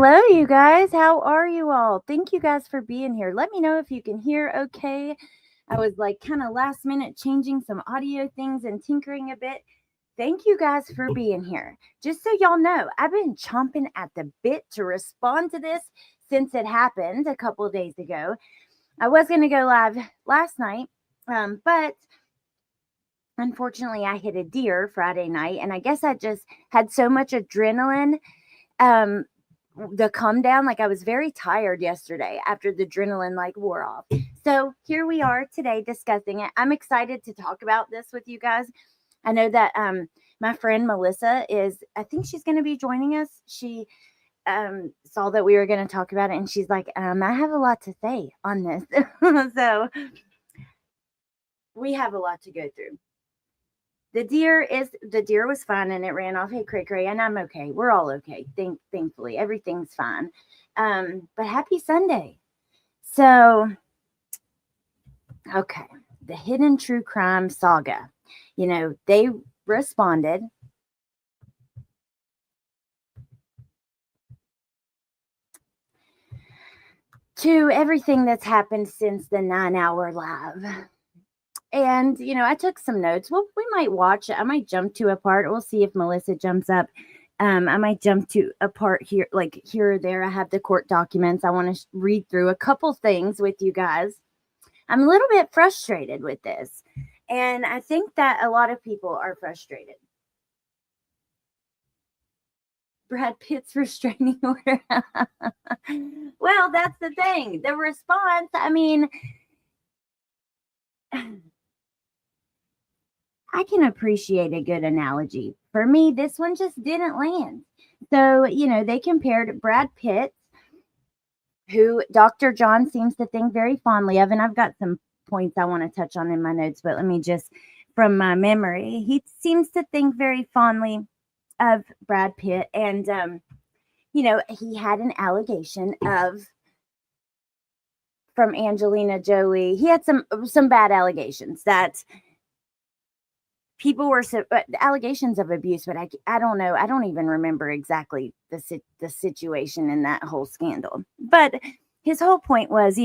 Hello, you guys. How are you all? Thank you guys for being here. Let me know if you can hear okay. I was like kind of last minute changing some audio things and tinkering a bit. Thank you guys for being here. Just so y'all know, I've been chomping at the bit to respond to this since it happened a couple of days ago. I was going to go live last night, but unfortunately, I hit a deer Friday night, and I guess I just had so much adrenaline. Um, the come down, like I was very tired yesterday after the adrenaline like wore off. So here we are today discussing it. I'm excited to talk about this with you guys. I know that my friend Melissa I think she's going to be joining us. She saw that we were going to talk about it, and she's like, I have a lot to say on this. So we have a lot to go through. The deer was fine and it ran off. Hey, cray cray, and I'm okay. We're all okay. Thankfully, everything's fine. But happy Sunday. So, okay, the hidden true crime saga. They responded to everything that's happened since the 9-hour live. And, I took some notes. Well, we might watch. I might jump to a part. We'll see if Melissa jumps up. I might jump to a part here, like here or there. I have the court documents. I want to read through a couple things with you guys. I'm a little bit frustrated with this. And I think that a lot of people are frustrated. Brad Pitt's restraining order. Well, that's the thing. The response, I mean, I can appreciate a good analogy. For me, this one just didn't land. So, they compared Brad Pitt, who Dr. John seems to think very fondly of, and I've got some points I want to touch on in my notes, but let me just, from my memory, he seems to think very fondly of Brad Pitt. And, he had an allegation from Angelina Jolie. He had some bad allegations that people were allegations of abuse, but I don't know. I don't even remember exactly the situation in that whole scandal. But his whole point was,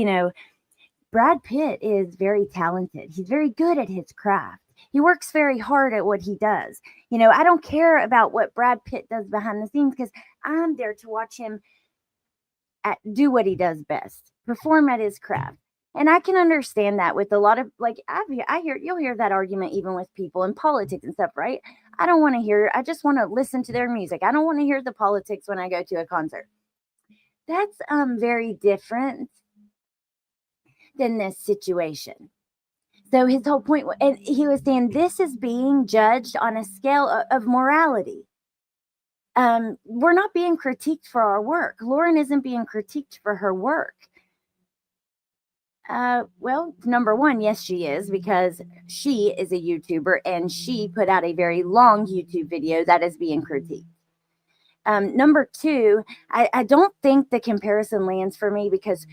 Brad Pitt is very talented. He's very good at his craft. He works very hard at what he does. I don't care about what Brad Pitt does behind the scenes because I'm there to watch him do what he does best, perform at his craft. And I can understand that with a lot of, like, you'll hear that argument even with people in politics and stuff, right? I don't want to hear, I just want to listen to their music. I don't want to hear the politics when I go to a concert. That's very different than this situation. So his whole point, and he was saying this is being judged on a scale of morality. We're not being critiqued for our work. Lauren isn't being critiqued for her work. Well, number one, yes, she is, because she is a YouTuber and she put out a very long YouTube video that is being critiqued. Number two, I don't think the comparison lands for me because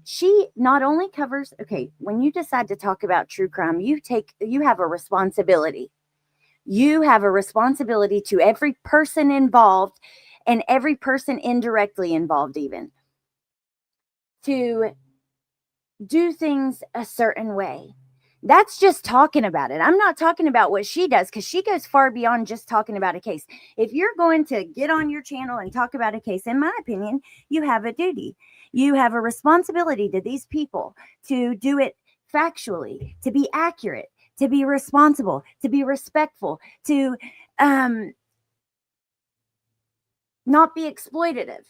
she not only covers, okay, when you decide to talk about true crime, you have a responsibility. You have a responsibility to every person involved and every person indirectly involved, even to do things a certain way. That's just talking about it. I'm not talking about what she does because she goes far beyond just talking about a case. If you're going to get on your channel and talk about a case, in my opinion, you have a duty. You have a responsibility to these people to do it factually, to be accurate, to be responsible, to be respectful, to not be exploitative.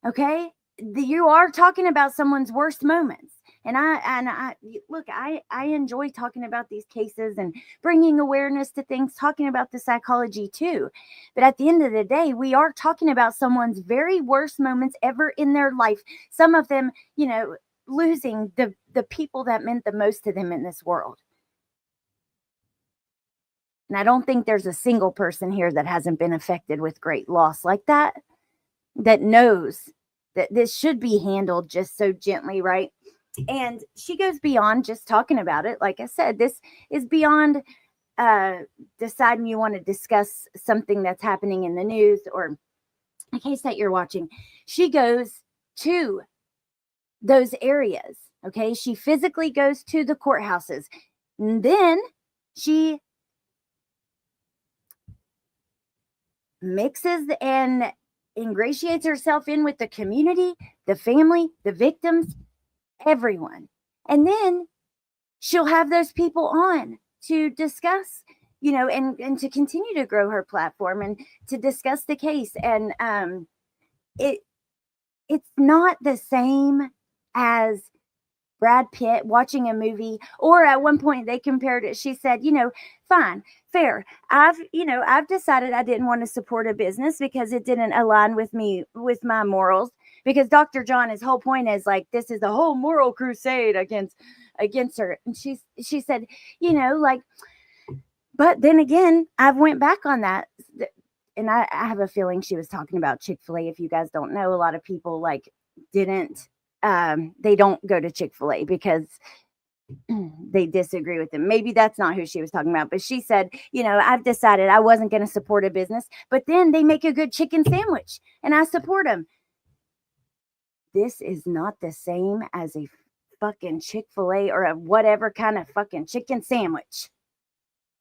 Okay? You are talking about someone's worst moments. And I look, I enjoy talking about these cases and bringing awareness to things, talking about the psychology too. But at the end of the day, we are talking about someone's very worst moments ever in their life. Some of them, losing the people that meant the most to them in this world. And I don't think there's a single person here that hasn't been affected with great loss like that knows that this should be handled just so gently, right? And she goes beyond just talking about it. Like I said, this is beyond deciding you want to discuss something that's happening in the news or the case that you're watching, she goes to those areas. Okay. She physically goes to the courthouses. And then she mixes and ingratiates herself in with the community, the family, the victims, everyone. And then she'll have those people on to discuss, and to continue to grow her platform and to discuss the case. And it's not the same as Brad Pitt watching a movie, or at one point they compared it. She said, fine, fair. I've decided I didn't want to support a business because it didn't align with me, with my morals. Because Dr. John, his whole point is like, this is a whole moral crusade against her. And she said, like, but then again, I've went back on that. And I have a feeling she was talking about Chick-fil-A. If you guys don't know, a lot of people like didn't they don't go to Chick-fil-A because they disagree with them. Maybe that's not who she was talking about, but she said, I've decided I wasn't going to support a business, but then they make a good chicken sandwich and I support them. This is not the same as a fucking Chick-fil-A or a whatever kind of fucking chicken sandwich.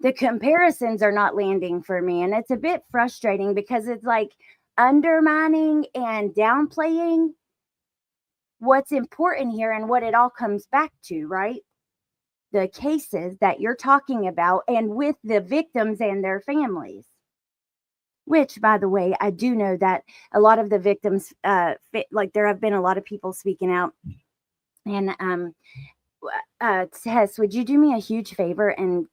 The comparisons are not landing for me, and it's a bit frustrating because it's like undermining and downplaying what's important here and what it all comes back to, right? The cases that you're talking about and with the victims and their families. Which, by the way, I do know that a lot of the victims, like there have been a lot of people speaking out. And Tess, would you do me a huge favor and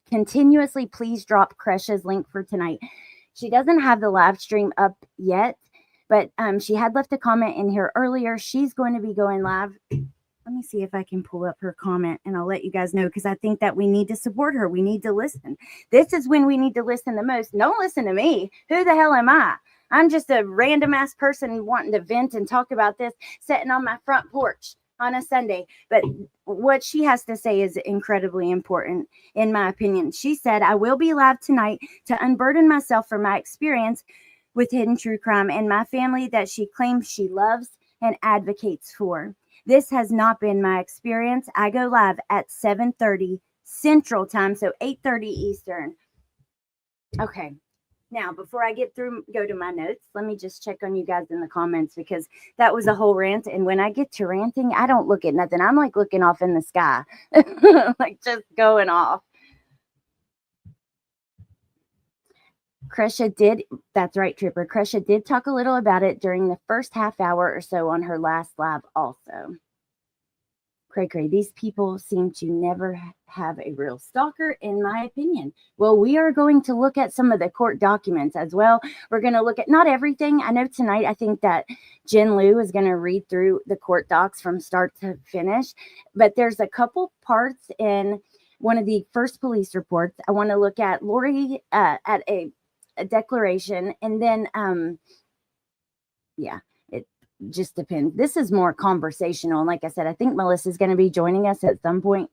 continuously please drop Kresha's link for tonight? She doesn't have the live stream up yet, but she had left a comment in here earlier. She's going to be going live. Let me see if I can pull up her comment and I'll let you guys know, because I think that we need to support her. We need to listen. This is when we need to listen the most. Don't listen to me. Who the hell am I? I'm just a random ass person wanting to vent and talk about this, sitting on my front porch on a Sunday. But what she has to say is incredibly important, in my opinion. She said, I will be live tonight to unburden myself from my experience with hidden true crime and my family that she claims she loves and advocates for. This has not been my experience. I go live at 7:30 Central Time, so 8:30 Eastern. Okay. Now, before I go to my notes, let me just check on you guys in the comments, because that was a whole rant. And when I get to ranting, I don't look at nothing. I'm like looking off in the sky, like just going off. Kresha did, that's right, Tripper. Kresha did talk a little about it during the first half hour or so on her last live also. Cray, these people seem to never have a real stalker, in my opinion. Well, we are going to look at some of the court documents as well. We're going to look at not everything. I know tonight, I think that Jen Liu is going to read through the court docs from start to finish, but there's a couple parts in one of the first police reports. I want to look at Lori at a declaration, and then it just depends. This is more conversational, and like I said, I think Melissa's going to be joining us at some point.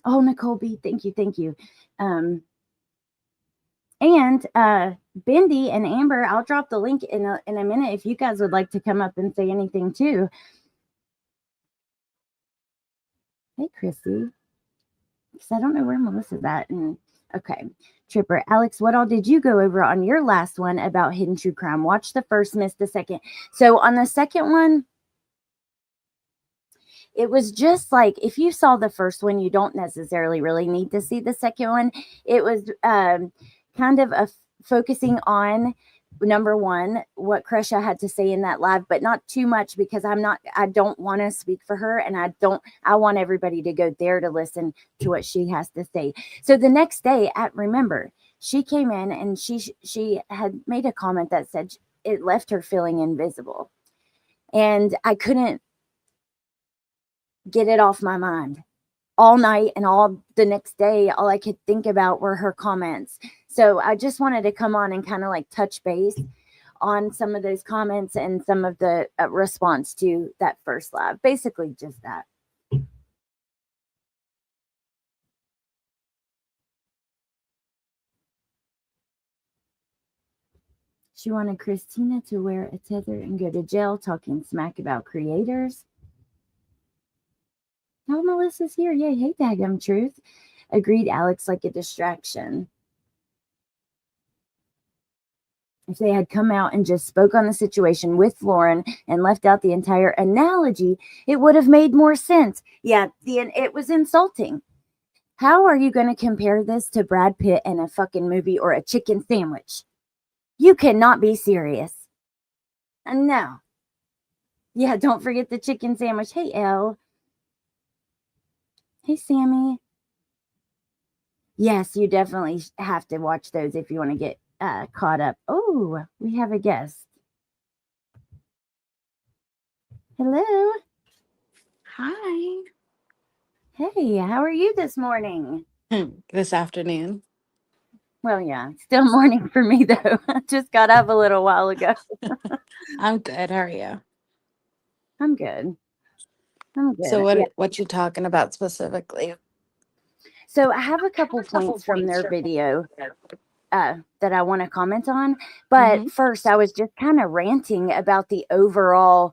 Oh, Nicole B, thank you. And Bindi and Amber, I'll drop the link in a minute if you guys would like to come up and say anything too. Hey, Chrissy, because I don't know where Melissa's at. And okay, Tripper, Alex, what all did you go over on your last one about hidden true crime? Watch the first, miss the second. So on the second one, it was just like, if you saw the first one, you don't necessarily really need to see the second one. It was kind of focusing on, number one, what Kresha had to say in that live, but not too much, because I don't want to speak for her, and I want everybody to go there to listen to what she has to say. So the next day, remember, she came in and she had made a comment that said it left her feeling invisible, and I couldn't get it off my mind all night, and all the next day, all I could think about were her comments. So I just wanted to come on and kind of like touch base on some of those comments and some of the response to that first live. Basically just that. She wanted Christina to wear a tether and go to jail talking smack about creators. Oh, Melissa's here. Yay, hey, daggum truth. Agreed, Alex, like a distraction. If they had come out and just spoke on the situation with Lauren and left out the entire analogy, it would have made more sense. Yeah, it was insulting. How are you going to compare this to Brad Pitt and a fucking movie or a chicken sandwich? You cannot be serious. No. Yeah, don't forget the chicken sandwich. Hey, Elle. Hey, Sammy. Yes, you definitely have to watch those if you want to get caught up. Oh, we have a guest. Hello. Hi. Hey, how are you this morning? This afternoon. Well, yeah, still morning for me though. I just got up a little while ago. I'm good. How are you? I'm good. I'm So good. Yeah. what you talking about specifically? So I have a couple points from their video that I want to comment on. But Mm-hmm. first, I was just kind of ranting about the overall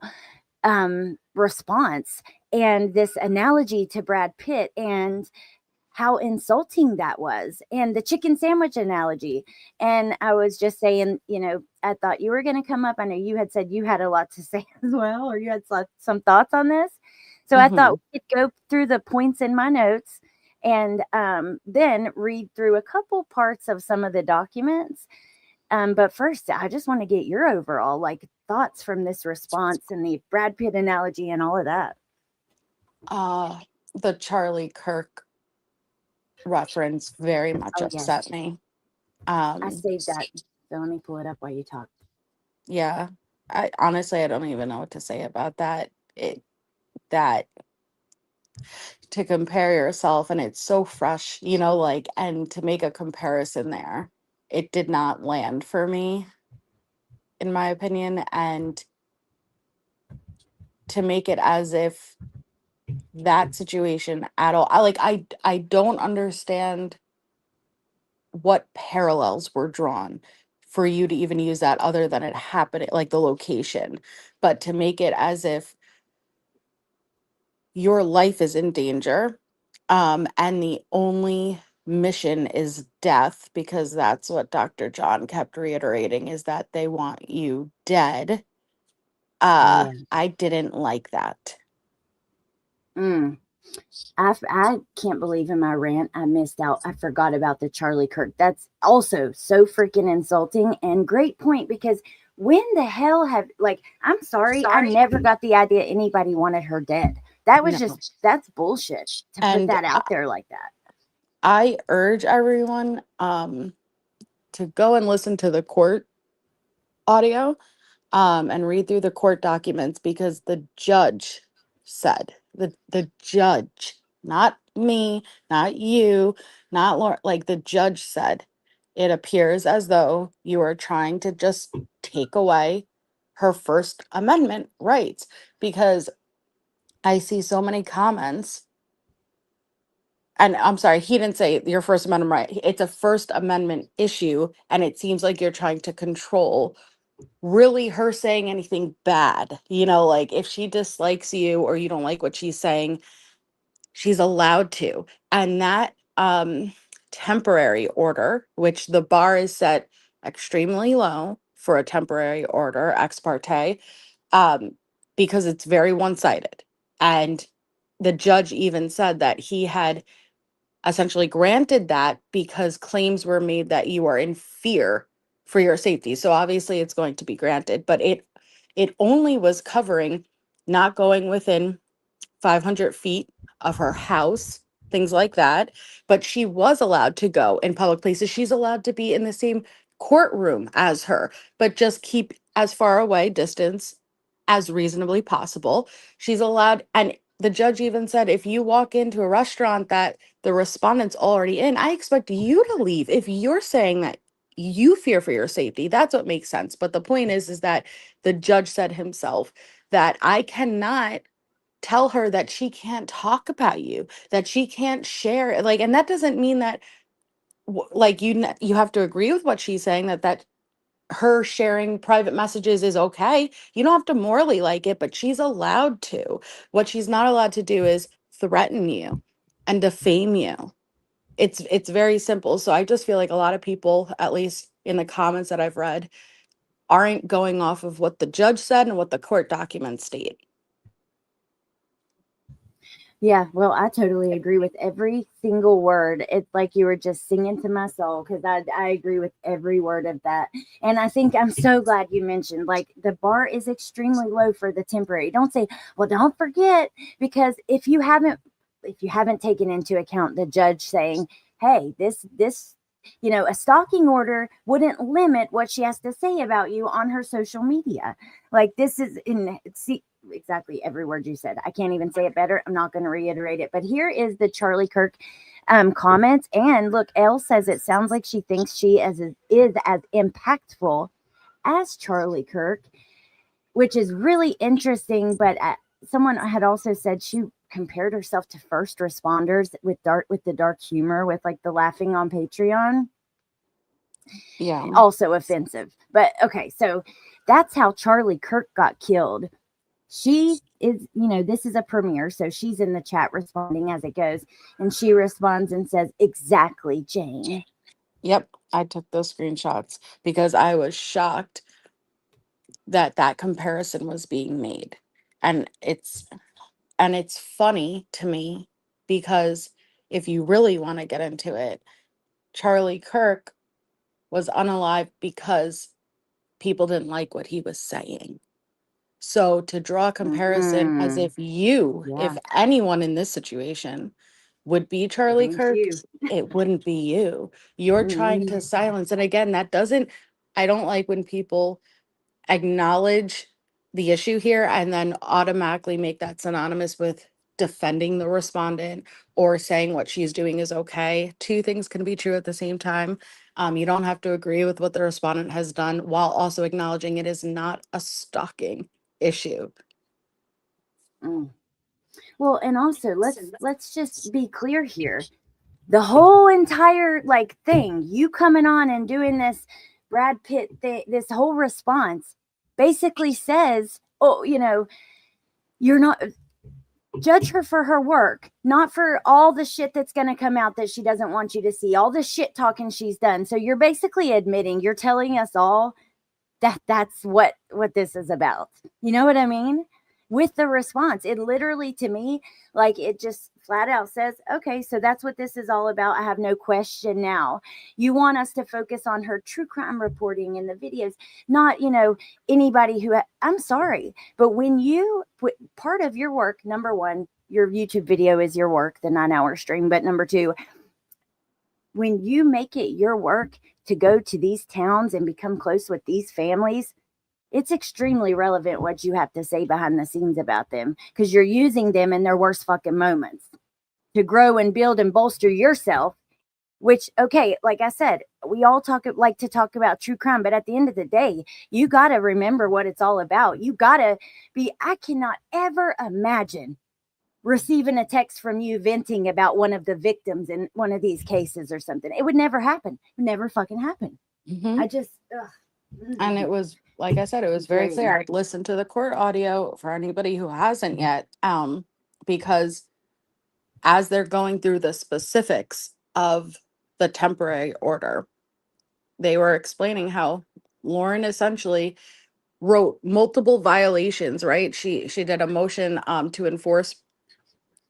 response and this analogy to Brad Pitt and how insulting that was, and the chicken sandwich analogy. And I was just saying, I thought you were going to come up. I know you had said you had a lot to say as well, or you had some thoughts on this. So I Mm-hmm. thought we could go through the points in my notes and then read through a couple parts of some of the documents. But first, I just want to get your overall thoughts from this response and the Brad Pitt analogy and all of that. Uh the Charlie Kirk reference very much Oh yes, upset me. I Um saved that. So let me pull it up while you talk. yeah. I honestly I don't even know what to say about that. That to compare yourself and it's so fresh, like and to make a comparison there. It did not land for me in my opinion, and to make it as if that situation at all. I don't understand what parallels were drawn for you to even use that other than it happening, like the location. But to make it as if your life is in danger, and the only mission is death, because that's what Dr. John kept reiterating, is that they want you dead. Yeah. I didn't like that. Mm. I can't believe in my rant I missed out. I forgot about the Charlie Kirk. That's also so freaking insulting and great point because when the hell have I'm sorry, I Sorry. never got the idea anybody wanted her dead. That was No. just that's bullshit to put And that out there like that. I urge everyone to go and listen to the court audio, and read through the court documents, because the judge said, the judge, not me, not you, not Laura, like the judge said, it appears as though you are trying to just take away her First Amendment rights, because I see so many comments. And I'm sorry, he didn't say your First Amendment right. It's a First Amendment issue, and it seems like you're trying to control really her saying anything bad. Like if she dislikes you or you don't like what she's saying, she's allowed to. And that temporary order, which the bar is set extremely low for a temporary order, ex parte, um, because it's very one-sided. And the judge even said that he had essentially granted that because claims were made that you are in fear for your safety. So obviously it's going to be granted, but it only was covering not going within 500 feet of her house, things like that. But she was allowed to go in public places. She's allowed to be in the same courtroom as her, but just keep as far away distance as reasonably possible. She's allowed, and the judge even said, if you walk into a restaurant that the respondent's already in, I expect you to leave. If you're saying that you fear for your safety, that's what makes sense. But the point is that the judge said himself that I cannot tell her that she can't talk about you, that she can't share, like, and that doesn't mean that like you have to agree with what she's saying, that her sharing private messages is okay. You don't have to morally like it, but she's allowed to. What she's not allowed to do is threaten you and defame you. It's very simple. So I just feel like a lot of people, at least in the comments that I've read, aren't going off of what the judge said and what the court documents state. Yeah, well, I totally agree with every single word. It's like you were just singing to my soul because I agree with every word of that. And I think I'm so glad you mentioned like the bar is extremely low for the temporary. Don't say, well, don't forget, because if you haven't taken into account the judge saying, hey, this a stalking order wouldn't limit what she has to say about you on her social media. Like this is in see exactly every word you said. I can't even say it better. I'm not going to reiterate it. But here is the Charlie Kirk comments. And look, Elle says it sounds like she thinks she is as impactful as Charlie Kirk, which is really interesting. But someone had also said she compared herself to first responders with the dark humor, with like the laughing on Patreon. Yeah. Also offensive. But okay, so that's how Charlie Kirk got killed. She is, this is a premiere, so she's in the chat responding as it goes, and she responds and says, exactly, Jane. Yep. I took those screenshots because I was shocked that that comparison was being made. And it's funny to me because if you really want to get into it, Charlie Kirk was unalive because people didn't like what he was saying. So to draw a comparison as Mm, if yeah, anyone in this situation would be it Charlie ain't Kirk, you. it wouldn't be you. You're trying to Mm, silence. And again, I don't like when people acknowledge the issue here and then automatically make that synonymous with defending the respondent or saying what she's doing is okay. Two things can be true at the same time. You don't have to agree with what the respondent has done while also acknowledging it is not a stalking issue. mm. Well, and also let's just be clear here. The whole entire like thing, you coming on and doing this Brad Pitt thing, this whole response basically says, oh, you're not judge her for her work, not for all the shit that's going to come out that she doesn't want you to see, all the shit talking she's done. So you're basically admitting, you're telling us all that that's what this is about. You know what I mean? With the response, it literally, to me, like it just flat out says, okay, so that's what this is all about. I have no question now. You want us to focus on her true crime reporting in the videos, not anybody who I'm sorry, but when you put part of your work, number one, your YouTube video is your work, the 9-hour stream, but number two, when you make it your work to go to these towns and become close with these families, it's extremely relevant what you have to say behind the scenes about them, because you're using them in their worst fucking moments to grow and build and bolster yourself. Which, okay, like I said, we all like to talk about true crime, but at the end of the day, you got to remember what it's all about. You got to I cannot ever imagine receiving a text from you venting about one of the victims in one of these cases or something. It would never happen. It would never fucking happen. Mhm. I just, And it was, like I said, it was very clear. I'd listen to the court audio for anybody who hasn't yet, because as they're going through the specifics of the temporary order, they were explaining how Lauren essentially wrote multiple violations, right? She did a motion to enforce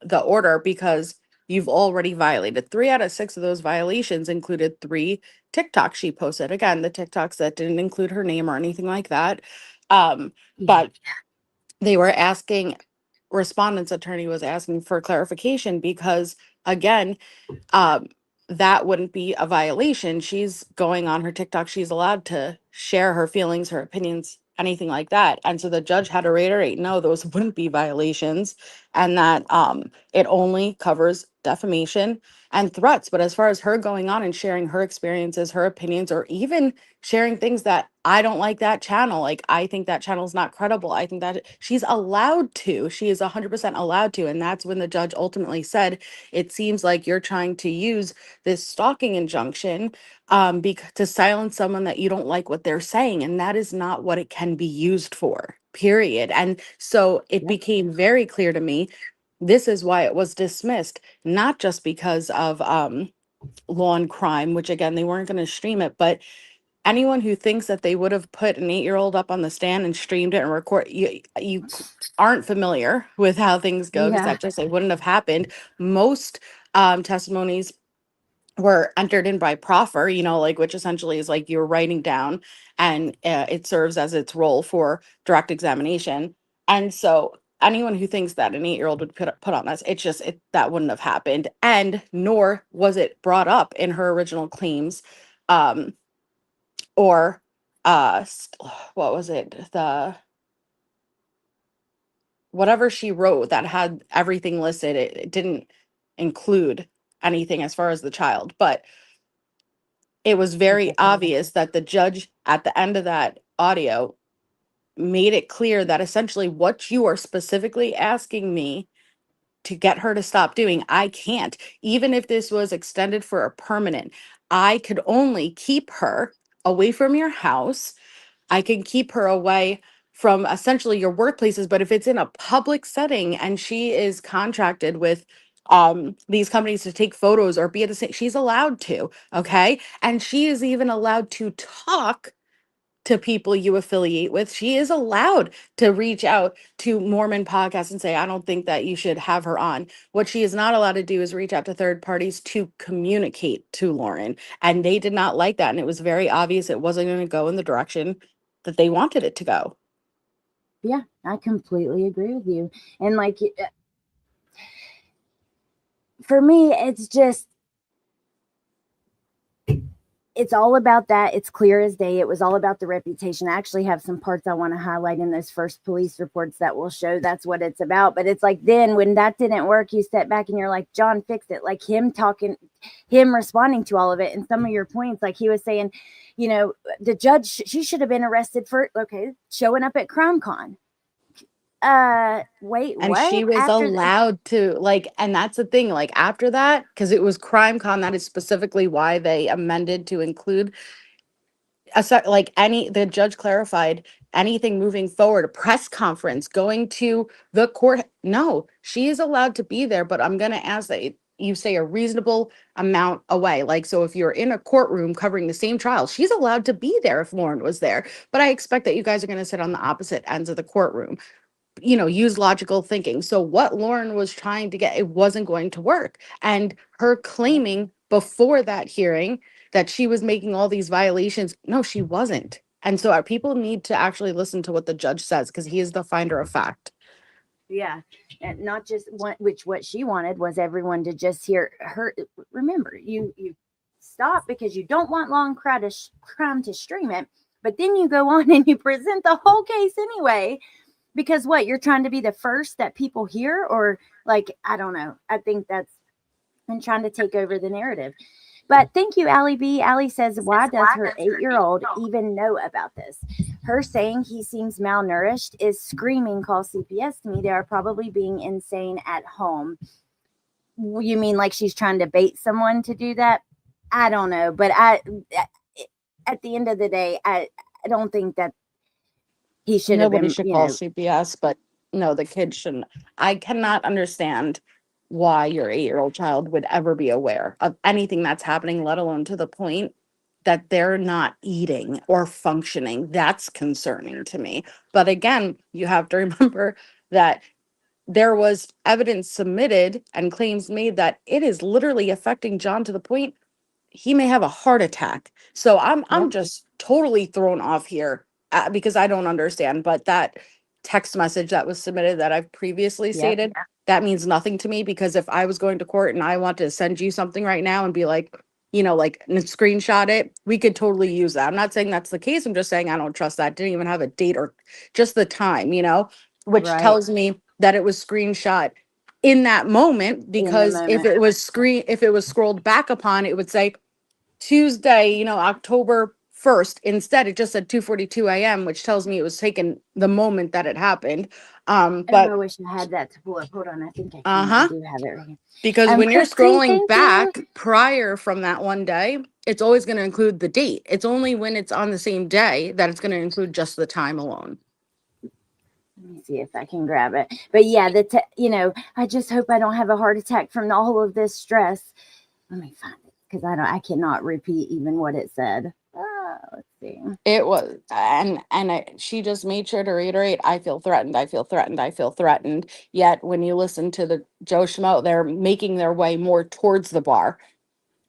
the order because you've already violated 3 out of 6 of those violations included 3 TikToks she posted. Again, the TikToks that didn't include her name or anything like that. But they were asking, respondent's attorney was asking for clarification because again, um, that wouldn't be a violation. She's going on her TikTok. She's allowed to share her feelings, her opinions, anything like that. And so the judge had to reiterate, no, those wouldn't be violations, and that it only covers defamation and threats. But as far as her going on and sharing her experiences, her opinions, or even sharing things that I don't like that channel, like I think that channel is not credible. I think that she's allowed to. She is 100% allowed to. And that's when the judge ultimately said, it seems like you're trying to use this stalking injunction to silence someone that you don't like what they're saying. And that is not what it can be used for, period. And so it Yep. became very clear to me this is why it was dismissed, not just because of law and crime, which again, they weren't going to stream it, but anyone who thinks that they would have put an 8-year-old up on the stand and streamed it and record, you aren't familiar with how things go, because Yeah. that just, it wouldn't have happened. Most testimonies were entered in by proffer, like, which essentially is like you're writing down, and it serves as its role for direct examination. And so anyone who thinks that an 8-year-old would put on this, that wouldn't have happened. And nor was it brought up in her original claims, um, or what was it? Whatever she wrote that had everything listed, it didn't include anything as far as the child. But it was very obvious that the judge at the end of that audio made it clear that essentially what you are specifically asking me to get her to stop doing, I can't. Even if this was extended for a permanent, I could only keep her away from your house. I can keep her away from essentially your workplaces. But if it's in a public setting and she is contracted with these companies to take photos or be at the same, she's allowed to. Okay. And she is even allowed to talk to people you affiliate with. She is allowed to reach out to Mormon podcasts and say, I don't think that you should have her on. What she is not allowed to do is reach out to third parties to communicate to Lauren. And they did not like that. And it was very obvious it wasn't going to go in the direction that they wanted it to go. Yeah, I completely agree with you. And like, for me, it's all about that. It's clear as day. It was all about the reputation. I actually have some parts I want to highlight in those first police reports that will show that's what it's about. But it's like, then when that didn't work, you step back and you're like, John fixed it. Like him responding to all of it. And some of your points, like he was saying, the judge, she should have been arrested for, showing up at CrimeCon. Wait, And what? she was allowed to, and that's the thing, after that, because it was CrimeCon, that is specifically why they amended to include the judge clarified anything moving forward, a press conference, going to the court. No, she is allowed to be there, but I'm going to ask that you say a reasonable amount away. So if you're in a courtroom covering the same trial, she's allowed to be there if Lauren was there. But I expect that you guys are going to sit on the opposite ends of the courtroom, use logical thinking. So what Lauren was trying to get, it wasn't going to work. And her claiming before that hearing that she was making all these violations, no, she wasn't. And so our people need to actually listen to what the judge says, because he is the finder of fact. Yeah, and not just what she wanted was everyone to just hear her. Remember, you stop because you don't want long crime to stream it, but then you go on and you present the whole case anyway, because what, you're trying to be the first that people hear, or I don't know. I think that's been trying to take over the narrative. But thank you, Allie B. Allie says, why does her 8-year-old even know about this? Her saying he seems malnourished is screaming, call CPS to me. They are probably being insane at home. You mean like she's trying to bait someone to do that? I don't know. But at the end of the day, I don't think that he should have been. Nobody should call CPS, but no, the kid shouldn't. I cannot understand why your 8-year-old child would ever be aware of anything that's happening, let alone to the point that they're not eating or functioning. That's concerning to me. But again, you have to remember that there was evidence submitted and claims made that it is literally affecting John to the point he may have a heart attack. So I'm just totally thrown off here, because I don't understand. But that text message that was submitted that I've previously stated, that means nothing to me, because if I was going to court and I want to send you something right now and be like, and screenshot it, we could totally use that. I'm not saying that's the case. I'm just saying I don't trust that. Didn't even have a date or just the time, which tells me that it was screenshot in that moment, In the because moment. if it was scrolled back upon, it would say Tuesday, October 1st. Instead, it just said 2:42 a.m., which tells me it was taken the moment that it happened. Oh, I But wish I had that to pull up. Hold on, I think I can. I uh-huh. do have it right here. Because when you're Christy, scrolling thank you. back prior from that one day, it's always going to include the date. It's only when it's on the same day that it's going to include just the time alone. Let me see if I can grab it. But yeah, I just hope I don't have a heart attack from all of this stress. Let me find it because I cannot repeat even what it said. Let's see. It was, she just made sure to reiterate, I feel threatened, I feel threatened, I feel threatened. Yet when you listen to the Joe Schmo, they're making their way more towards the bar.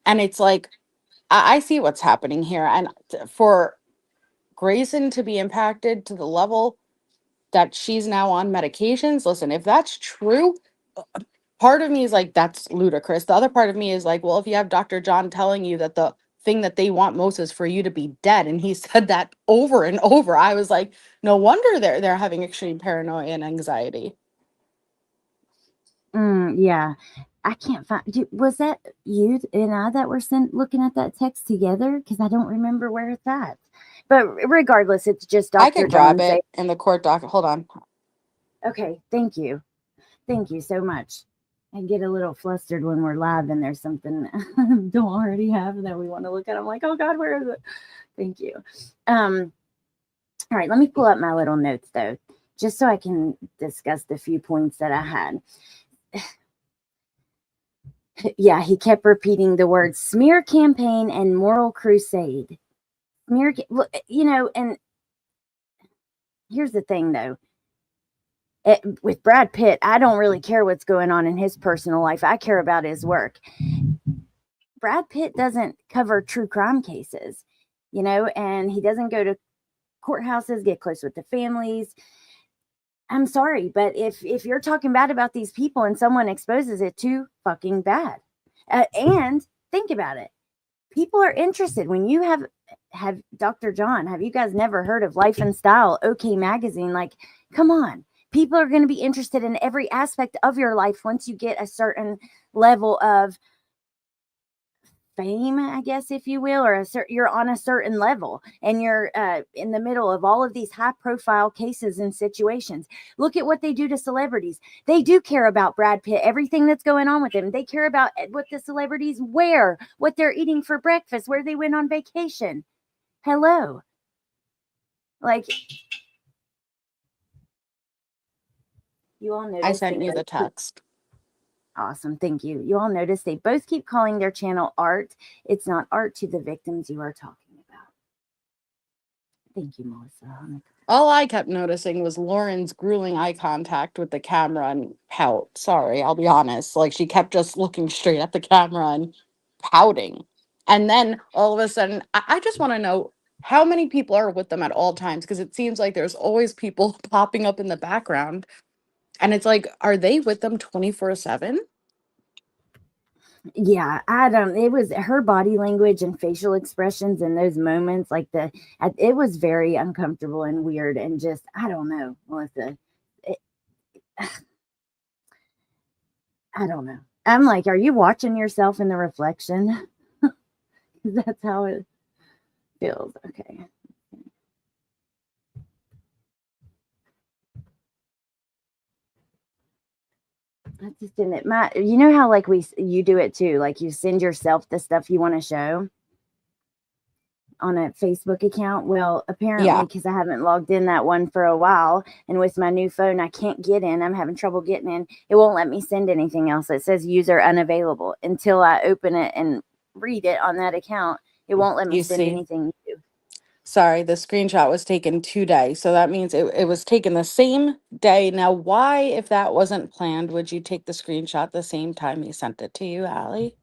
And it's like, I see what's happening here. And for Grayson to be impacted to the level that she's now on medications, listen, if that's true, part of me is like, that's ludicrous. The other part of me is like, well, if you have Dr. John telling you that the thing that they want most is for you to be dead, and he said that over and over, I was like, no wonder they're having extreme paranoia and anxiety. Yeah, I can't find. Was that you and I that were looking at that text together? Because I don't remember where it's at. But regardless, it's just I Dr. could grab John saying, it in the court docket. Hold on. okay, thank you. Thank you so much. I get a little flustered when we're live and there's something don't already have that we want to look at. I'm like, oh God, where is it? Thank you. All right, let me pull up my little notes though, just so I can discuss the few points that I had. Yeah, he kept repeating the words smear campaign and moral crusade. And here's the thing though. With Brad Pitt, I don't really care what's going on in his personal life. I care about his work. Brad Pitt doesn't cover true crime cases, and he doesn't go to courthouses, get close with the families. I'm sorry, but if you're talking bad about these people and someone exposes it, too fucking bad. And think about it. People are interested when you have Dr. John. Have you guys never heard of Life and Style, OK Magazine? Like, come on. People are going to be interested in every aspect of your life once you get a certain level of fame, I guess, if you will, or you're on a certain level and you're in the middle of all of these high profile cases and situations. Look at what they do to celebrities. They do care about Brad Pitt, everything that's going on with him. They care about what the celebrities wear, what they're eating for breakfast, where they went on vacation. Hello. Like, you all noticed I sent you the text. Awesome. Thank you. You all notice they both keep calling their channel art. It's not art to the victims you are talking about. Thank you, Melissa. All I kept noticing was Lauren's grueling eye contact with the camera and pout. Sorry, I'll be honest. Like, she kept just looking straight at the camera and pouting. And then all of a sudden, I just want to know how many people are with them at all times, because it seems like there's always people popping up in the background. And it's like, are they with them 24/7? Yeah, it was her body language and facial expressions in those moments, it was very uncomfortable and weird and just, I don't know, Melissa. I don't know. I'm like, are you watching yourself in the reflection? That's how it feels. Okay. I just didn't. You know how like you do it too. Like you send yourself the stuff you want to show on a Facebook account. Well, apparently, because I haven't logged in that one for a while, and with my new phone, I can't get in. I'm having trouble getting in. It won't let me send anything else. It says user unavailable until I open it and read it on that account. It won't let me send anything new. Sorry, the screenshot was taken today. So that means it was taken the same day. Now, why, if that wasn't planned, would you take the screenshot the same time he sent it to you, Allie?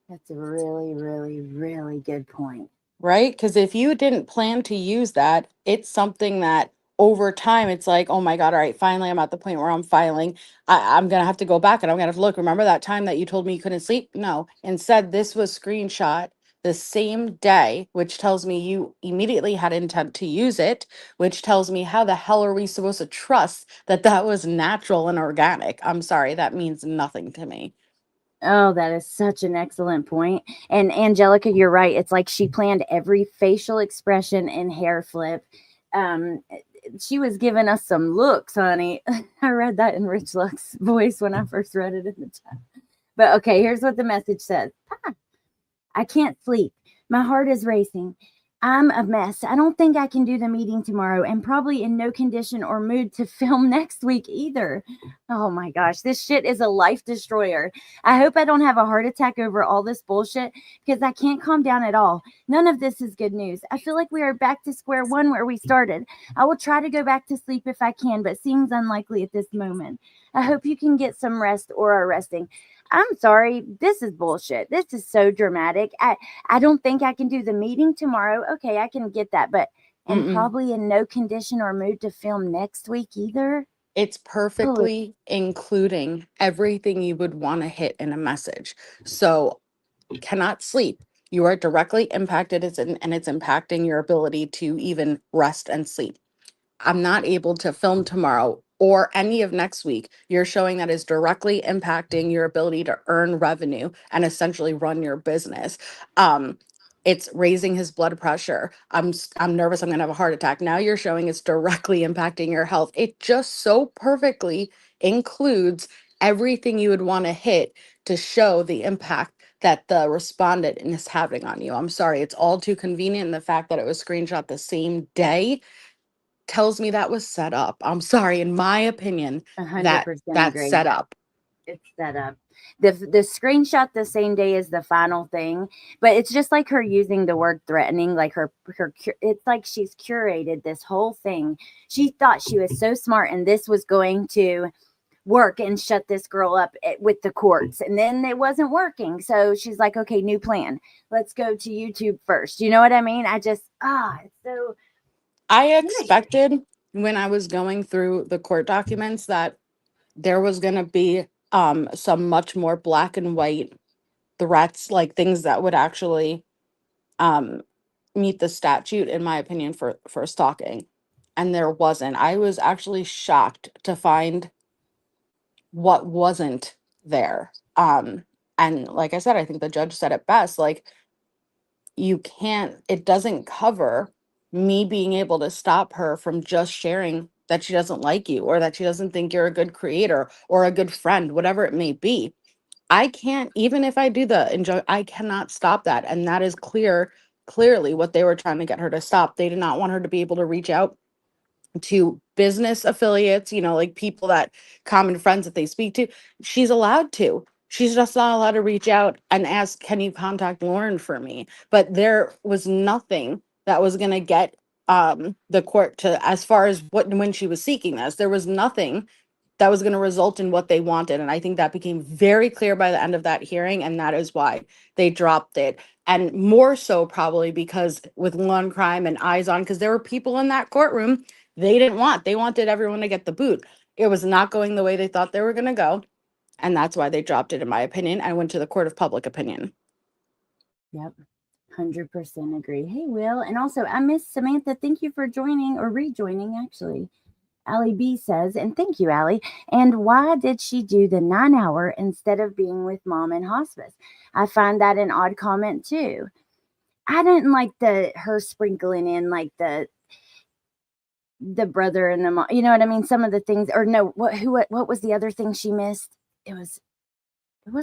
That's a really, really, really good point. Right? Because if you didn't plan to use that, it's something that over time, it's like, oh my God, all right, finally I'm at the point where I'm filing. I'm going to have to go back and I'm going to have to look. Remember that time that you told me you couldn't sleep? No. Instead, this was screenshot the same day, which tells me you immediately had intent to use it, which tells me how the hell are we supposed to trust that that was natural and organic? I'm sorry, that means nothing to me. Oh, that is such an excellent point. And Angelica, you're right. It's like she planned every facial expression and hair flip. Um, she was giving us some looks, honey. I read that in Rich Luck's voice when I first read it in the chat. But okay, here's what the message says. I can't sleep. My heart is racing. I'm a mess. I don't think I can do the meeting tomorrow and probably in no condition or mood to film next week either. Oh my gosh, this shit is a life destroyer. I hope I don't have a heart attack over all this bullshit because I can't calm down at all. None of this is good news. I feel like we are back to square one where we started. I will try to go back to sleep if I can, but seems unlikely at this moment. I hope you can get some rest or are resting. I'm sorry. This is bullshit. This is so dramatic. I don't think I can do the meeting tomorrow. Okay, I can get that, but and Mm-mm. probably in no condition or mood to film next week either. It's Holy, perfectly including everything you would want to hit in a message. So, cannot sleep. You are directly impacted, and it's impacting your ability to even rest and sleep. I'm not able to film tomorrow or any of next week. You're showing that is directly impacting your ability to earn revenue and essentially run your business. Um, it's raising his blood pressure. I'm nervous. I'm gonna have a heart attack. Now you're showing it's directly impacting your health. It just so perfectly includes everything you would want to hit to show the impact that the respondent is having on you. I'm sorry, it's all too convenient. And the fact that it was screenshot the same day tells me that was set up. I'm sorry, in my opinion, that 100% that's agree. set up. It's set up. The screenshot the same day is the final thing, but it's just like her using the word threatening, like it's like she's curated this whole thing. She thought she was so smart and this was going to work and shut this girl up with the courts, and then it wasn't working, so she's like, okay, new plan, let's go to YouTube first. You know what I mean? I just it's so I expected when I was going through the court documents that there was going to be some much more black and white threats, like things that would actually um meet the statute, in my opinion, for stalking. And there wasn't. I was actually shocked to find what wasn't there. And like I said, I think the judge said it best. Like, you can't, it doesn't cover me being able to stop her from just sharing that she doesn't like you or that she doesn't think you're a good creator or a good friend, whatever it may be. I can't, even if I do the enjoy, I cannot stop that. And that is clearly what they were trying to get her to stop. They did not want her to be able to reach out to business affiliates, like people that common friends that they speak to. She's allowed to. She's just not allowed to reach out and ask, can you contact Lauren for me? But there was nothing that was going to get the court to, as far as when she was seeking this, there was nothing that was going to result in what they wanted. And I think that became very clear by the end of that hearing. And that is why they dropped it. And more so probably because with Law and Crime and Eyes On, because there were people in that courtroom they wanted everyone to get the boot. It was not going the way they thought they were going to go. And that's why they dropped it, in my opinion. I went to the court of public opinion. Yep. 100% agree. Hey, Will. And also, I miss Samantha. Thank you for joining or rejoining, actually. Allie B says, and thank you, Allie. And why did she do the 9 hour instead of being with mom in hospice? I find that an odd comment too. I didn't like her sprinkling in like the brother and the mom. You know what I mean? Some of the things, or no, what was the other thing she missed? It was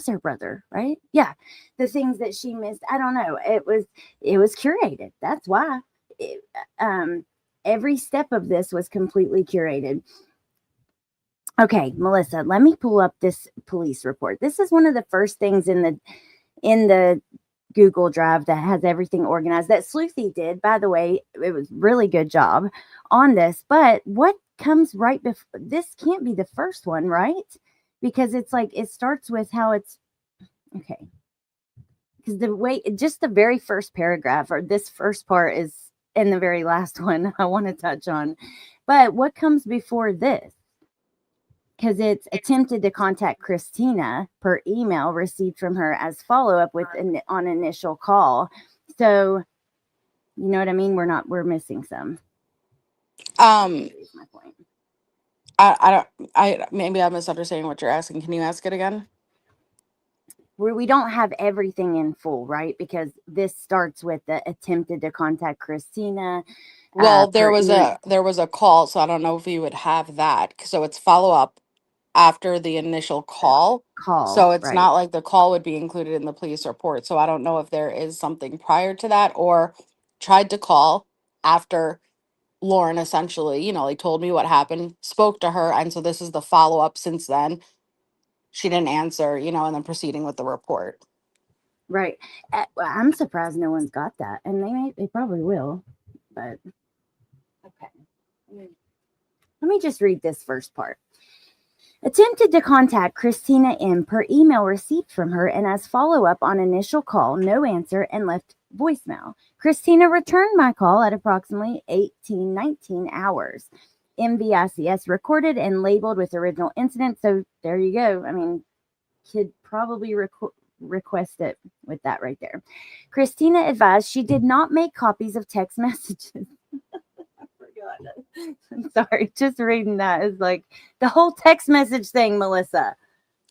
her brother, right? Yeah, the things that she missed. I don't know. It was curated. That's why. Every step of this was completely curated. Okay, Melissa, let me pull up this police report. This is one of the first things in the Google Drive that has everything organized that Sleuthy did. By the way, it was really good job on this. But what comes right before this can't be the first one, right? Because it's like it starts with how it's okay. Because just the very first paragraph or this first part is in the very last one I want to touch on. But what comes before this? because it's attempted to contact Christina per email received from her as follow-up with on initial call. So, you know what I mean? We're missing some. Is my point. Maybe I'm misunderstanding what you're asking. Can you ask it again? Where we don't have everything in full, right? Because this starts with the attempted to contact Christina. Well, there per was a call, so I don't know if you would have that. So it's follow up after the initial call. call, So it's right? not like the call would be included in the police report. So I don't know if there is something prior to that or tried to call after Lauren essentially, like told me what happened, spoke to her, and so this is the follow up since then. She didn't answer, and then proceeding with the report. Right. Well, I'm surprised no one's got that, and they probably will. But okay, let me just read this first part. Attempted to contact Christina M per email received from her, and as follow-up on initial call, no answer, and left voicemail. Christina returned my call at approximately 18:19 hours. MVICS recorded and labeled with original incident. So there you go. I mean, could probably request it with that right there. Christina advised she did not make copies of text messages. I'm sorry, just reading that is like the whole text message thing, Melissa.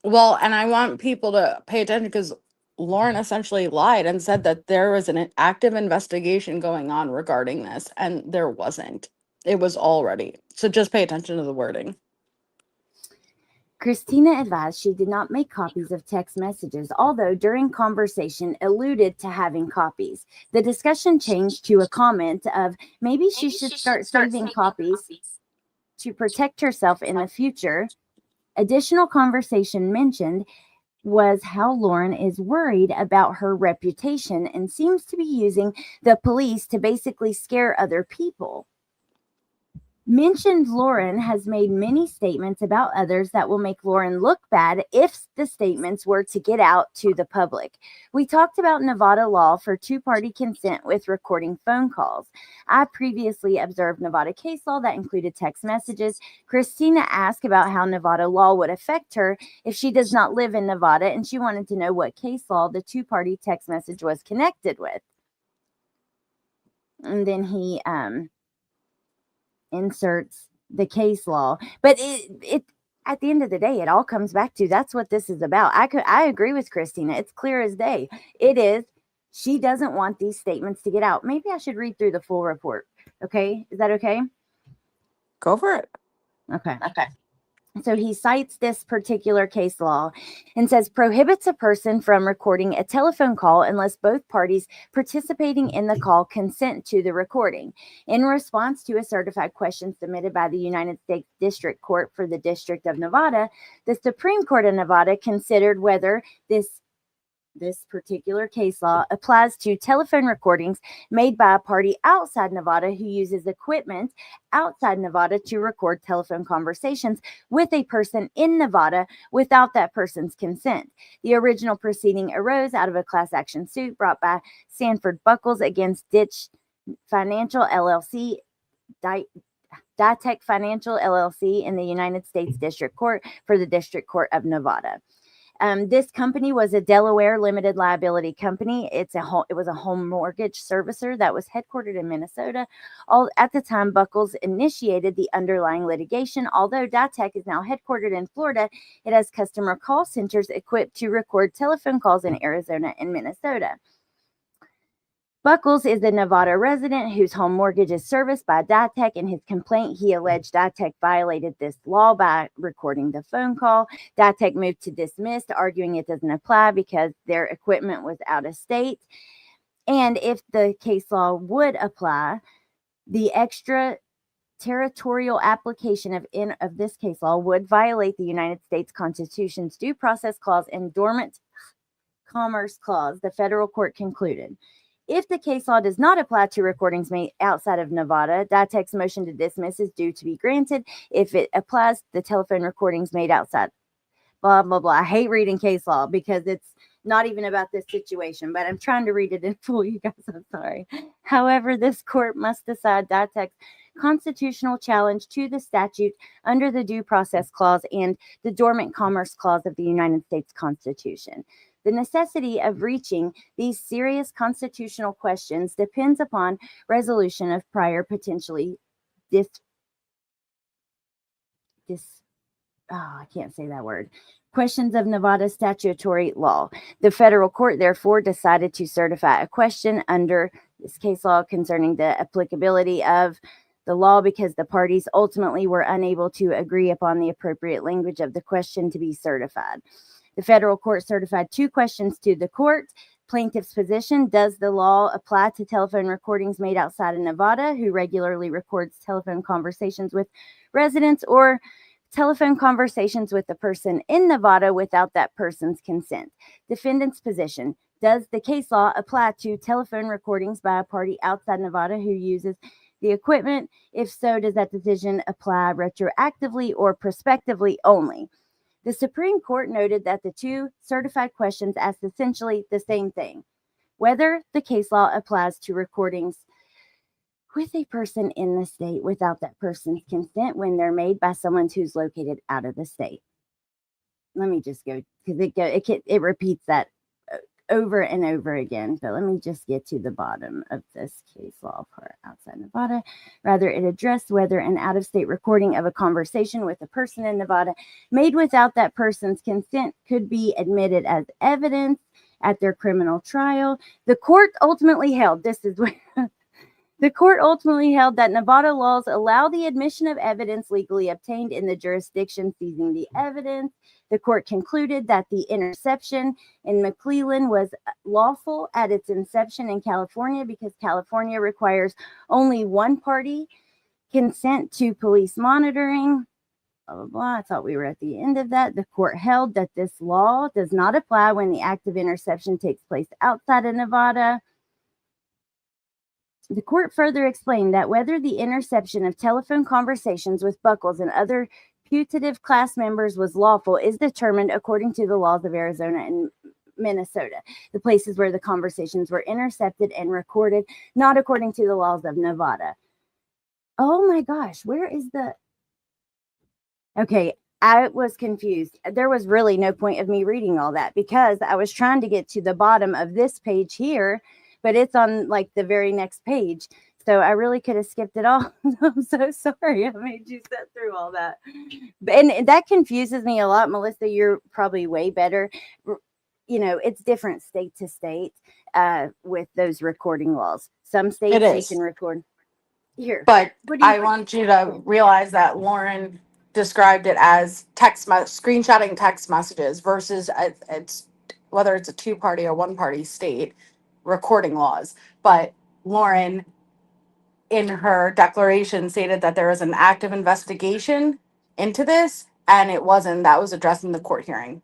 Well, and I want people to pay attention because Lauren essentially lied and said that there was an active investigation going on regarding this, and there wasn't. It was already. So just pay attention to the wording. Christina advised she did not make copies of text messages, although during conversation alluded to having copies. The discussion changed to a comment of maybe she should start saving copies to protect herself in the future. Additional conversation mentioned was how Lauren is worried about her reputation and seems to be using the police to basically scare other people. Mentioned Lauren has made many statements about others that will make Lauren look bad if the statements were to get out to the public. We talked about Nevada law for two-party consent with recording phone calls. I previously observed Nevada case law that included text messages. Christina asked about how Nevada law would affect her if she does not live in Nevada, and she wanted to know what case law the two-party text message was connected with. And then he inserts the case law, but it at the end of the day, it all comes back to that's what this is about. I agree with Christina. It's clear as day. It is. She doesn't want these statements to get out. Maybe I should read through the full report. Okay, is that okay? Go for it. Okay. So he cites this particular case law and says prohibits a person from recording a telephone call unless both parties participating in the call consent to the recording. In response to a certified question submitted by the United States District Court for the District of Nevada, the Supreme Court of Nevada considered whether this particular case law applies to telephone recordings made by a party outside Nevada who uses equipment outside Nevada to record telephone conversations with a person in Nevada without that person's consent. The original proceeding arose out of a class action suit brought by Sanford Buckles against Ditch Financial LLC, Ditech Financial LLC in the United States District Court for the District Court of Nevada. This company was a Delaware limited liability company. It was a home mortgage servicer that was headquartered in Minnesota. At the time, Buckles initiated the underlying litigation. Although Ditech is now headquartered in Florida, it has customer call centers equipped to record telephone calls in Arizona and Minnesota. Buckles is a Nevada resident whose home mortgage is serviced by Ditech. In his complaint, he alleged Ditech violated this law by recording the phone call. Ditech moved to dismiss, arguing it doesn't apply because their equipment was out of state. And if the case law would apply, the extraterritorial application of this case law would violate the United States Constitution's Due Process Clause and Dormant Commerce Clause, the federal court concluded. If the case law does not apply to recordings made outside of Nevada, Ditech's motion to dismiss is due to be granted. If it applies, the telephone recordings made outside blah, blah, blah. I hate reading case law because it's not even about this situation, but I'm trying to read it in full, you guys. I'm sorry. However, this court must decide Datek's constitutional challenge to the statute under the Due Process Clause and the Dormant Commerce Clause of the United States Constitution. The necessity of reaching these serious constitutional questions depends upon resolution of prior potentially I can't say that word. Questions of Nevada statutory law. The federal court therefore decided to certify a question under this case law concerning the applicability of the law because the parties ultimately were unable to agree upon the appropriate language of the question to be certified. The federal court certified 2 questions to the court. Plaintiff's position: does the law apply to telephone recordings made outside of Nevada who regularly records telephone conversations with residents, or telephone conversations with a person in Nevada without that person's consent? Defendant's position: does the case law apply to telephone recordings by a party outside Nevada who uses the equipment? If so, does that decision apply retroactively or prospectively only? The Supreme Court noted that the 2 certified questions asked essentially the same thing: whether the case law applies to recordings with a person in the state without that person's consent when they're made by someone who's located out of the state. Let me just go, because it repeats that over and over again. But let me just get to the bottom of this case law part. Outside Nevada, rather, it addressed whether an out-of-state recording of a conversation with a person in Nevada made without that person's consent could be admitted as evidence at their criminal trial. The court ultimately held, the court ultimately held that Nevada laws allow the admission of evidence legally obtained in the jurisdiction seizing the evidence. The court concluded that the interception in McClellan was lawful at its inception in California because California requires only one party consent to police monitoring. Blah, blah, blah. I thought we were at the end of that. The court held that this law does not apply when the act of interception takes place outside of Nevada. The court further explained that whether the interception of telephone conversations with Buckles and other putative class members was lawful is determined according to the laws of Arizona and Minnesota, the places where the conversations were intercepted and recorded, not according to the laws of Nevada. Oh my gosh, where is the... Okay, I was confused. There was really no point of me reading all that because I was trying to get to the bottom of this page here, but it's on like the very next page. So I really could have skipped it all. I'm so sorry I made you sit through all that. And that confuses me a lot. Melissa, you're probably way better. You know, it's different state to state with those recording laws. Some states they can record. Here. But I want you to realize that Lauren described it as screenshotting text messages versus it's whether it's a 2-party or 1-party state recording laws. But Lauren, in her declaration, stated that there was an active investigation into this, and it wasn't. That was addressed in the court hearing.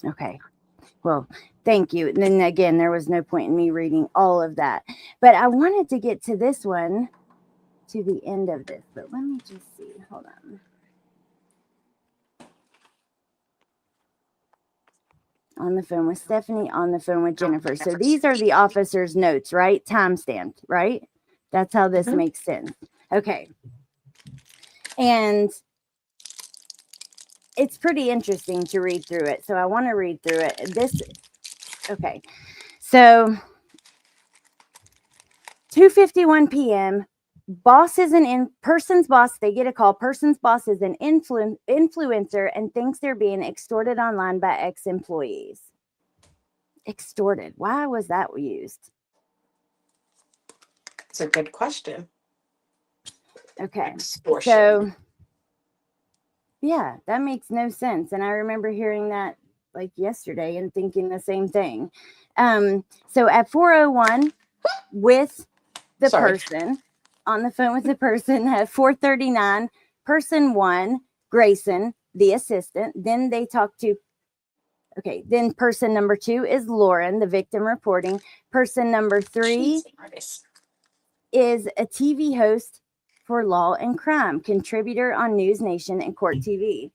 Okay. Well, thank you. And then again, there was no point in me reading all of that. But I wanted to get to this one, to the end of this. But let me just see. Hold on. On the phone with Stephanie, on the phone with Jennifer. So these are the officer's notes, right? Timestamped, right? That's how this makes sense. Okay. And it's pretty interesting to read through it. So I want to read through it. Okay. So 2:51 p.m. Boss is person's boss. They get a call. Person's boss is an influencer and thinks they're being extorted online by ex-employees. Extorted. Why was that used? It's a good question. Okay. Extortion. So, yeah, that makes no sense. And I remember hearing that like yesterday and thinking the same thing. So at 4:01 with the person, on the phone with the person, at 4:39, person 1, Grayson, the assistant. Then they talk to, then person number 2 is Lauren, the victim reporting. Person number 3 is a TV host for Law and Crime, contributor on News Nation and Court TV.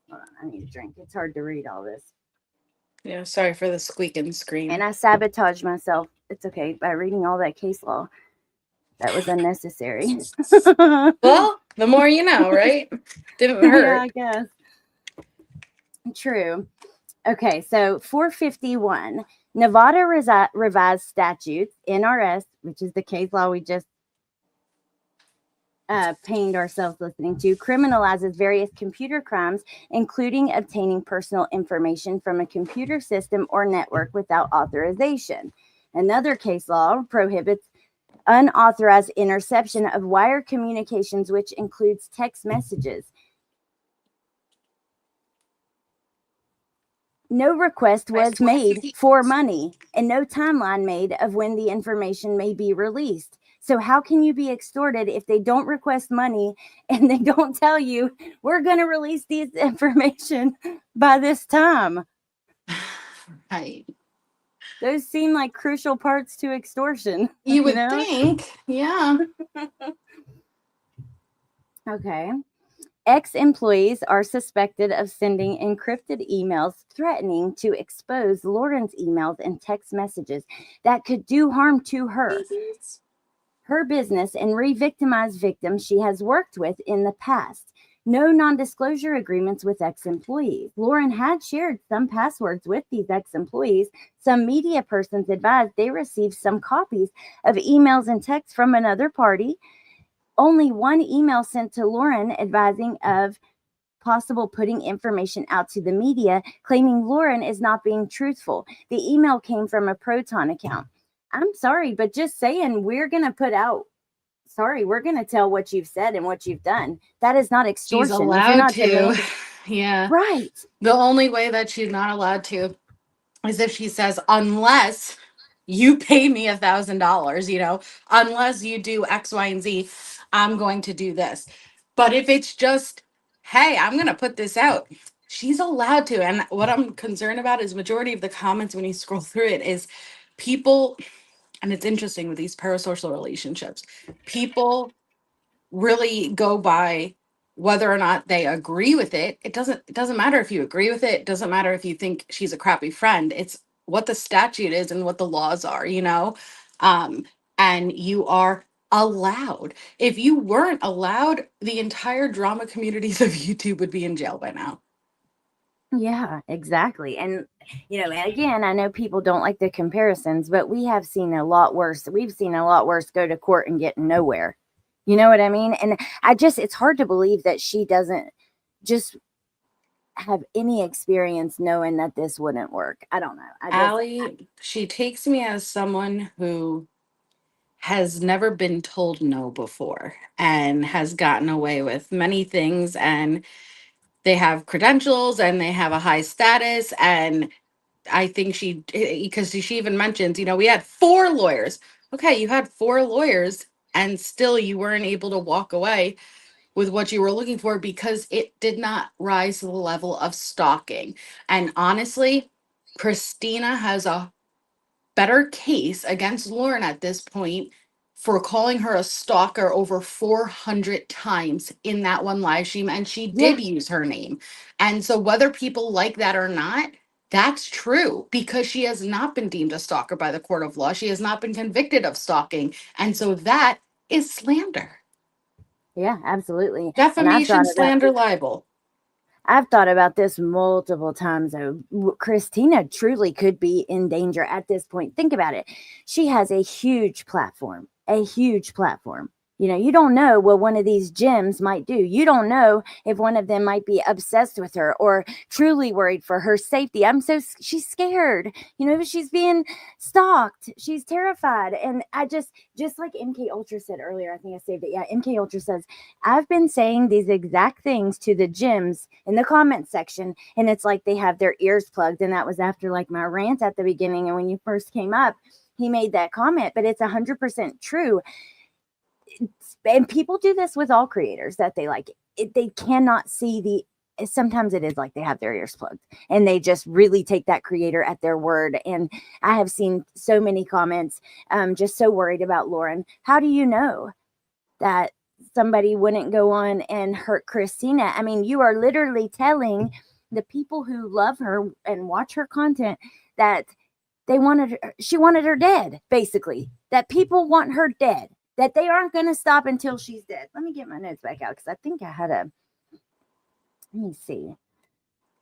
Hold on, I need a drink. It's hard to read all this. Yeah, sorry for the squeaking screen. And I sabotaged myself. It's okay, by reading all that case law. That was unnecessary. Well, the more you know, right? Didn't hurt. Yeah, I guess. True. Okay, so 451, Nevada revised statutes, NRS, which is the case law we just pained ourselves listening to, criminalizes various computer crimes, including obtaining personal information from a computer system or network without authorization. Another case law prohibits unauthorized interception of wire communications, which includes text messages. No request was made for money and no timeline made of when the information may be released. So how can you be extorted if they don't request money and they don't tell you, we're going to release this information by this time? Right. Those seem like crucial parts to extortion. You would think, yeah. Okay. Ex-employees are suspected of sending encrypted emails threatening to expose Lauren's emails and text messages that could do harm to her, her business, and re-victimize victims she has worked with in the past. No non-disclosure agreements with ex-employees. Lauren had shared some passwords with these ex-employees. Some media persons advised they received some copies of emails and texts from another party. Only one email sent to Lauren advising of possible putting information out to the media, claiming Lauren is not being truthful. The email came from a Proton account. I'm sorry, but just saying we're going to put out, we're going to tell what you've said and what you've done. That is not extortion. She's allowed to. Yeah. Right. The only way that she's not allowed to is if she says, unless you pay me $1,000, unless you do X, Y, and Z, I'm going to do this. But if it's just, hey, I'm going to put this out, she's allowed to. And what I'm concerned about is majority of the comments when you scroll through it is people, and it's interesting with these parasocial relationships, people really go by whether or not they agree with it. It doesn't matter if you agree with it. It doesn't matter if you think she's a crappy friend. It's what the statute is and what the laws are, and you are allowed. If you weren't allowed, the entire drama communities of YouTube would be in jail by now. Yeah, exactly. And, again, I know people don't like the comparisons, but we have seen a lot worse. We've seen a lot worse go to court and get nowhere. You know what I mean? And it's hard to believe that she doesn't just have any experience knowing that this wouldn't work. I don't know. Allie, she takes me as someone who has never been told no before and has gotten away with many things, and they have credentials and they have a high status. And I think because she even mentions, we had 4 lawyers. Okay, you had 4 lawyers and still you weren't able to walk away with what you were looking for because it did not rise to the level of stalking. And honestly, Christina has a better case against Lauren at this point for calling her a stalker over 400 times in that one live stream. And she did use her name. And so whether people like that or not, that's true because she has not been deemed a stalker by the court of law. She has not been convicted of stalking. And so that is slander. Yeah, absolutely. Defamation, slander, libel. I've thought about this multiple times, though. Christina truly could be in danger at this point. Think about it. She has a huge platform, You don't know what one of these gyms might do. You don't know if one of them might be obsessed with her or truly worried for her safety. She's scared. She's being stalked. She's terrified. And I just like MK Ultra said earlier, I think I saved it. Yeah, MK Ultra says, I've been saying these exact things to the gyms in the comment section. And it's like they have their ears plugged. And that was after like my rant at the beginning. And when you first came up, he made that comment, but it's 100% true. And people do this with all creators that they like. They cannot see sometimes it is like they have their ears plugged and they just really take that creator at their word. And I have seen so many comments, just so worried about Lauren. How do you know that somebody wouldn't go on and hurt Christina. I mean, you are literally telling the people who love her and watch her content that she wanted her dead, basically. That people want her dead. That they aren't going to stop until she's dead. Let me get my notes back out because I think I had let me see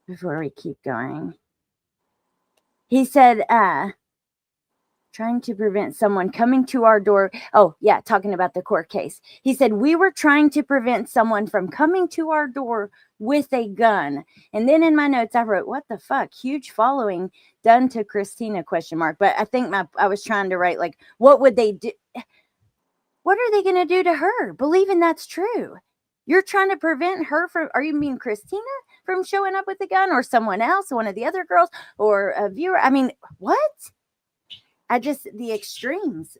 before we keep going. He said, trying to prevent someone coming to our door. Oh, yeah, talking about the court case. He said, we were trying to prevent someone from coming to our door with a gun. And then in my notes, I wrote, what the fuck? Huge following done to Christina, ? But I think I was trying to write, like, what would they do? What are they going to do to her? Believing that's true. You're trying to prevent her from, or you mean Christina from showing up with a gun, or someone else, one of the other girls, or a viewer? I mean, what? The extremes,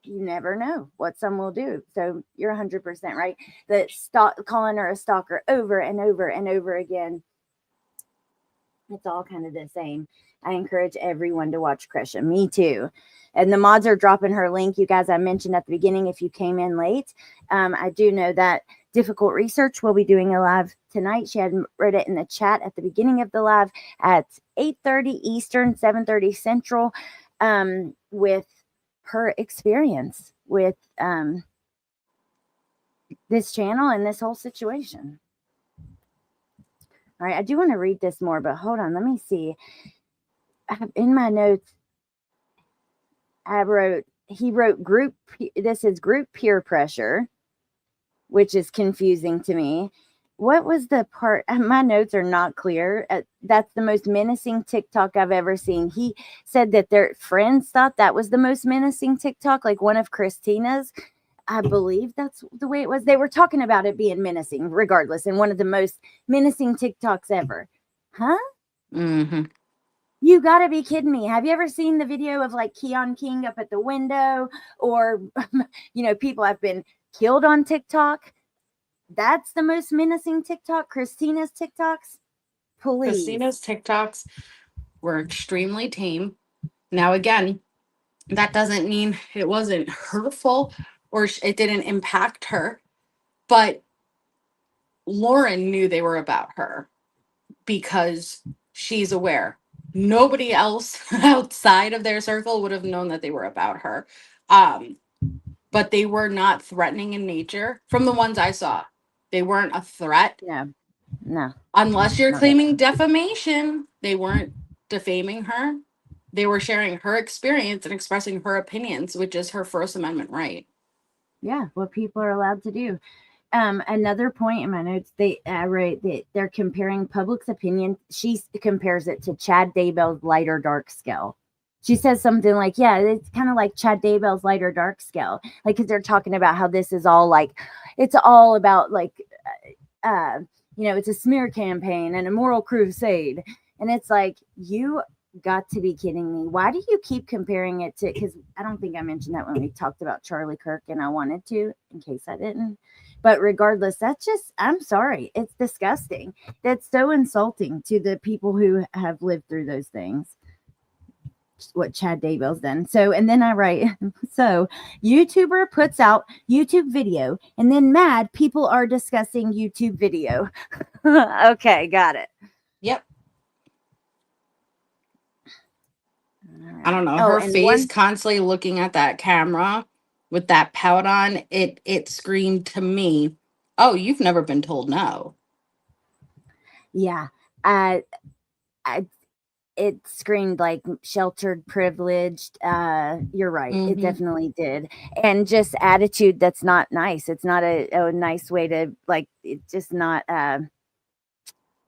you never know what some will do. So you're 100% right. Calling her a stalker over and over and over again. It's all kind of the same. I encourage everyone to watch Krisha. Me too. And the mods are dropping her link. You guys, I mentioned at the beginning, if you came in late, I do know that Difficult Research will be doing a live tonight. She had wrote it in the chat at the beginning of the live at 8:30 Eastern, 7:30 Central, with her experience with this channel and this whole situation. All right, I do want to read this more, but hold on. Let me see. In my notes, he wrote group. This is group peer pressure, which is confusing to me. What was the part? My notes are not clear. That's the most menacing TikTok I've ever seen. He said that their friends thought that was the most menacing TikTok, like one of Christina's. I believe that's the way it was. They were talking about it being menacing, regardless, and one of the most menacing TikToks ever. Huh? Mm-hmm. You gotta be kidding me. Have you ever seen the video of like Keon King up at the window, or people have been killed on TikTok? That's the most menacing TikTok. Christina's TikToks? Please. Christina's TikToks were extremely tame. Now, again, that doesn't mean it wasn't hurtful or it didn't impact her. But Lauren knew they were about her because she's aware. Nobody else outside of their circle would have known that they were about her. But they were not threatening in nature from the ones I saw. They weren't a threat. Yeah. No. Unless you're claiming defamation, they weren't defaming her. They were sharing her experience and expressing her opinions, which is her First Amendment right. Yeah, what people are allowed to do. Another point in my notes, I wrote that they're comparing public's opinion. She compares it to Chad Daybell's light or dark scale. She says something like, yeah, it's kind of like Chad Daybell's light or dark scale. Like, because they're talking about how this is all like, it's all about like, it's a smear campaign and a moral crusade. And it's like, you got to be kidding me. Why do you keep comparing it to, because I don't think I mentioned that when we talked about Charlie Kirk, and I wanted to, in case I didn't. But regardless, that's just, I'm sorry. It's disgusting. That's so insulting to the people who have lived through those things. What Chad Daybell's done. So, and then I write, so YouTuber puts out YouTube video, and then mad people are discussing YouTube video. Okay, got it. Yep. I don't know. Her face constantly looking at that camera with that pout on, it screamed to me, oh, you've never been told no. Yeah. It screamed like sheltered, privileged. You're right. Mm-hmm. It definitely did. And just attitude that's not nice. It's not a nice way to, like, it's just not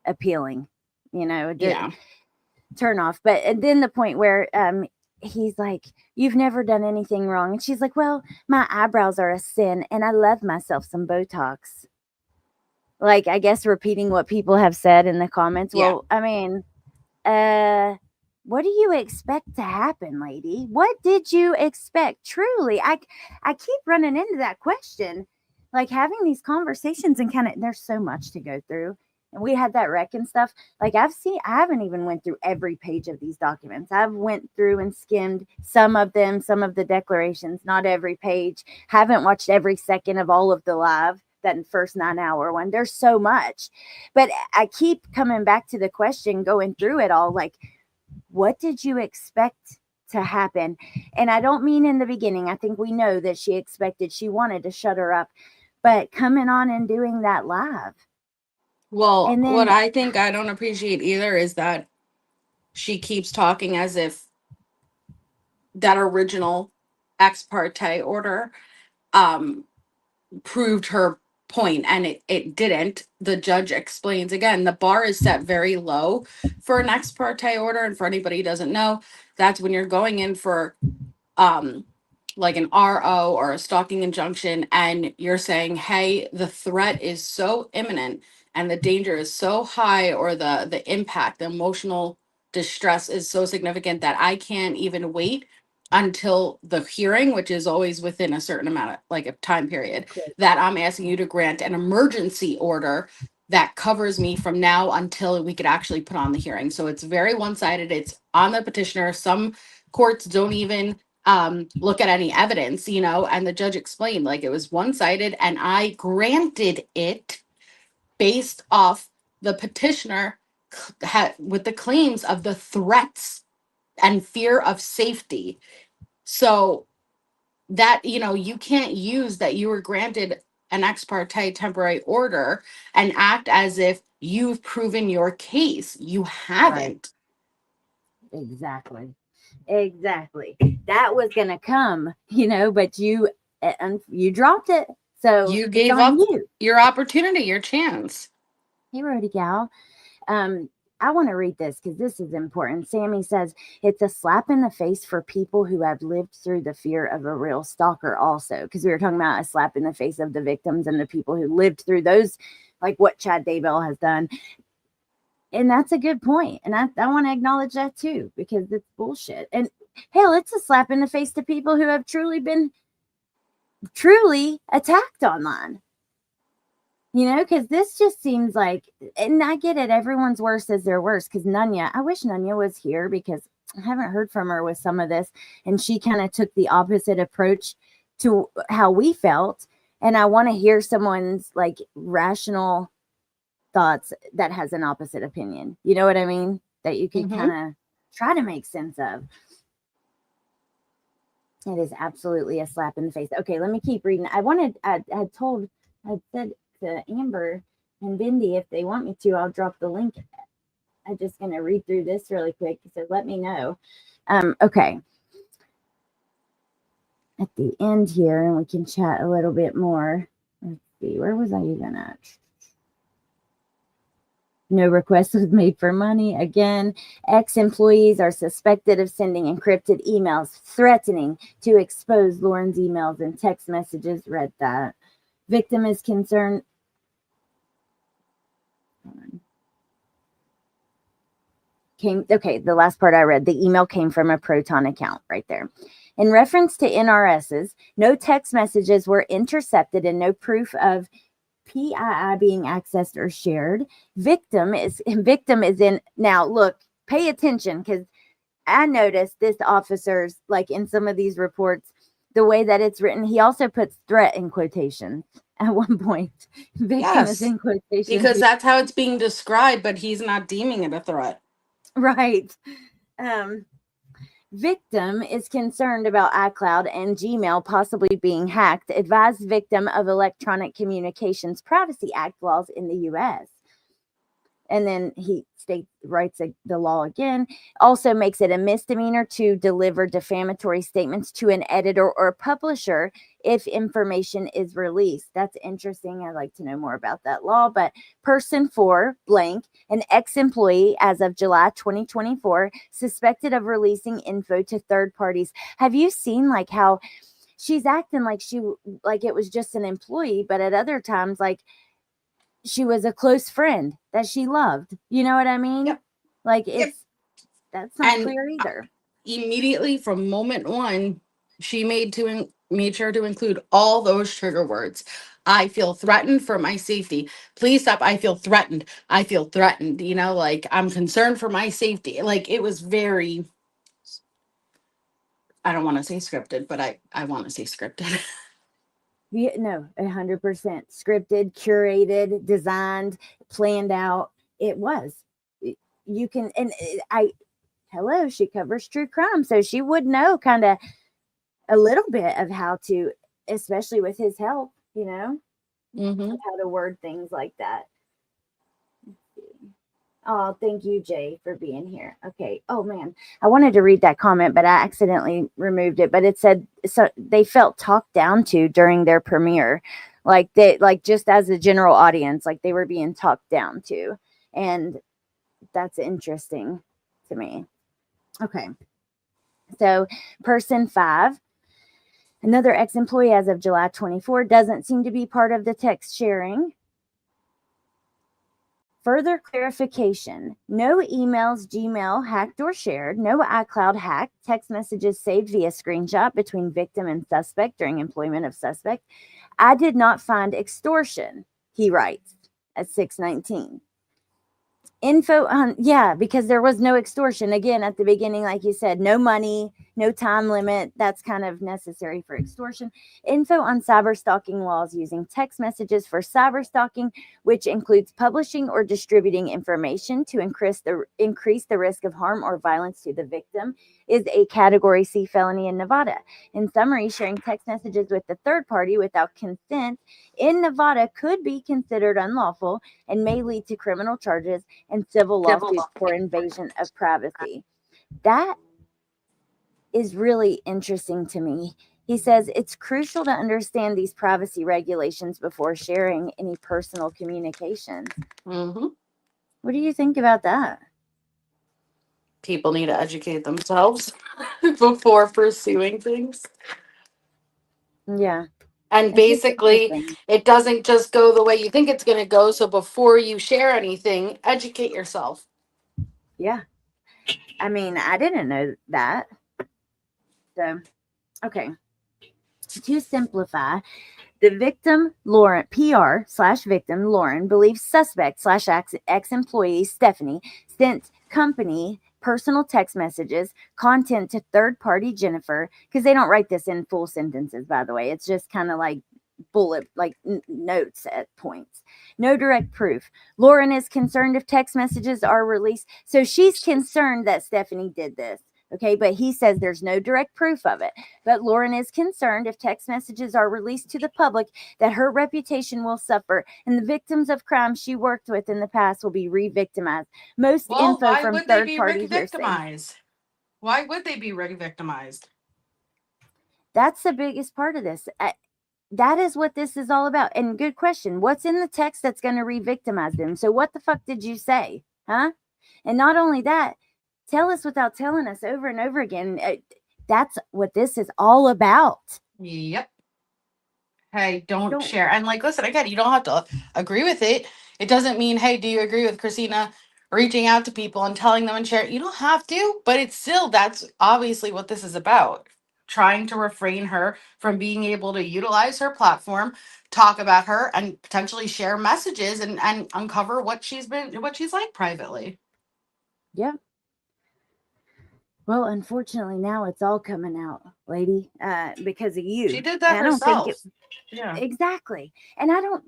appealing, Yeah. Turn off. But and then the point where he's like, you've never done anything wrong. And she's like, well, my eyebrows are a sin and I love myself some Botox. Like, I guess repeating what people have said in the comments. Yeah. Well, I mean, what do you expect to happen, lady? What did you expect? Truly, I keep running into that question, like having these conversations and there's so much to go through. and we had that wreck and stuff. Like I haven't even went through every page of these documents. I've went through and skimmed some of them, some of the declarations, not every page. Haven't watched every second of all of the live, that first 9 hour one. There's so much, but I keep coming back to the question, going through it all, like, what did you expect to happen? And I don't mean in the beginning. I think we know that she wanted to shut her up, but coming on and doing that live. Well, And what then I think I don't appreciate either is that she keeps talking as if that original ex parte order proved her point, and it didn't. The judge explains again, the bar is set very low for an ex parte order, and for anybody who doesn't know, that's when you're going in for um like an RO or a stalking injunction, and you're saying, hey, the threat is so imminent and the danger is so high, or the impact, the emotional distress is so significant that I can't even wait until the hearing, which is always within a certain amount of like a time period, that I'm asking you to grant an emergency order that covers me from now until we could actually put on the hearing. So it's very one-sided. It's on the petitioner. Some courts don't even look at any evidence, and the judge explained like it was one-sided, and I granted it based off the petitioner with the claims of the threats and fear of safety. So that, you can't use that you were granted an ex parte temporary order and act as if you've proven your case. You haven't. Exactly. That was gonna come, but you dropped it. So You it's gave on up you. your opportunity, your chance. Hey, Rody Gal. I want to read this because this is important. Sammy says it's a slap in the face for people who have lived through the fear of a real stalker, also, because we were talking about a slap in the face of the victims and the people who lived through those, like what Chad Daybell has done. And that's a good point. And I want to acknowledge that too, because it's bullshit. And hell, it's a slap in the face to people who have truly been attacked online. Because this just seems like, and I get it, everyone's worst is their worst. Because Nunya, I wish Nunya was here because I haven't heard from her with some of this. And she kind of took the opposite approach to how we felt. And I want to hear someone's like rational thoughts that has an opposite opinion. You know what I mean? That you can kind of try to make sense of. It is absolutely a slap in the face. Okay, let me keep reading. I said to Amber and Bindi, if they want me to, I'll drop the link. I'm just going to read through this really quick, so let me know. Okay. At the end here, and we can chat a little bit more. Let's see, where was I even at? No request was made for money. Again, ex-employees are suspected of sending encrypted emails threatening to expose Lauren's emails and text messages. Read that. Victim is concerned. The last part I read, the email came from a Proton account right there. In reference to NRSs, no text messages were intercepted and no proof of PII being accessed or shared. Victim is in. Now look, pay attention, because I noticed this officer's, like in some of these reports, the way that it's written, he also puts threat in quotations at one point. Victim is in quotations because that's how it's being described, but he's not deeming it a threat. Right. Victim is concerned about iCloud and Gmail possibly being hacked. Advised victim of Electronic Communications Privacy Act laws in the U.S. And then he writes the law again. Also makes it a misdemeanor to deliver defamatory statements to an editor or publisher if information is released. That's interesting. I'd like to know more about that law. But person 4, blank, an ex-employee as of July 2024, suspected of releasing info to third parties. Have you seen like how she's acting like it was just an employee, but at other times, like, she was a close friend that she loved. You know what I mean? Yep. Like that's not clear either. Immediately from moment one, she made made sure to include all those trigger words. I feel threatened for my safety. Please stop. I feel threatened. I feel threatened. Like I'm concerned for my safety. Like it was very, I don't want to say scripted, but I want to say scripted. No, 100% scripted, curated, designed, planned out. It was. You can, and hello, she covers true crime, so she would know kind of a little bit of how to, especially with his help, Mm-hmm. how to word things like that. Oh, thank you, Jay, for being here. Okay. Oh man, I wanted to read that comment, but I accidentally removed it. But it said so they felt talked down to during their premiere, like just as a general audience, like they were being talked down to, and that's interesting to me. Okay. So, person 5, another ex-employee as of July 24, doesn't seem to be part of the text sharing. Further clarification: no emails Gmail hacked or shared, no iCloud hacked, text messages saved via screenshot between victim and suspect during employment of suspect. I did not find extortion, he writes at 619. Info on, yeah, because there was no extortion. Again, at the beginning, like you said, no money, no time limit. That's kind of necessary for extortion. Info on cyber stalking laws using text messages for cyber stalking, which includes publishing or distributing information to increase the risk of harm or violence to the victim, is a Category C felony in Nevada. In summary, sharing text messages with the third party without consent in Nevada could be considered unlawful and may lead to criminal charges and civil lawsuits for invasion of privacy. That is really interesting to me. He says it's crucial to understand these privacy regulations before sharing any personal communication. Mm-hmm. What do you think about that? People need to educate themselves before pursuing things. Yeah, And it's just basically, interesting. it doesn't just go the way you think it's going to go. So before you share anything, educate yourself. Yeah. I mean, I didn't know that. So, okay. To simplify, the victim, Lauren, PR/victim, Lauren, believes suspect/ex-employee Stephanie sent company personal text messages, content to third-party Jennifer, because they don't write this in full sentences, by the way. It's just kind of like bullet, like notes at points. No direct proof. Lauren is concerned if text messages are released. So she's concerned that Stephanie did this. Okay, but he says there's no direct proof of it. But Lauren is concerned if text messages are released to the public that her reputation will suffer and the victims of crime she worked with in the past will be re-victimized. Most Well, info why from would they be third-party hearsay. victimized? Why would they be victimized? That's the biggest part of this. That is what this is all about. And good question. What's in the text that's going to re-victimize them? So what the fuck did you say? Huh? And not only that, tell us without telling us over and over again. That's what this is all about. Yep. Hey, don't Don't, share. And like, listen, again, you don't have to agree with it. It doesn't mean, hey, do you agree with Christina reaching out to people and telling them and share? You don't have to, but it's still, that's obviously what this is about. Trying to refrain her from being able to utilize her platform, talk about her, and potentially share messages and uncover what she's like privately. yeah. Well, unfortunately, now it's all coming out, lady, because of you. She did that I don't think it herself. Yeah. exactly. And I don't,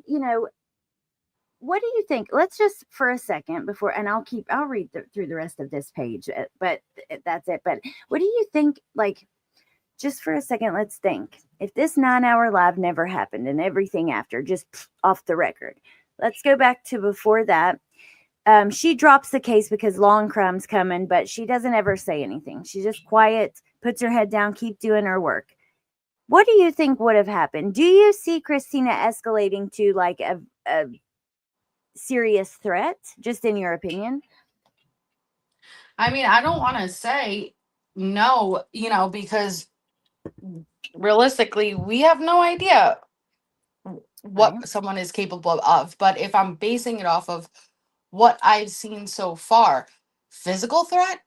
what do you think? Let's just for a second before, and I'll read through the rest of this page, but that's it. But what do you think? Like, just for a second, let's think. If this 9-hour live never happened and everything after, just off the record, let's go back to before that. She drops the case because law and crime's coming, but she doesn't ever say anything. She's just quiet, puts her head down, keep doing her work. What do you think would have happened? Do you see Christina escalating to like a serious threat, just in your opinion? I mean, I don't want to say no, because realistically, we have no idea what Right. someone is capable of. But if I'm basing it off of what I've seen so far, physical threat,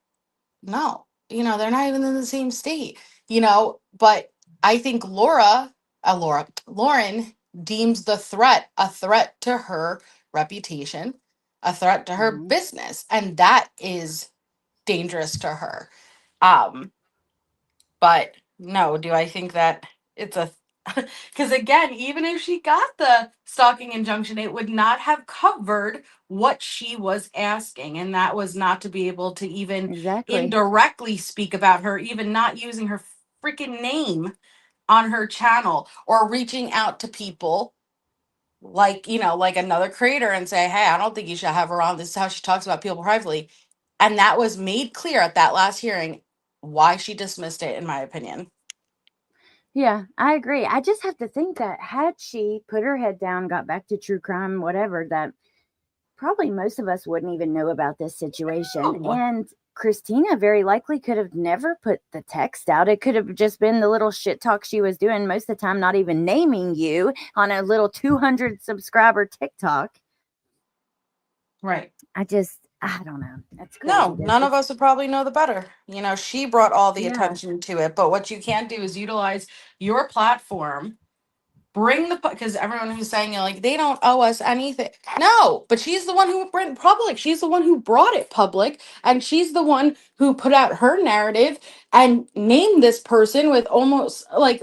no. They're not even in the same state, but I think Lauren deems the threat a threat to her reputation, a threat to her Mhm. business, and that is dangerous to her. Um, but no, do I think that it's a because again, even if she got the stalking injunction, it would not have covered what she was asking, and that was not to be able to even Exactly. indirectly speak about her, even not using her freaking name on her channel or reaching out to people like, like another creator and say, hey, I don't think you should have her on. This is how she talks about people privately. And that was made clear at that last hearing why she dismissed it, in my opinion. Yeah, I agree. I just have to think that had she put her head down, got back to true crime, whatever, that probably most of us wouldn't even know about this situation. No. And Christina very likely could have never put the text out. It could have just been the little shit talk she was doing most of the time, not even naming you on a little 200 subscriber TikTok. Right. I don't know. That's crazy. No, none of us would probably know the better. She brought all the Yeah, attention to it. But what you can't do is utilize your platform. Bring the because everyone who's saying like they don't owe us anything. No, but she's the one who went public. She's the one who brought it public, and she's the one who put out her narrative and named this person with almost like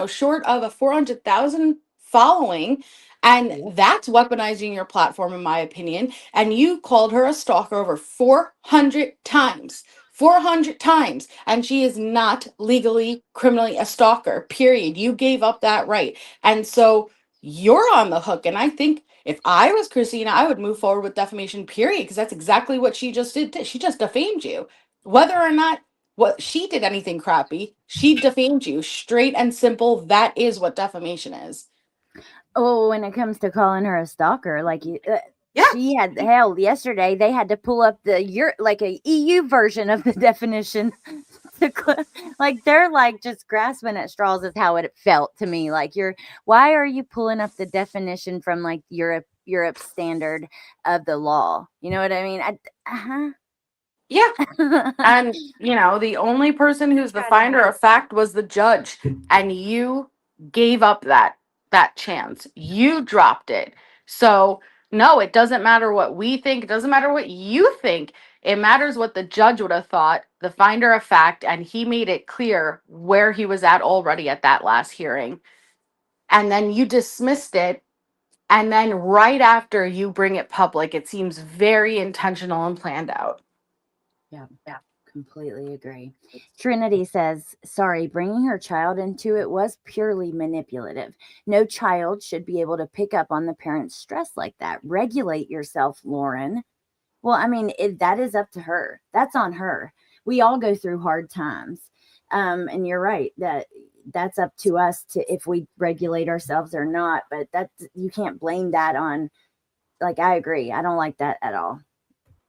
short of a 400,000 following, and yep. that's weaponizing your platform, in my opinion. And you called her a stalker over 400 times. 400 times, and she is not legally criminally a stalker, period. You gave up that right, and so you're on the hook. And I think if I was Christina, I would move forward with defamation, period, because that's exactly what she just did. She just defamed you. Whether or not what she did anything crappy, she defamed you. Straight and simple. That is what defamation is. Oh, when it comes to calling her a stalker, like Yeah. she had hell yesterday. They had to pull up like a EU version of the definition. Like they're like just grasping at straws is how it felt to me. Like why are you pulling up the definition from like Europe standard of the law? You know what I mean? Yeah. Uh-huh. And, the only person who's the Try to finder hide. of fact was the judge. And you gave up that chance. You dropped it. So, no, it doesn't matter what we think. It doesn't matter what you think. It matters what the judge would have thought, the finder of fact, and he made it clear where he was at already at that last hearing. And then you dismissed it. And then right after you bring it public, it seems very intentional and planned out. Yeah. Completely agree. Trinity says, sorry, bringing her child into it was purely manipulative. No child should be able to pick up on the parent's stress like that. Regulate yourself, Lauren. Well, I mean, that is up to her. That's on her. We all go through hard times. And you're right that's up to us to if we regulate ourselves or not. But you can't blame that on, like, I agree. I don't like that at all.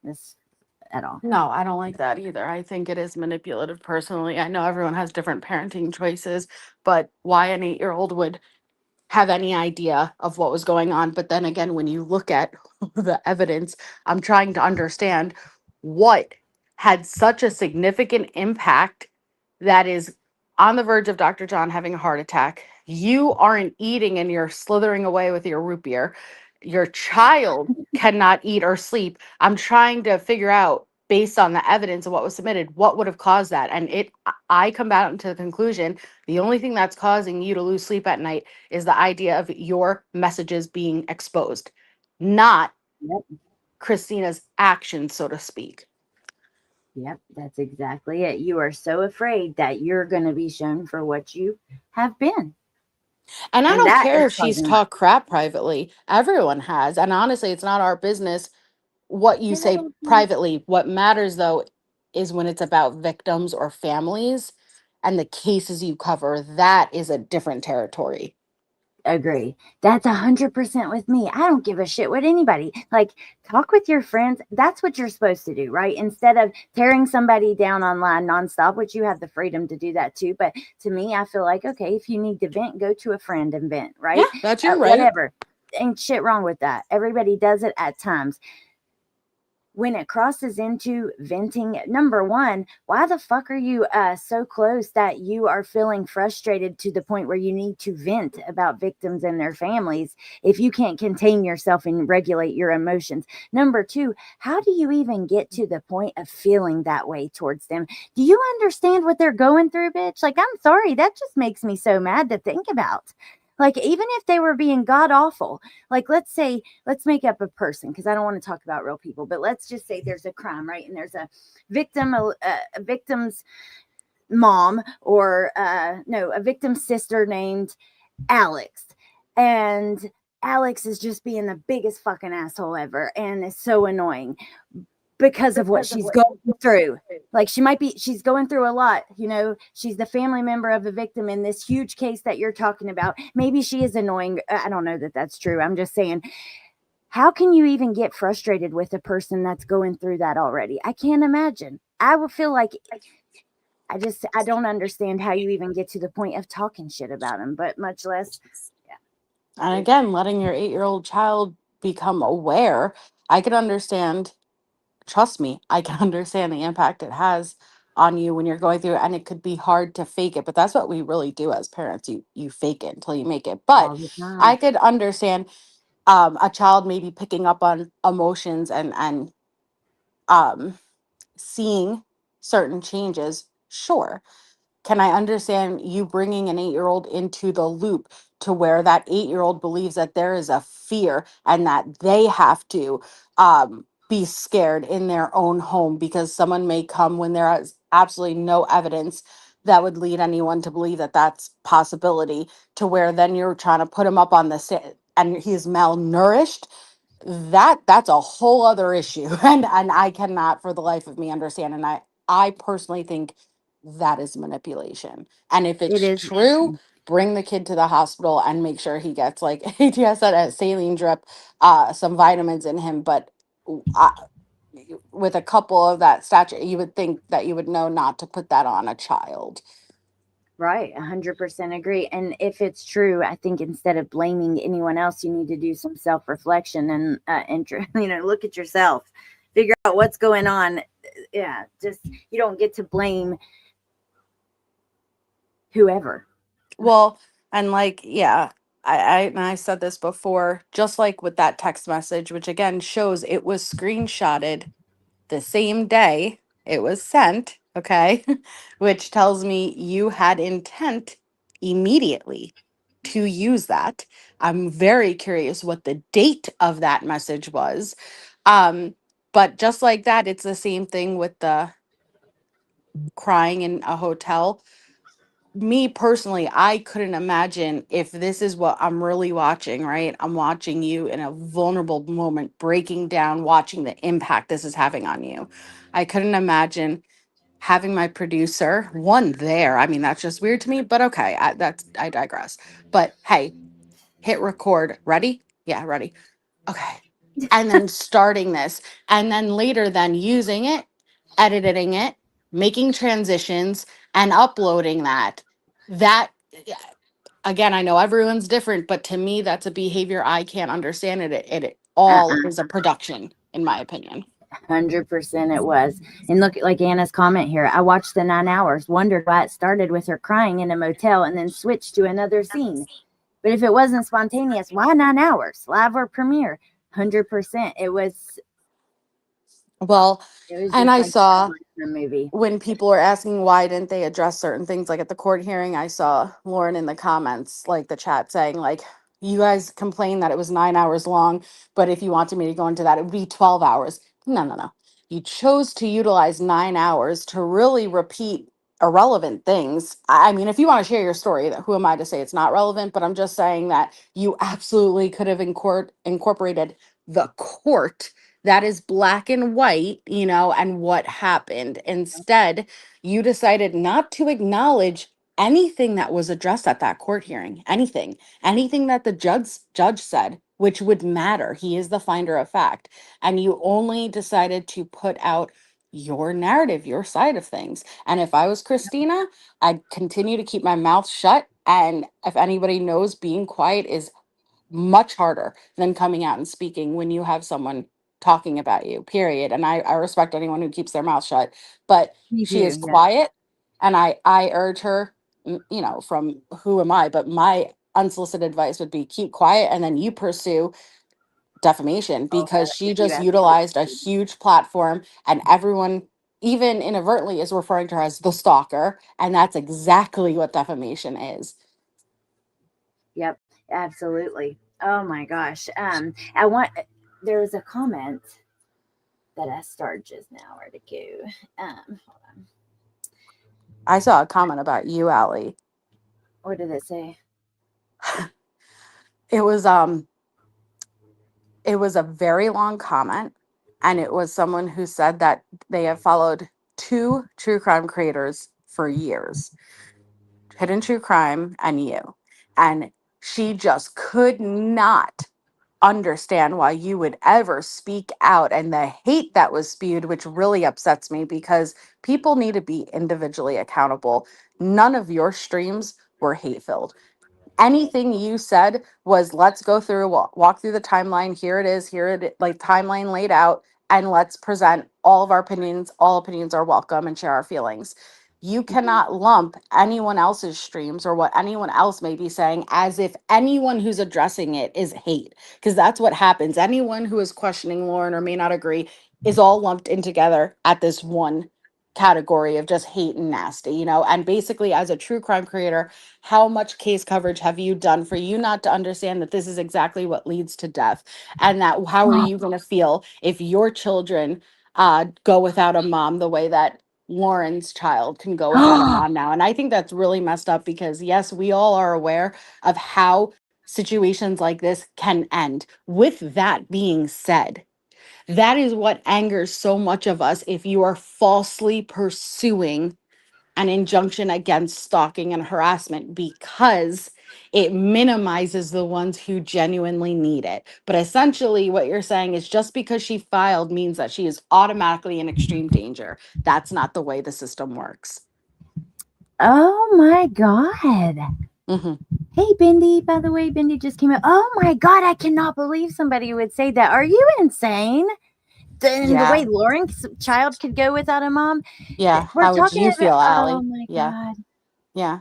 This at all. No, I don't like that either. I think it is manipulative personally. I know everyone has different parenting choices, but why an 8-year-old would have any idea of what was going on. But then again, when you look at the evidence, I'm trying to understand what had such a significant impact that is on the verge of Dr. John having a heart attack. You aren't eating and you're slithering away with your root beer. Your child cannot eat or sleep. I'm trying to figure out based on the evidence of what was submitted, what would have caused that. And I come out into the conclusion, the only thing that's causing you to lose sleep at night is the idea of your messages being exposed, not Yep. Christina's actions, so to speak. Yep, that's exactly it. You are so afraid that you're going to be shown for what you have been. And I And don't that care is if she's causing my. talked crap privately. Everyone has. And honestly, it's not our business what you say privately. What matters, though, is when it's about victims or families and the cases you cover. That is a different territory. Agree. That's 100% with me. I don't give a shit what anybody like. Talk with your friends. That's what you're supposed to do, right? Instead of tearing somebody down online nonstop, which you have the freedom to do that too. But to me, I feel like, okay, if you need to vent, go to a friend and vent, Yeah, right? that's your right. Whatever. Ain't shit wrong with that. Everybody does it at times. when it crosses into venting, number one, why the fuck are you so close that you are feeling frustrated to the point where you need to vent about victims and their families if you can't contain yourself and regulate your emotions? Number two, how do you even get to the point of feeling that way towards them? Do you understand what they're going through, bitch? Like, I'm sorry, that just makes me so mad to think about. Like, even if they were being god awful, like, let's say, let's make up a person because I don't want to talk about real people, but let's just say there's a crime, right? And there's a victim, a victim's mom, or no, a victim's sister named Alex. And Alex is just being the biggest fucking asshole ever and is so annoying because of what she's going through. Like, she's going through a lot, you know. She's the family member of a victim in this huge case that you're talking about. Maybe she is annoying. I don't know that that's true. I'm just saying, how can you even get frustrated with a person that's going through that already? I can't imagine. I would feel like I don't understand how you even get to the point of talking shit about them, but much less. And again, letting your 8-year-old child become aware, I can understand, trust me, I can understand the impact it has on you when you're going through it, and it could be hard to fake it, but that's what we really do as parents. You fake it until you make it. But All the I time. could understand a child maybe picking up on emotions and um seeing certain changes. Sure, can I understand you bringing an 8-year-old into the loop to where that 8-year-old believes that there is a fear and that they have to be scared in their own home because someone may come when there is absolutely no evidence that would lead anyone to believe that that's possibility, to where then you're trying to put him up on the and he's malnourished. That's a whole other issue and I cannot for the life of me understand, and I personally think that is manipulation. And if It it's is. true, bring the kid to the hospital and make sure he gets, like ATS said, a saline drip, some vitamins in him. But I, with a couple of that stature, you would think that you would know not to put that on a child. Right, 100% agree. And if it's true, I think instead of blaming anyone else, you need to do some self reflection and you know, look at yourself, figure out what's going on. Yeah, just you don't get to blame whoever. Well, and like, yeah, and I said this before, just like with that text message, which again shows it was screenshotted the same day it was sent, okay, which tells me you had intent immediately to use that. I'm very curious what the date of that message was. Um, but just like that, it's the same thing with the crying in a hotel. Me personally, I couldn't imagine if this is what I'm really watching, right? I'm watching you in a vulnerable moment, breaking down, watching the impact this is having on you. I couldn't imagine having my producer, one there. I mean, that's just weird to me, but okay, I digress. But hey, hit record. Ready? Yeah, ready. Okay. And then starting this, and then later then using it, editing it, making transitions and uploading that. That yeah, again, I know everyone's different, but to me that's a behavior I can't understand. It all Uh-uh. is a production in my opinion. 100% it was. And look, like Anna's comment here, I watched the 9 hours, wondered why it started with her crying in a motel and then switched to another scene. But if it wasn't spontaneous, why 9 hours? Live or premiere? 100%. Well, It was and just I like saw a movie. when people are asking why didn't they address certain things, like at the court hearing, I saw Lauren in the comments, like the chat saying like, you guys complained that it was 9 hours long, but if you wanted me to go into that, it would be 12 hours. No, no, no. You chose to utilize 9 hours to really repeat irrelevant things. I mean, if you want to share your story, who am I to say it's not relevant? But I'm just saying that you absolutely could have incorporated the court, that is black and white, and what happened. Instead, you decided not to acknowledge anything that was addressed at that court hearing, anything that the judge said, which would matter. He is the finder of fact. And you only decided to put out your narrative, your side of things. And if I was Christina, I'd continue to keep my mouth shut. And if anybody knows, being quiet is much harder than coming out and speaking when you have someone talking about you, period. And I respect anyone who keeps their mouth shut, but Me she is too. Yeah. quiet. And I urge her, from who am I, but my unsolicited advice would be keep quiet and then you pursue defamation, Oh, yeah, because that she could be just utilized a absolutely. huge platform and everyone even inadvertently is referring to her as the stalker, and that's exactly what defamation is. Yep, absolutely. Oh my gosh. I want. There was a comment that I started just now. Where to go? Hold on. I saw a comment about you, Allie. What did it say? It was it was a very long comment, and it was someone who said that they have followed two true crime creators for years, Hidden True Crime and you, and she just could not understand why you would ever speak out, and the hate that was spewed, which really upsets me because people need to be individually accountable. None of your streams were hate filled. Anything you said was, let's go through, walk through the timeline. Here it is, like timeline laid out, and let's present all of our opinions. All opinions are welcome, and share our feelings. You cannot lump anyone else's streams or what anyone else may be saying as if anyone who's addressing it is hate, because that's what happens. Anyone who is questioning Lauren or may not agree is all lumped in together at this one category of just hate and nasty, and basically, as a true crime creator, how much case coverage have you done for you not to understand that this is exactly what leads to death, and that how are you going to feel if your children go without a mom the way that Lauren's child can go without a mom now? And I think that's really messed up, because yes, we all are aware of how situations like this can end. With that being said, that is what angers so much of us. If you are falsely pursuing an injunction against stalking and harassment, because it minimizes the ones who genuinely need it. But essentially, what you're saying is just because she filed means that she is automatically in extreme danger. That's not the way the system works. Oh my god. Mhm. Hey, Bindi. By the way, Bindi just came out. Oh my god, I cannot believe somebody would say that. Are you insane? And the way Yeah. Lauren's child could go without a mom. Yeah. We're How would talking you about. feel, Oh Allie? my Yeah. god. Yeah.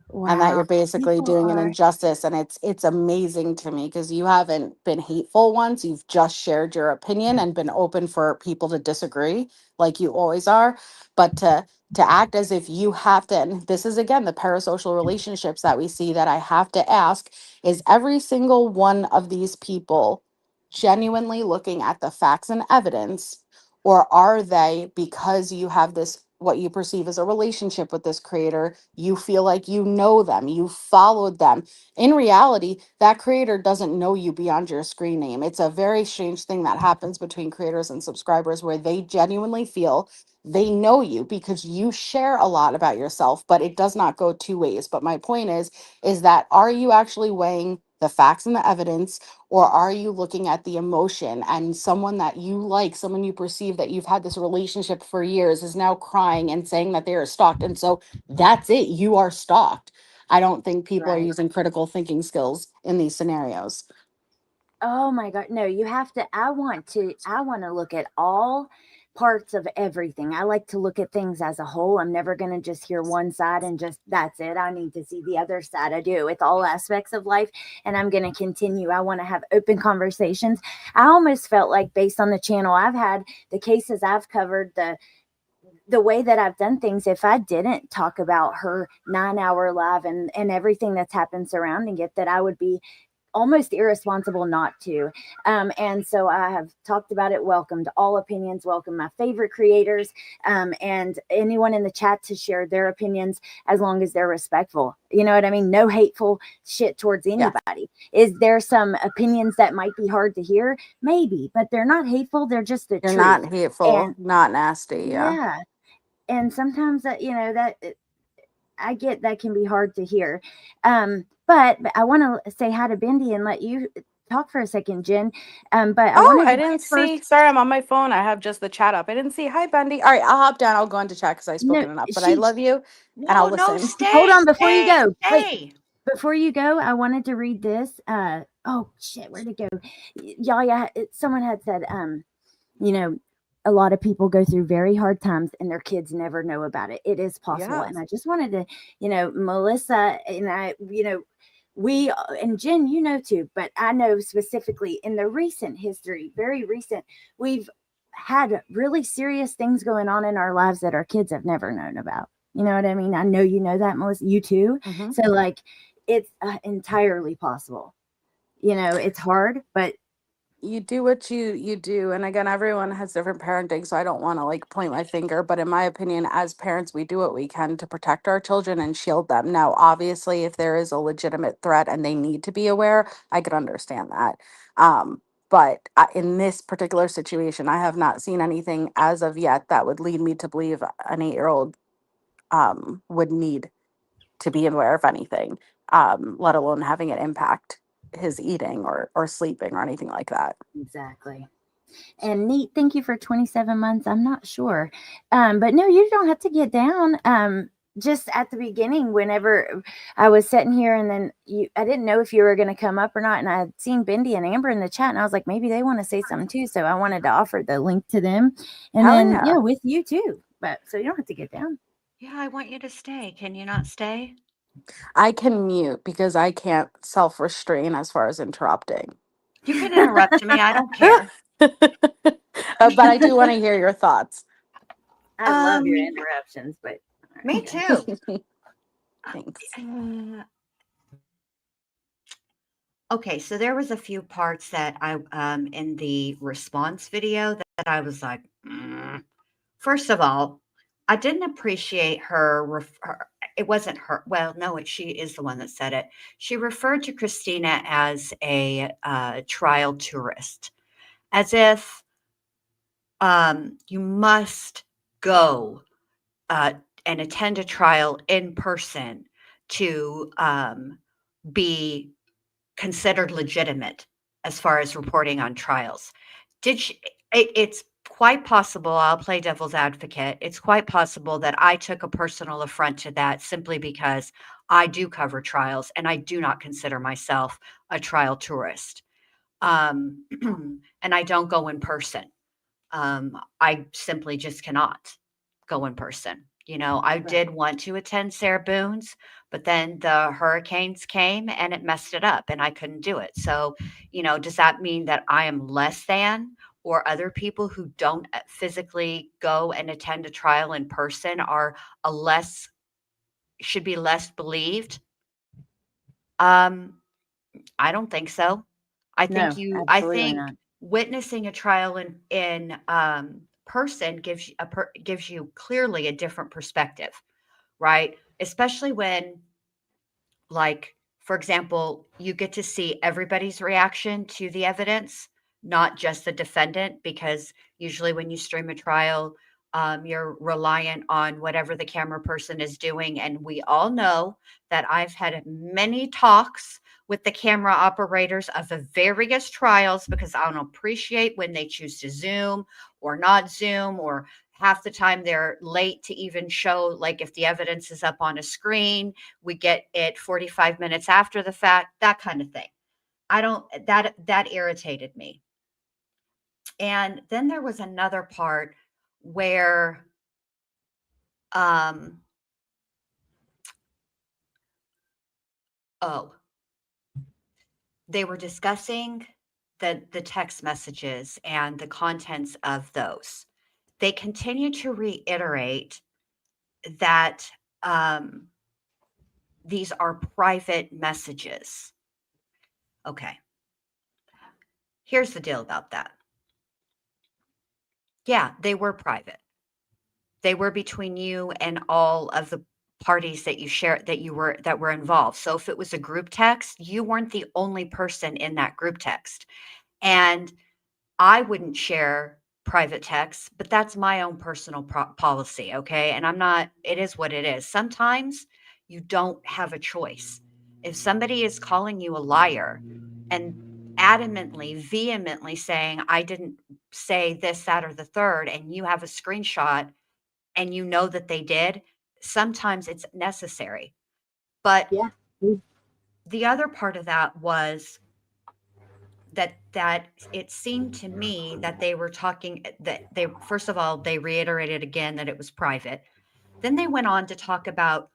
And that Wow. you're basically People doing an are. injustice, and it's amazing to me because you haven't been hateful once. You've just shared your opinion and been open for people to disagree, like you always are. But to act as if you have to, and this is again the parasocial relationships that we see, that I have to ask, is every single one of these people genuinely looking at the facts and evidence, or are they, because you have this, what you perceive as a relationship with this creator, you feel like you know them, you followed them? In reality, that creator doesn't know you beyond your screen name. It's a very strange thing that happens between creators and subscribers, where they genuinely feel they know you because you share a lot about yourself, but it does not go two ways. But my point is that, are you actually weighing the facts and the evidence, or are you looking at the emotion? And someone that you like, someone you perceive that you've had this relationship for years, is now crying and saying that they are stalked, and so that's it, you are stalked. I don't think people are Right. using critical thinking skills in these scenarios. Oh my god. No, you have to. I want to look at all parts of everything. I like to look at things as a whole. I'm never going to just hear one side and just that's it. I need to see the other side. I do with all aspects of life, and I'm going to continue. I want to have open conversations. I almost felt like, based on the channel I've had, the cases I've covered, the way that I've done things, if I didn't talk about her 9-hour live and everything that's happened surrounding it, that I would be almost irresponsible not to. And so I have talked about it, welcomed all opinions, welcome my favorite creators, and anyone in the chat to share their opinions, as long as they're respectful. You know what I mean? No hateful shit towards Yeah. anybody. Is there some opinions that might be hard to hear? Maybe, but they're not hateful. They're just the You're truth. not hateful, And not nasty. Yeah. yeah, and sometimes that, that I get that can be hard to hear. But I want to say hi to Bindi and let you talk for a second, Jen. But I Oh, wanted I to didn't first. see. Sorry, I'm on my phone. I have just the chat up. I didn't see. Hi, Bendy. All right, I'll hop down. I'll go into chat because I've No, spoken enough. But I she. love you, and No, I'll no, listen. Hold stay, on before you stay, go. Wait, stay. before you go, I wanted to read this. Oh shit, where'd it go? Y'all, yeah, someone had said, you know, a lot of people go through very hard times and their kids never know about it. It is possible. And Yes. I just wanted to, Melissa and I, we and Jen, too, but I know specifically in the recent history, very recent, we've had really serious things going on in our lives that our kids have never known about. You know what I mean? I know you know that, Melissa, you too. Mhm. So, like, it's entirely possible. It's hard, but You do what you do, and again, everyone has different parenting, so I don't want to like point my finger, but in my opinion, as parents, we do what we can to protect our children and shield them. Now, obviously, if there is a legitimate threat and they need to be aware, I could understand that. But in this particular situation, I have not seen anything as of yet that would lead me to believe an 8-year-old would need to be aware of anything, let alone having it impact his eating or sleeping or anything like that. exactly. And neat, thank you for 27 months. I'm not sure. But no, you don't have to get down. Just at the beginning, whenever I was sitting here and then I didn't know if you were going to come up or not. And I had seen Bindi and Amber in the chat and I was like, maybe they want to say something too. So I wanted to offer the link to them. And Hell then, yeah. yeah, with you too. But so you don't have to get down. Yeah, I want you to stay. Can you not stay? I can mute because I can't self restrain as far as interrupting. You can interrupt me. I don't care. But I do want to hear your thoughts. I love your Um, interruptions, but Me too. Thanks. Okay, so there was a few parts that I in the response video that I was like, First of all, I didn't appreciate her. It wasn't her. Well, no, she is the one that said it. She referred to Christina as a trial tourist, as if you must go and attend a trial in person to be considered legitimate as far as reporting on trials. Did she, it's quite possible, I'll play devil's advocate. It's quite possible that I took a personal affront to that simply because I do cover trials and I do not consider myself a trial tourist. Um, and I don't go in person. I simply just cannot go in person. I did want to attend Sarah Boone's, but then the hurricanes came and it messed it up and I couldn't do it. So, does that mean that I am less than, or other people who don't physically go and attend a trial in person are should be less believed? Um, I don't think so. no, I absolutely think not. witnessing a trial in person gives you clearly a different perspective, right? Especially when, like, for example, you get to see everybody's reaction to the evidence, not just the defendant, because usually when you stream a trial, you're reliant on whatever the camera person is doing. And we all know that I've had many talks with the camera operators of the various trials because I don't appreciate when they choose to zoom or not zoom, or half the time they're late to even show, like, if the evidence is up on a screen, we get it 45 minutes after the fact, that kind of thing. I don't that irritated me. And then there was another part where um oh, they were discussing the text messages and the contents of those. They continue to reiterate that um these are private messages. Okay. Here's the deal about that. Yeah, they were private. They were between you and all of the parties that you share that were involved. So if it was a group text, you weren't the only person in that group text. And I wouldn't share private texts, but that's my own personal policy, okay? And it is what it is. Sometimes you don't have a choice. If somebody is calling you a liar and adamantly, vehemently saying, I didn't say this, that, or the third, and you have a screenshot and you know that they did, sometimes it's necessary. But Yeah. the other part of that was that it seemed to me that they were talking that they first of all they reiterated again that it was private. Then they went on to talk about,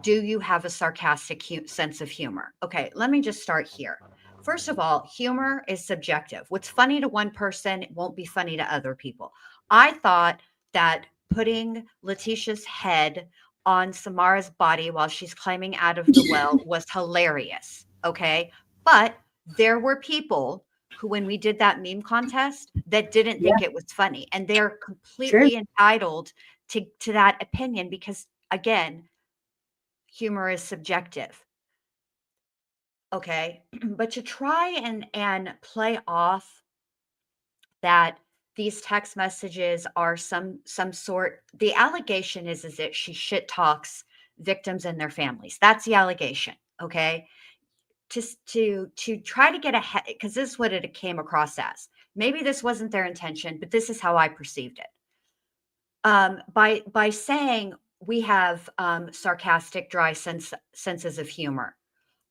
do you have a sarcastic sense of humor? Okay, let me just start here. First of all, humor is subjective. What's funny to one person won't be funny to other people. I thought that putting Letitia's head on Samara's body while she's climbing out of the well was hilarious. Okay. But there were people who, when we did that meme contest, that didn't think it was funny. And they're completely entitled to that opinion because, again, humor is subjective. Okay. But to try and play off that these text messages are some sort, the allegation is that she shit talks victims and their families. That's the allegation. Okay. To try to get ahead, because this is what it came across as. Maybe this wasn't their intention, but this is how I perceived it. By saying we have sarcastic, dry senses of humor,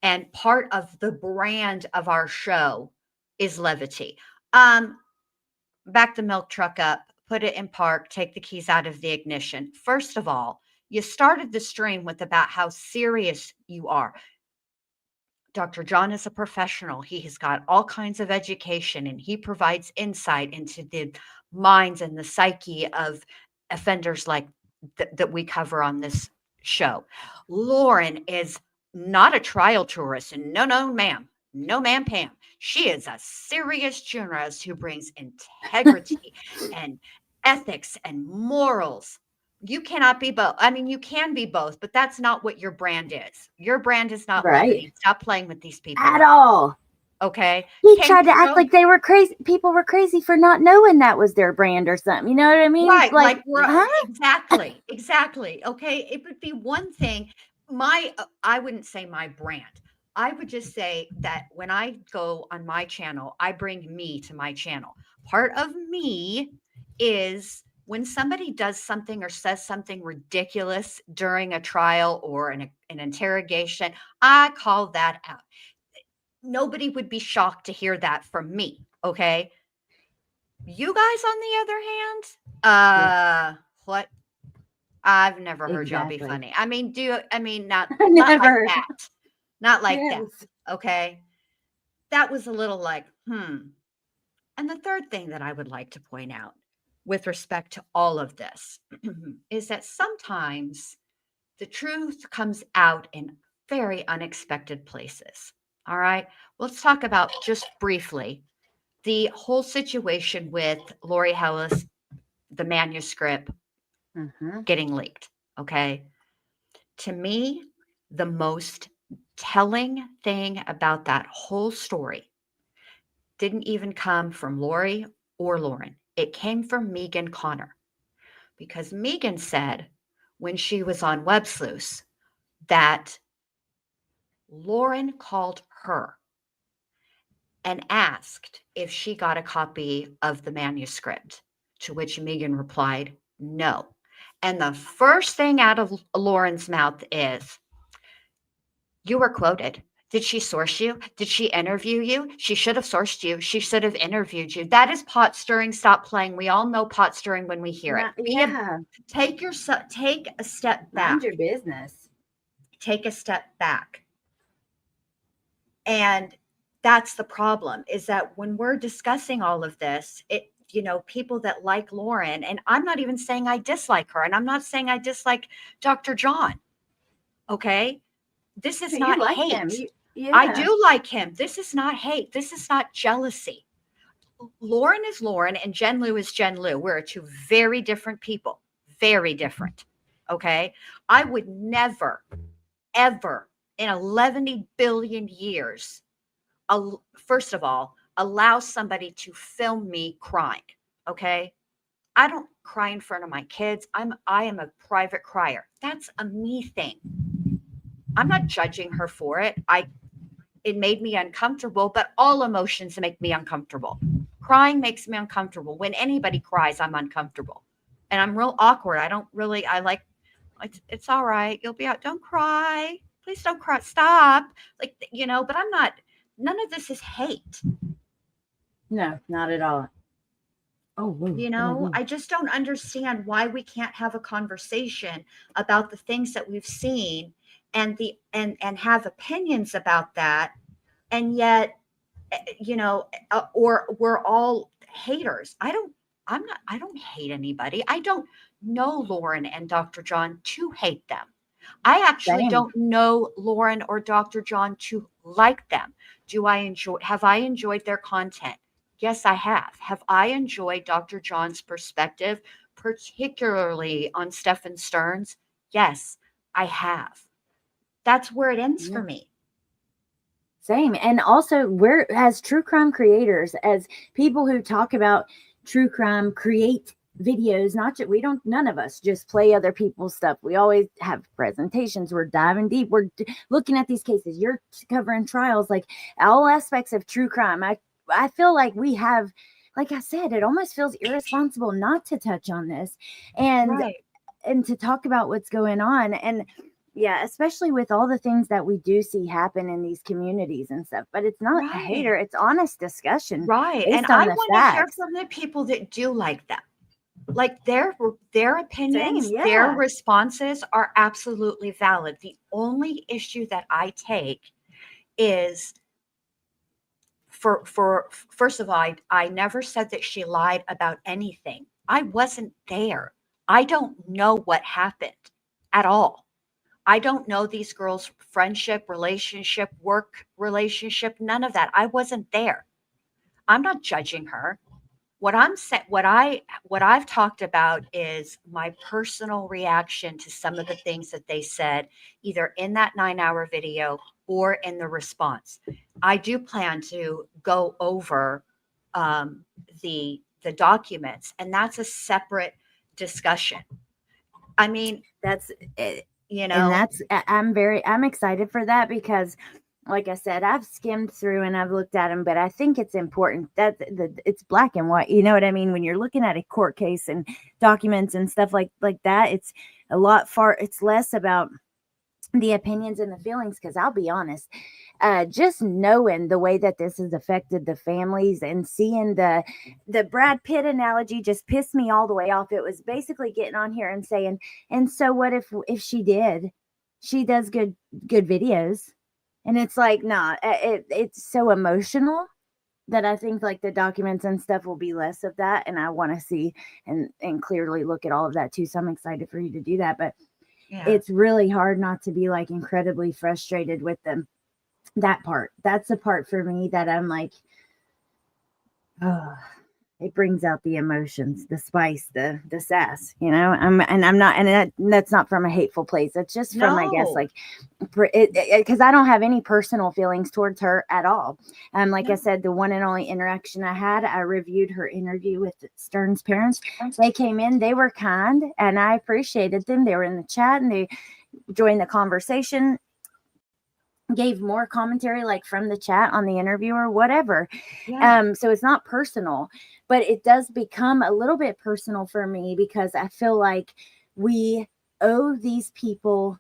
and part of the brand of our show is levity. Back the milk truck up, put it in park, take the keys out of the ignition. First of all, you started the stream with about how serious you are. Dr. John is a professional. He has got all kinds of education and he provides insight into the minds and the psyche of offenders like that we cover on this show. Lauren is not a trial tourist. And no, ma'am. No, ma'am, Pam. She is a serious journalist who brings integrity and ethics and morals. You cannot be both. I mean, you can be both, but that's not what your brand is. Your brand is not levity. Stop playing with these people at all. Okay. He tried to act like they were crazy. People were crazy for not knowing that was their brand or something. You know what I mean? Right. Like exactly. Okay. It would be one thing. I wouldn't say my brand. I would just say that when I go on my channel, I bring me to my channel. Part of me is when somebody does something or says something ridiculous during a trial or an interrogation, I call that out. Nobody would be shocked to hear that from me. Okay. You guys, on the other hand, what? I've never heard y'all be funny. I mean, not like that. Not like that. Okay. That was a little like, And the third thing that I would like to point out with respect to all of this is that sometimes the truth comes out in very unexpected places. All right. Let's talk about just briefly the whole situation with Lori Hellis, the manuscript getting leaked. Okay. To me, the most telling thing about that whole story didn't even come from Lori or Lauren. It came from Megan Connor, because Megan said when she was on Web Sleuths that Lauren called her and asked if she got a copy of the manuscript, to which Megan replied, no. And the first thing out of Lauren's mouth is, you were quoted. Did she source you? Did she interview you? She should have sourced you. She should have interviewed you. That is pot stirring. Stop playing. We all know pot stirring when we hear it. Take a step back. Mind your business. Take a step back. And that's the problem, is that when we're discussing all of this, people that like Lauren, and I'm not even saying I dislike her, and I'm not saying I dislike Dr. John. Okay. This is not hate. I do like him. This is not hate. This is not jealousy. Lauren is Lauren and Jen Liu is Jen Liu. We're two very different people. Very different. Okay. I would never, ever in 11 billion years, first of all, allow somebody to film me crying. Okay. I don't cry in front of my kids. I am a private crier. That's a me thing. I'm not judging her for it. It made me uncomfortable, but all emotions make me uncomfortable. Crying makes me uncomfortable. When anybody cries, I'm uncomfortable. And I'm real awkward. It's all right. You'll be out. Don't cry. Please don't cry. Stop. But I'm not, none of this is hate. No, not at all. Oh, whoa, You whoa, know, whoa. I just don't understand why we can't have a conversation about the things that we've seen and have opinions about that. And yet, or we're all haters. I don't hate anybody. I don't know Lauren and Dr. John to hate them. I actually Same. don't know Lauren or Dr. John to like them. Have I enjoyed their content? Yes, I have. Have I enjoyed Dr. John's perspective, particularly on Stephen Stearns? Yes, I have. That's where it ends Yeah. for me. Same. And also, we're as true crime creators, as people who talk about true crime, create videos, not just, we don't, none of us just play other people's stuff. We always have presentations. We're diving deep. Looking at these cases. You're covering trials, like all aspects of true crime. I feel like we have, like I said, it almost feels irresponsible not to touch on this and Right. to talk about what's going on. And yeah, especially with all the things that we do see happen in these communities and stuff. But it's not a Right. hater, it's honest discussion Right. And based on I the want to hear facts. from the people that do like them. Like their opinions, Same, their yeah. responses are absolutely valid. The only issue that I take is for first of all, I never said that she lied about anything. I wasn't there. I don't know what happened at all. I don't know these girls' friendship, relationship, work relationship, none of that. I wasn't there. I'm not judging her. What I've talked about is my personal reaction to some of the things that they said, either in that 9-hour video or in the response. I do plan to go over um, the documents, and that's a separate discussion. I mean, That's it. you And know, I'm excited for that because like I said, I've skimmed through and I've looked at them, but I think it's important that it's black and white. You know what I mean? When you're looking at a court case and documents and stuff like that, it's a lot far. It's less about the opinions and the feelings. Because I'll be honest, just knowing the way that this has affected the families and seeing the Brad Pitt analogy just pissed me all the way off. It was basically getting on here and saying, and so what if she does good videos, and it's like, nah, it's so emotional that I think like the documents and stuff will be less of that. And I want to see and clearly look at all of that too. So I'm excited for you to do that. But yeah. it's really hard not to be like incredibly frustrated with them. That part. That's the part for me that I'm like, oh, it brings out the emotions, the spice, the sass, you know. I'm not, and that's not from a hateful place. It's just from, I guess, No. like, because I don't have any personal feelings towards her at all. Like I No. said, the one and only interaction I had, I reviewed her interview with Stern's parents. They came in, they were kind, and I appreciated them. They were in the chat and they joined the conversation, gave more commentary like from the chat on the interview or whatever. Yeah. So it's not personal, but it does become a little bit personal for me because I feel like we owe these people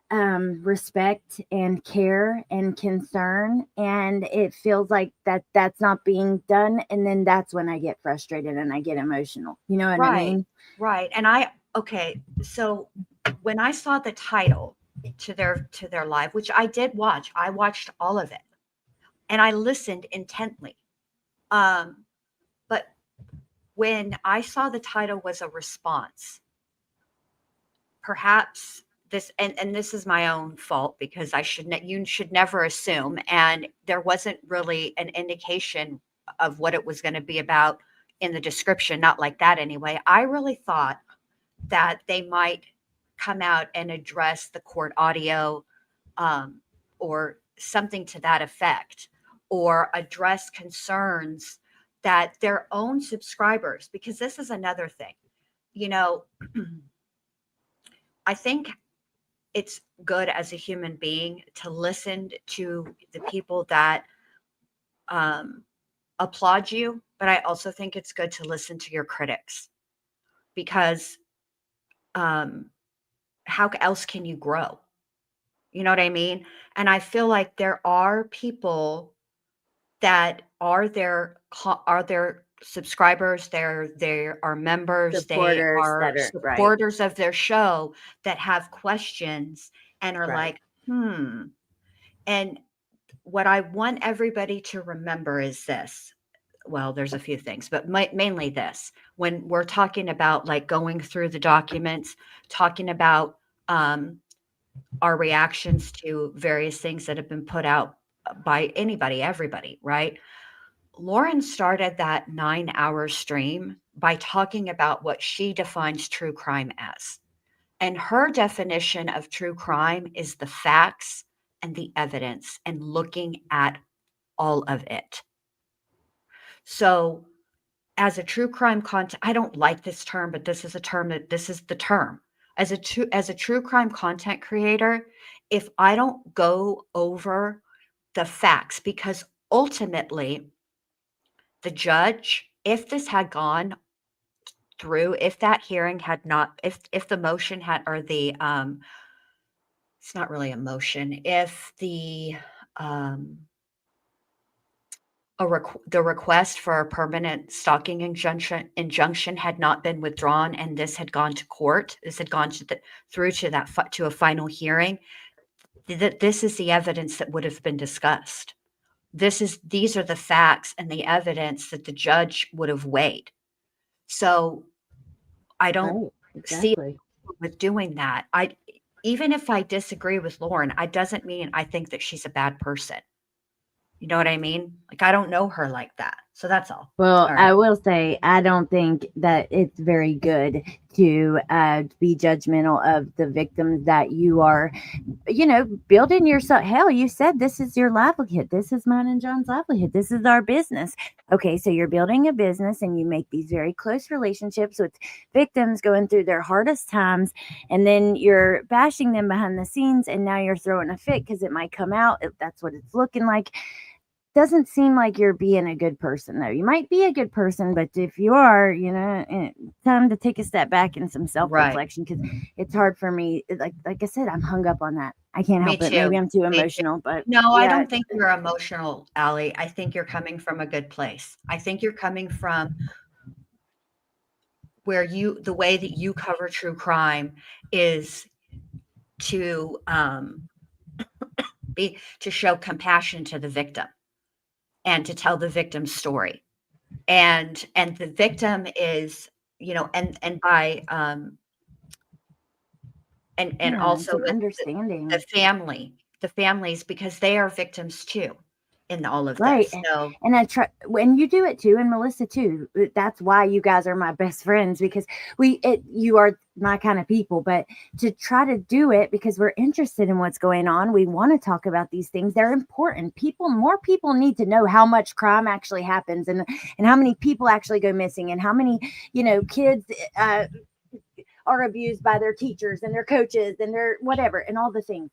respect and care and concern, and it feels like that's not being done, and then that's when I get frustrated and I get emotional, you know what I Right. mean? Right. Okay, so when I saw the title to their live, which I did watch, I watched all of it and I listened intently. But when I saw the title was a response, perhaps and this is my own fault because you should never assume, and there wasn't really an indication of what it was going to be about in the description, not like that anyway. I really thought that they might come out and address the court audio, or something to that effect, or address concerns that their own subscribers, because this is another thing, you know, I think it's good as a human being to listen to the people that um, applaud you, but I also think it's good to listen to your critics because um, how else can you grow? You know what I mean? And I feel like there are people that are their subscribers, they are members, they Supporters are that are right, supporters of their show that have questions and are right. like, and what I want everybody to remember is this. Well, there's a few things, but mainly this. When we're talking about like going through the documents, talking about our reactions to various things that have been put out by anybody, everybody, right? Lauren started that 9-hour stream by talking about what she defines true crime as. And her definition of true crime is the facts and the evidence and looking at all of it. So, as a true crime content, I don't like this term, but this is the term. As a true crime content creator, if I don't go over the facts, because ultimately the judge, if this had gone through, if that hearing had not, if the motion had, or the it's not really a motion, if the the request for a permanent stalking injunction had not been withdrawn, and this had gone to court, this had gone to through to to a final hearing, that this is the evidence that would have been discussed. These are the facts and the evidence that the judge would have weighed. So I don't Right, see exactly. with doing that. Even if I disagree with Lauren, I doesn't mean I think that she's a bad person. You know what I mean? Like, I don't know her like that. So that's all. Well, Sorry. I will say I don't think that it's very good to be judgmental of the victims that you are, building yourself. Hell, you said this is your livelihood. This is mine and John's livelihood. This is our business. Okay, so you're building a business and you make these very close relationships with victims going through their hardest times, and then you're bashing them behind the scenes, and now you're throwing a fit because it might come out. That's what it's looking like. Doesn't seem like you're being a good person, though. You might be a good person, but if you are, time to take a step back and some self Right. reflection, because it's hard for me. Like I said, I'm hung up on that. I can't Me help it. too. Maybe I'm too Me too. emotional, but No, I yeah, don't think you're emotional, Allie. I think you're coming from a good place. I think you're coming from where the way that you cover true crime is to to show compassion to the victim and to tell the victim's story. And the victim is, and by and yeah, also just with understanding. the families, because they are victims too in all of Right. this. So And I try when you do it too, and Melissa too. That's why you guys are my best friends, because you are my kind of people. But to try to do it because we're interested in what's going on, we want to talk about these things. They're important. More people need to know how much crime actually happens, and how many people actually go missing, and how many kids are abused by their teachers and their coaches and their whatever, and all the things.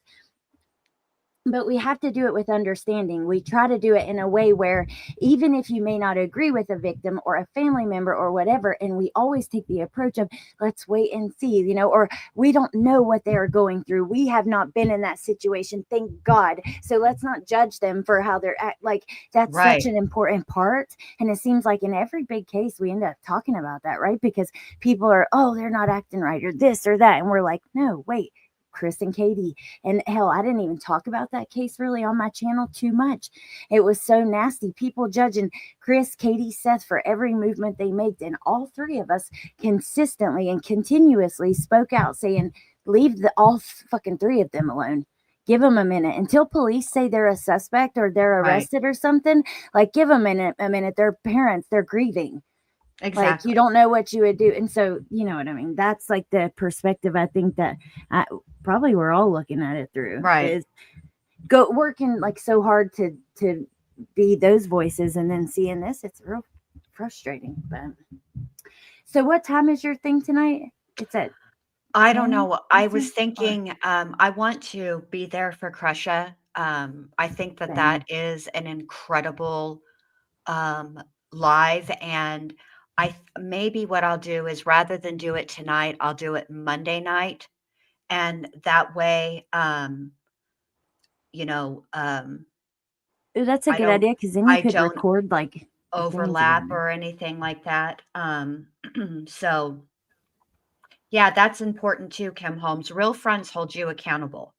But we have to do it with understanding. We try to do it in a way where even if you may not agree with a victim or a family member or whatever, and we always take the approach of let's wait and see, or we don't know what they are going through. We have not been in that situation, thank God. So let's not judge them for how they're like. That's right. such an important part. And it seems like in every big case we end up talking about that, right? Because people are, oh, they're not acting right or this or that, and we're like, no, wait, Chris and Katie. And hell, I didn't even talk about that case really on my channel too much. It was so nasty. People judging Chris, Katie, Seth for every movement they made. And all three of us consistently and continuously spoke out saying, leave all fucking three of them alone. Give them a minute until police say they're a suspect or they're arrested or something. Like, give them a minute. Their parents, they're grieving. Exactly. Like, you don't know what you would do. And so, you know what I mean? That's like the perspective I think that probably we're all looking at it through. Right. Is working like so hard to be those voices, and then seeing this, it's real frustrating. But so what time is your thing tonight? It's at I don't 10? know. I was Eastern? thinking, I want to be there for Crusha. I think that Same. that is an incredible live, and maybe what I'll do is rather than do it tonight, I'll do it Monday night, and that way, you know, That's a I good don't idea because then you I could don't record like the things overlap together. or anything like that. So yeah, that's important too, Kim Holmes. Real friends hold you accountable.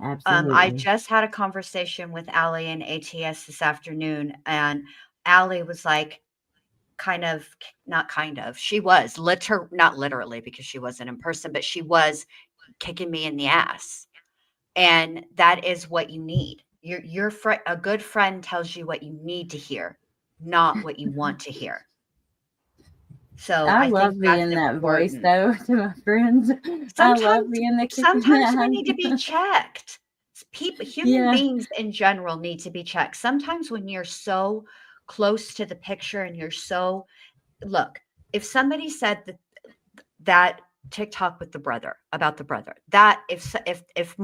I Absolutely. just had a conversation with Allie in ATS this afternoon, and Allie was like, not kind of, she was not literally because she wasn't in person, but she was kicking me in the ass. And that is what you need. A good friend tells you what you need to hear, not what you want to hear. So I I think love that's being that voice important. though to my friends. I Sometimes love being the kick in sometimes we need to the be ass. checked. Human Yeah. beings in general need to be checked. Sometimes when you're so close to the picture and look, if somebody said that TikTok with the brother about the brother, that if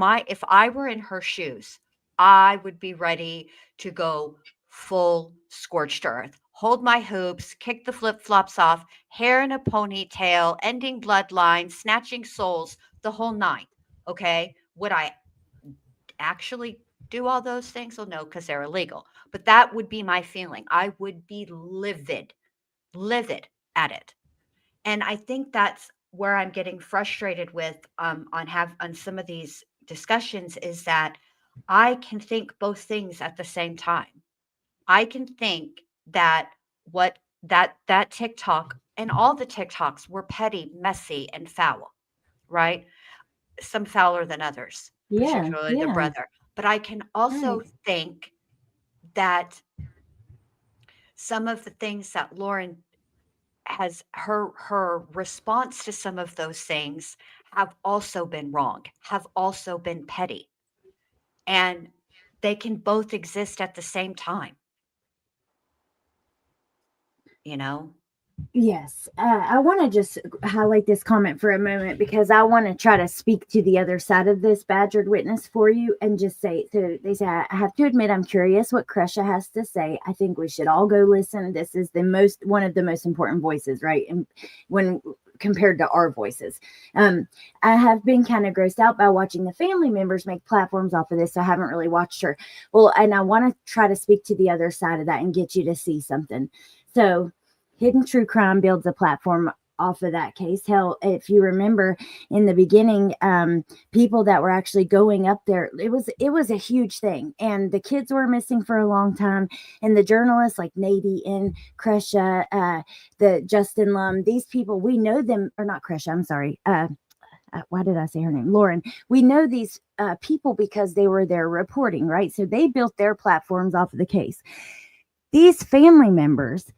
I were in her shoes, I would be ready to go full scorched earth, hold my hoops, kick the flip-flops off, hair in a ponytail, ending bloodlines, snatching souls, the whole nine. Okay. Would I actually do all those things? Well, no, because they're illegal. But that would be my feeling. I would be livid at it. And I think that's where I'm getting frustrated with on some of these discussions is that I can think both things at the same time. I can think that what that TikTok and all the TikToks were petty, messy, and foul, right? Some fouler than others, Yeah. particularly the Yeah. brother. But I can also Right. think that some of the things that Lauren has her response to some of those things have also been wrong, have also been petty, and they can both exist at the same time, you know? Yes, I want to just highlight this comment for a moment because I want to try to speak to the other side of this badgered witness for you and just say, so they say, I have to admit, I'm curious what Kresha has to say. I think we should all go listen. This is one of the most important voices, right? And when compared to our voices, I have been kind of grossed out by watching the family members make platforms off of this. So I haven't really watched her. Well, and I want to try to speak to the other side of that and get you to see something. So, Hidden True Crime builds a platform off of that case. Hell, if you remember in the beginning, people that were actually going up there, it was a huge thing, and the kids were missing for a long time. And the journalists like Nady and Kresha, the Justin Lum, these people, we know them, or not Kresha, I'm sorry. Why did I say her name? Lauren. We know these people because they were there reporting, right? So they built their platforms off of the case. These family members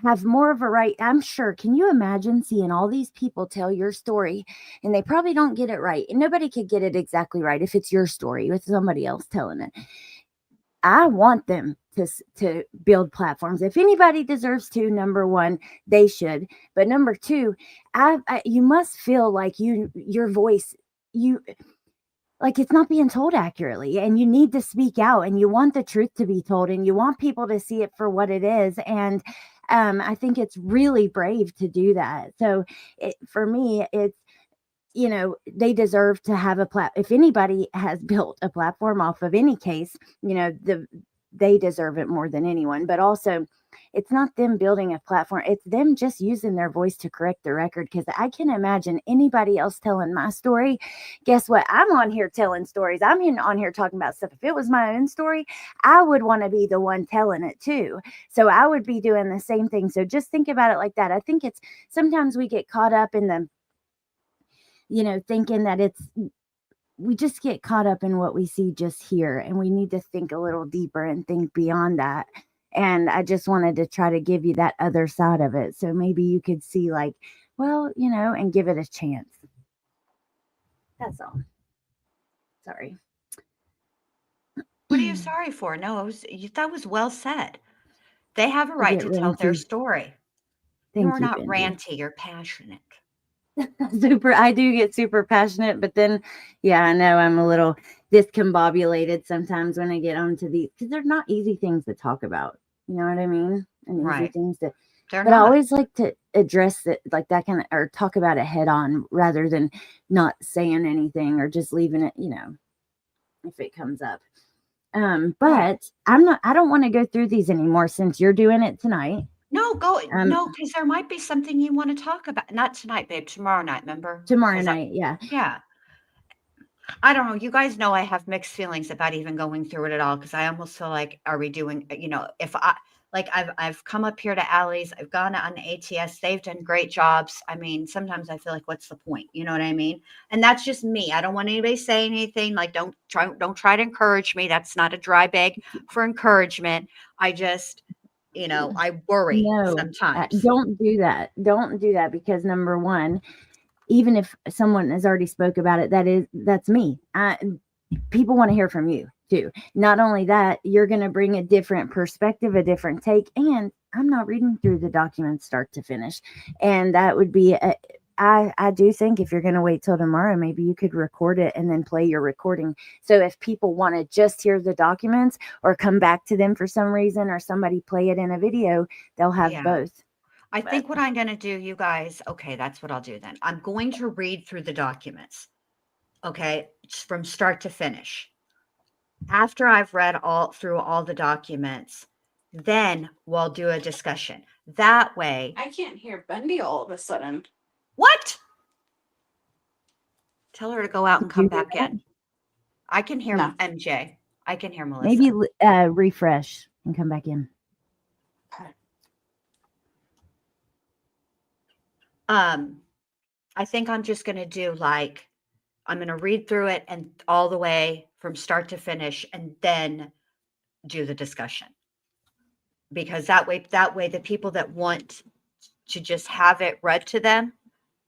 have more of a right. I'm sure. Can you imagine seeing all these people tell your story and they probably don't get it right? And nobody could get it exactly right if it's your story with somebody else telling it. I want them to build platforms. If anybody deserves to, number one, they should. But number two, you must feel like your voice, you like it's not being told accurately, and you need to speak out, and you want the truth to be told, and you want people to see it for what it is. And I think it's really brave to do that. So for me, it's, they deserve to have if anybody has built a platform off of any case, they deserve it more than anyone. But also, it's not them building a platform, it's them just using their voice to correct the record. Because I can imagine anybody else telling my story. Guess what? I'm on here telling stories. On here talking about stuff. If it was my own story, I would want to be the one telling it too. So I would be doing the same thing. So just think about it like that. I think it's sometimes we get caught up in the thinking that we just get caught up in what we see just here, and we need to think a little deeper and think beyond that. And I just wanted to try to give you that other side of it. So maybe you could see like, well, and give it a chance. That's all. Sorry. What are you sorry for? No, that was well said. They have a I right get to tell their ranty. story. Thank You're you, not Benji. ranty, you're passionate. I do get super passionate, but then yeah, I know I'm a little discombobulated sometimes when I get onto these, because they're not easy things to talk about, you know what I mean, and easy Right. things to, They're but I not. always like to address it like that kind of, or talk about it head on rather than not saying anything or just leaving it, if it comes up. But I don't want to go through these anymore since you're doing it tonight. No, go. Um, No, because there might be something you want to talk about. Not tonight, babe. Tomorrow night. Remember? tomorrow 'Cause night. Yeah. yeah. I don't know. You guys know I have mixed feelings about even going through it at all because I almost feel like, are we doing? If I like, I've come up here to Allie's, I've gone on ATS. They've done great jobs. I mean, sometimes I feel like, what's the point? You know what I mean? And that's just me. I don't want anybody saying anything. Like, don't try to encourage me. That's not a dry bag for encouragement. I just, I worry No, sometimes. don't do that. Don't do that because number one, even if someone has already spoke about it, that's me. People want to hear from you too. Not only that, you're going to bring a different perspective, a different take, and I'm not reading through the documents start to finish. And that would be I do think if you're going to wait till tomorrow, maybe you could record it and then play your recording. So if people want to just hear the documents or come back to them for some reason or somebody play it in a video, they'll have Yeah. both. I think what I'm going to do, you guys, okay, that's what I'll do then. I'm going to read through the documents, okay, from start to finish. After I've read through all the documents, then we'll do a discussion. That way, I can't hear Bendy all of a sudden. what? Tell her to go out and Did come you hear back that? in. I can hear No. MJ. I can hear Melissa. Maybe refresh and come back in. Okay. I think I'm just going to do I'm going to read through it and all the way from start to finish and then do the discussion. Because that way the people that want to just have it read to them,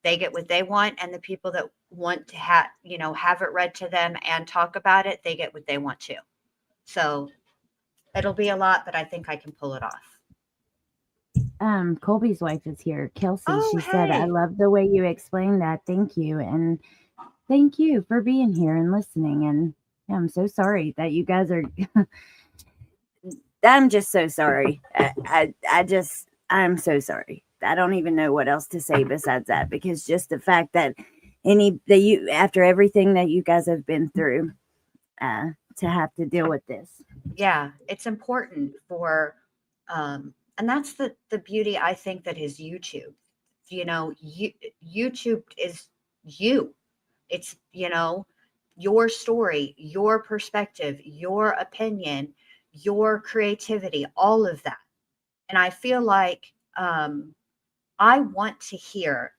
they get what they want. And the people that want to have it read to them and talk about it, they get what they want to. So it'll be a lot, but I think I can pull it off. Colby's wife is here. Kelsey, Oh, she said, I hey. love the way you explained that. Thank you. And thank you for being here and listening. And I'm so sorry that you guys are, I'm just so sorry. I'm so sorry. I don't even know what else to say besides that, because just the fact that after everything that you guys have been through, to have to deal with this. Yeah, it's important for, and that's the beauty, I think, that is YouTube. YouTube is you. It's, your story, your perspective, your opinion, your creativity, all of that. And I feel like I want to hear,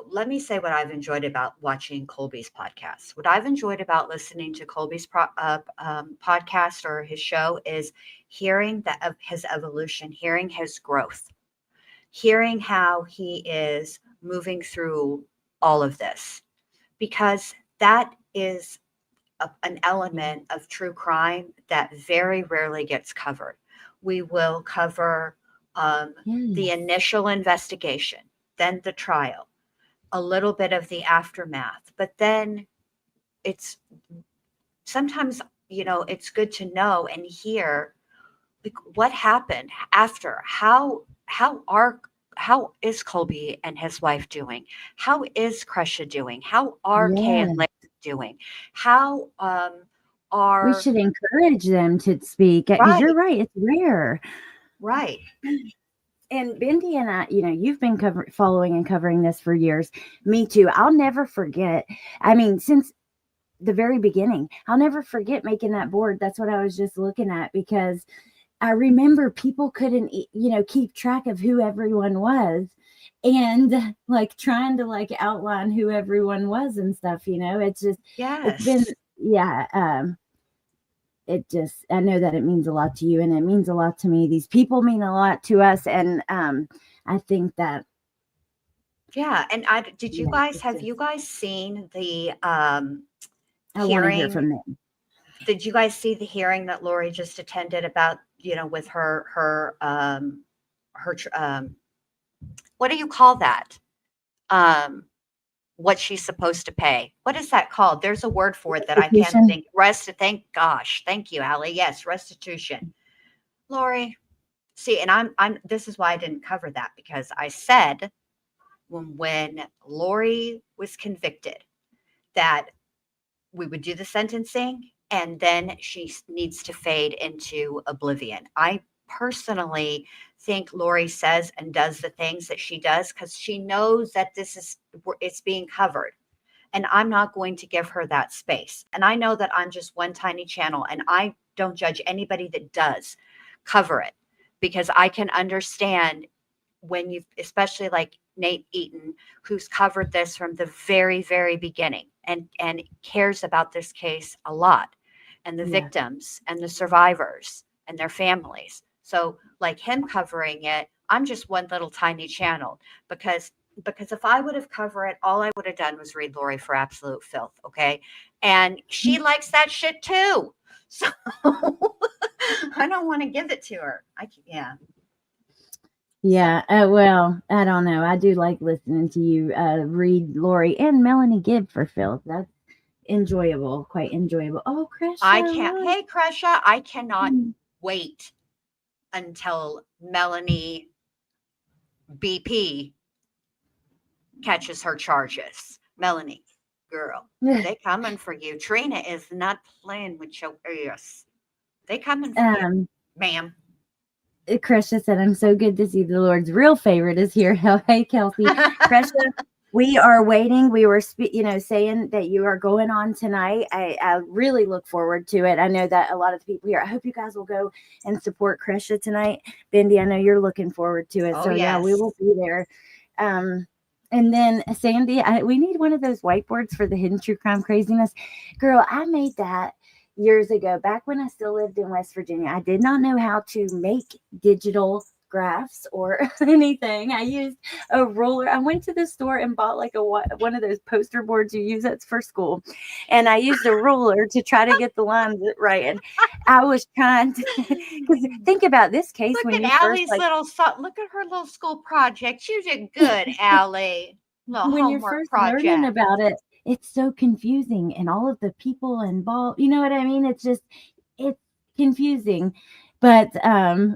let me say what I've enjoyed about watching Colby's podcast. What I've enjoyed about listening to Colby's podcast or his show is hearing his evolution, hearing his growth, hearing how he is moving through all of this, because that is an element of true crime that very rarely gets covered. We will cover the initial investigation, then the trial, a little bit of the aftermath, but then it's sometimes, it's good to know and hear what happened after. How is Colby and his wife doing? How is Kresha doing? How are Kay and Leigh doing? How we should encourage them to speak, because you're right, it's rare. Right. And Bendy and I, you've been following and covering this for years. Me too. I'll never forget. I mean, since the very beginning, I'll never forget making that board. That's what I was just looking at, because I remember people couldn't, keep track of who everyone was, and trying to outline who everyone was and stuff. It's just, yes. It's been, yeah. I know that it means a lot to you, and it means a lot to me. These people mean a lot to us. And I think that. Yeah. And have you guys seen the I want to hear from them. Did you guys see the hearing that Lori just attended about, with her, what do you call that? What she's supposed to pay. What is that called? There's a word for it that I can't think. Thank you, Allie. Yes, restitution. Lori, see, and this is why I didn't cover that, because I said when Lori was convicted that we would do the sentencing, and then she needs to fade into oblivion. I personally think Lori says and does the things that she does because she knows that it's being covered. And I'm not going to give her that space. And I know that I'm just one tiny channel, and I don't judge anybody that does cover it, because I can understand when you, especially like Nate Eaton, who's covered this from the very, very beginning and cares about this case a lot, and the Yeah. victims and the survivors and their families. So like him covering it, I'm just one little tiny channel, because if I would have covered it, all I would have done was read Lori for absolute filth. Okay. And she likes that shit too. So I don't want to give it to her. Yeah. Yeah. Well, I don't know. I do like listening to you read Lori and Melanie Gibb for Phil. That's enjoyable, quite enjoyable. Oh, Krisha. I can't. look. Hey, Kresha, I cannot Mm. wait until Melanie BP catches her charges. Melanie, girl, they coming for you. Trina is not playing with your ears. They coming for you, ma'am. Krisha said, I'm so good to see the Lord's real favorite is here. Hey, Kelsey. Krisha, we are waiting. We were, saying that you are going on tonight. I really look forward to it. I know that a lot of the people here, I hope you guys will go and support Krisha tonight. Bindi, I know you're looking forward to it. Oh, so, yeah, we yes. will be there. And then Sandy, we need one of those whiteboards for the Hidden True Crime Craziness. Girl, I made that years ago, back when I still lived in West Virginia. I did not know how to make digital graphs or anything. I used a ruler. I went to the store and bought like one of those poster boards you use at for school, and I used a ruler to try to get the lines right. And I was trying to, because think about this case. Look when at you Allie's first, look at her little school project. You did good, Allie. Little when you're homework first project. learning about it, it's so confusing, and all of the people involved, you know what I mean? It's confusing. But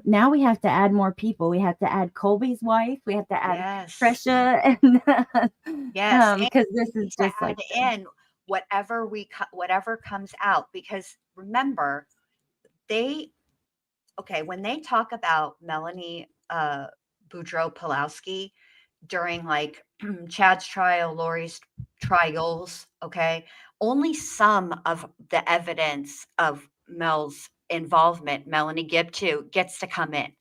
now we have to add more people. We have to add Colby's wife. We have to add Yes. Trisha, and Yes. because this We is need to just add like in whatever comes out, because remember, when they talk about Melanie Boudreaux Pulowski during like Chad's trial, Lori's trials, okay, only some of the evidence of Mel's involvement, Melanie Gibb too, gets to come in,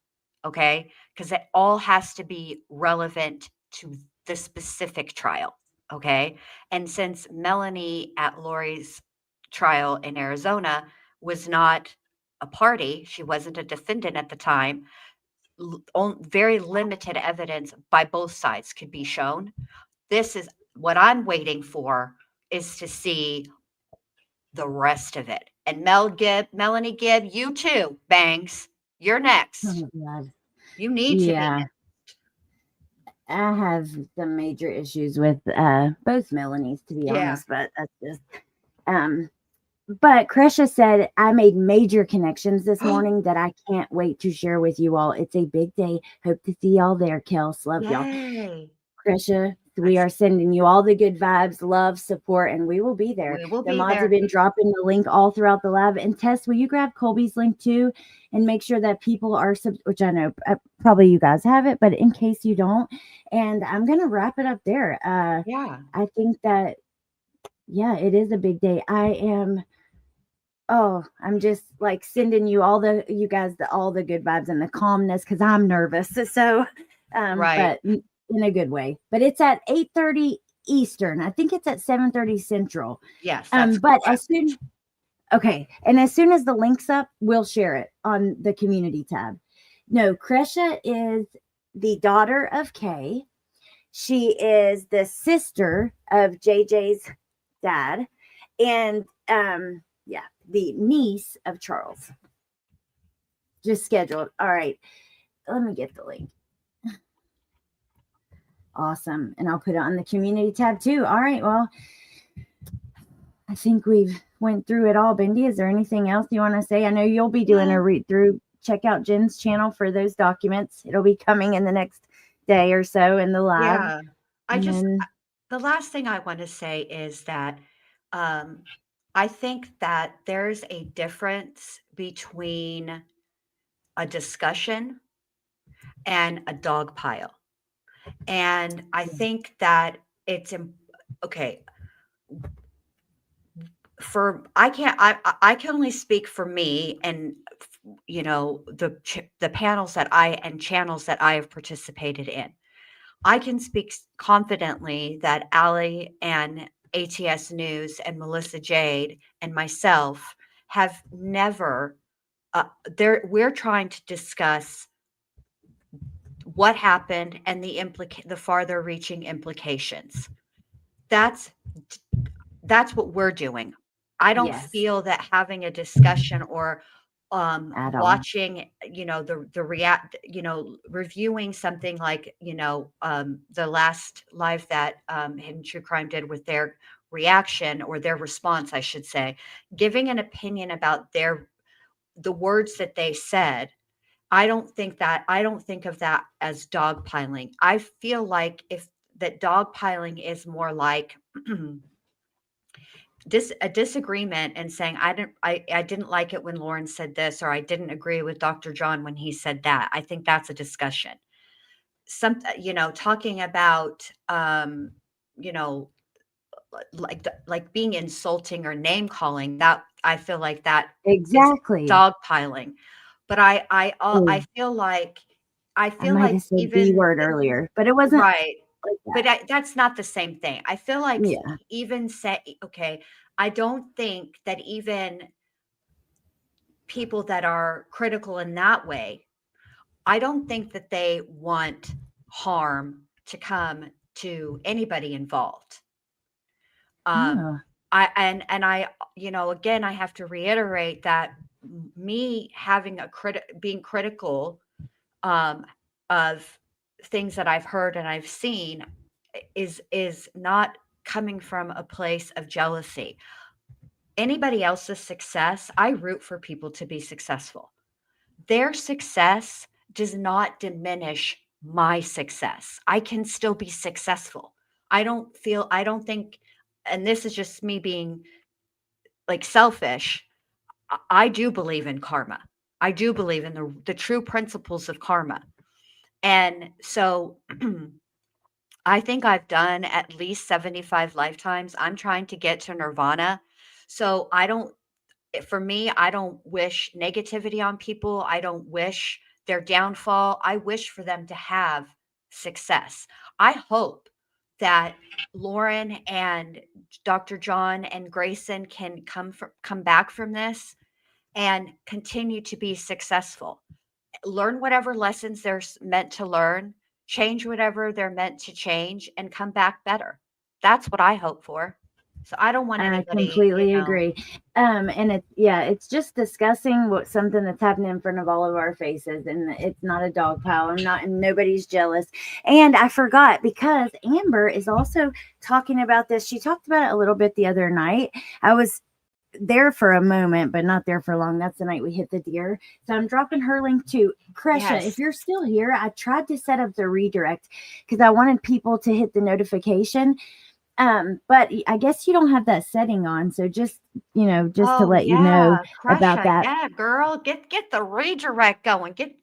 okay, because it all has to be relevant to the specific trial, okay. And since Melanie at Lori's trial in Arizona was not a party, she wasn't a defendant at the time, very limited evidence by both sides could be shown. This is what I'm waiting for, is to see the rest of it. And Melanie Gibb, you too, Bangs, you're next. oh God. You need to be Yeah. next. I have some major issues with both Melanies, to be Yeah. honest, but that's just but Krisha said, I made major connections this morning that I can't wait to share with you all. It's a big day. Hope to see y'all there, Kels. Love y'all. Yay. Krisha, we are sending you all the good vibes, love, support, and we will be there. We will The be mods there. have been dropping the link all throughout the live. And Tess, will you grab Colby's link too and make sure that people are, which I know probably you guys have it, but in case you don't. And I'm going to wrap it up there. Yeah. I think that, yeah, it is a big day. I'm just like sending you all the good vibes and the calmness, because I'm nervous. So, Right. but in a good way. But it's at 8:30 Eastern. I think it's at 7:30 Central. Yes. That's But correct. as soon as the link's up, we'll share it on the community tab. No, Krisha is the daughter of Kay. She is the sister of JJ's dad, and the niece of Charles. Just scheduled. All right. Let me get the link. Awesome. And I'll put it on the community tab too. All right. Well, I think we've went through it all. Bindi, is there anything else you want to say? I know you'll be doing a read through. Check out Jen's channel for those documents. It'll be coming in the next day or so in the live. Yeah. The last thing I want to say is that I I think that there's a difference between a discussion and a dog pile. And I think that it's okay. I can only speak for me and the panels that and channels that I have participated in. I can speak confidently that Allie and ATS News and Melissa Jade and myself have never we're trying to discuss what happened and the farther reaching implications. That's what we're doing. I don't Yes. feel that having a discussion or At all. watching, reviewing something like, the last live that Hidden True Crime did with their reaction or their response, I should say, giving an opinion about the words that they said. I don't think of that as dogpiling. I feel like that dogpiling is more like a disagreement and saying, I didn't like it when Lauren said this, or I didn't agree with Dr. John when he said that. I think that's a discussion. Talking about, like being insulting or name calling, that I feel like that Exactly. dogpiling. But I Oh, feel like I might have said the even word earlier, but it wasn't right. like But that. that's not the same thing. I feel like Yeah. even say, okay, I don't think that even people that are critical in that way, I don't think that they want harm to come to anybody involved. Yeah. Again, I have to reiterate that me having being critical of things that I've heard and I've seen is not coming from a place of jealousy. Anybody else's success, I root for people to be successful. Their success does not diminish my success. I can still be successful. I don't think, and this is just me being like selfish. I do believe in karma. I do believe in the true principles of karma. And so I think I've done at least 75 lifetimes. I'm trying to get to nirvana. So for me, I don't wish negativity on people. I don't wish their downfall. I wish for them to have success. I hope that Lauren and Dr. John and Grayson can come back from this and continue to be successful. Learn whatever lessons they're meant to learn, change whatever they're meant to change, and come back better. That's what I hope for. So I don't want I anybody, completely agree. And it's just discussing something that's happening in front of all of our faces, and it's not a dog pile. And nobody's jealous. And I forgot, because Amber is also talking about this. She talked about it a little bit the other night. I was there for a moment, but not there for long. That's the night we hit the deer. So I'm dropping her link too. Kresha, Yes. if you're still here, I tried to set up the redirect because I wanted people to hit the notification. But I guess you don't have that setting on. So just to let you know about Crusha, that. yeah, girl, get the redirect going. Get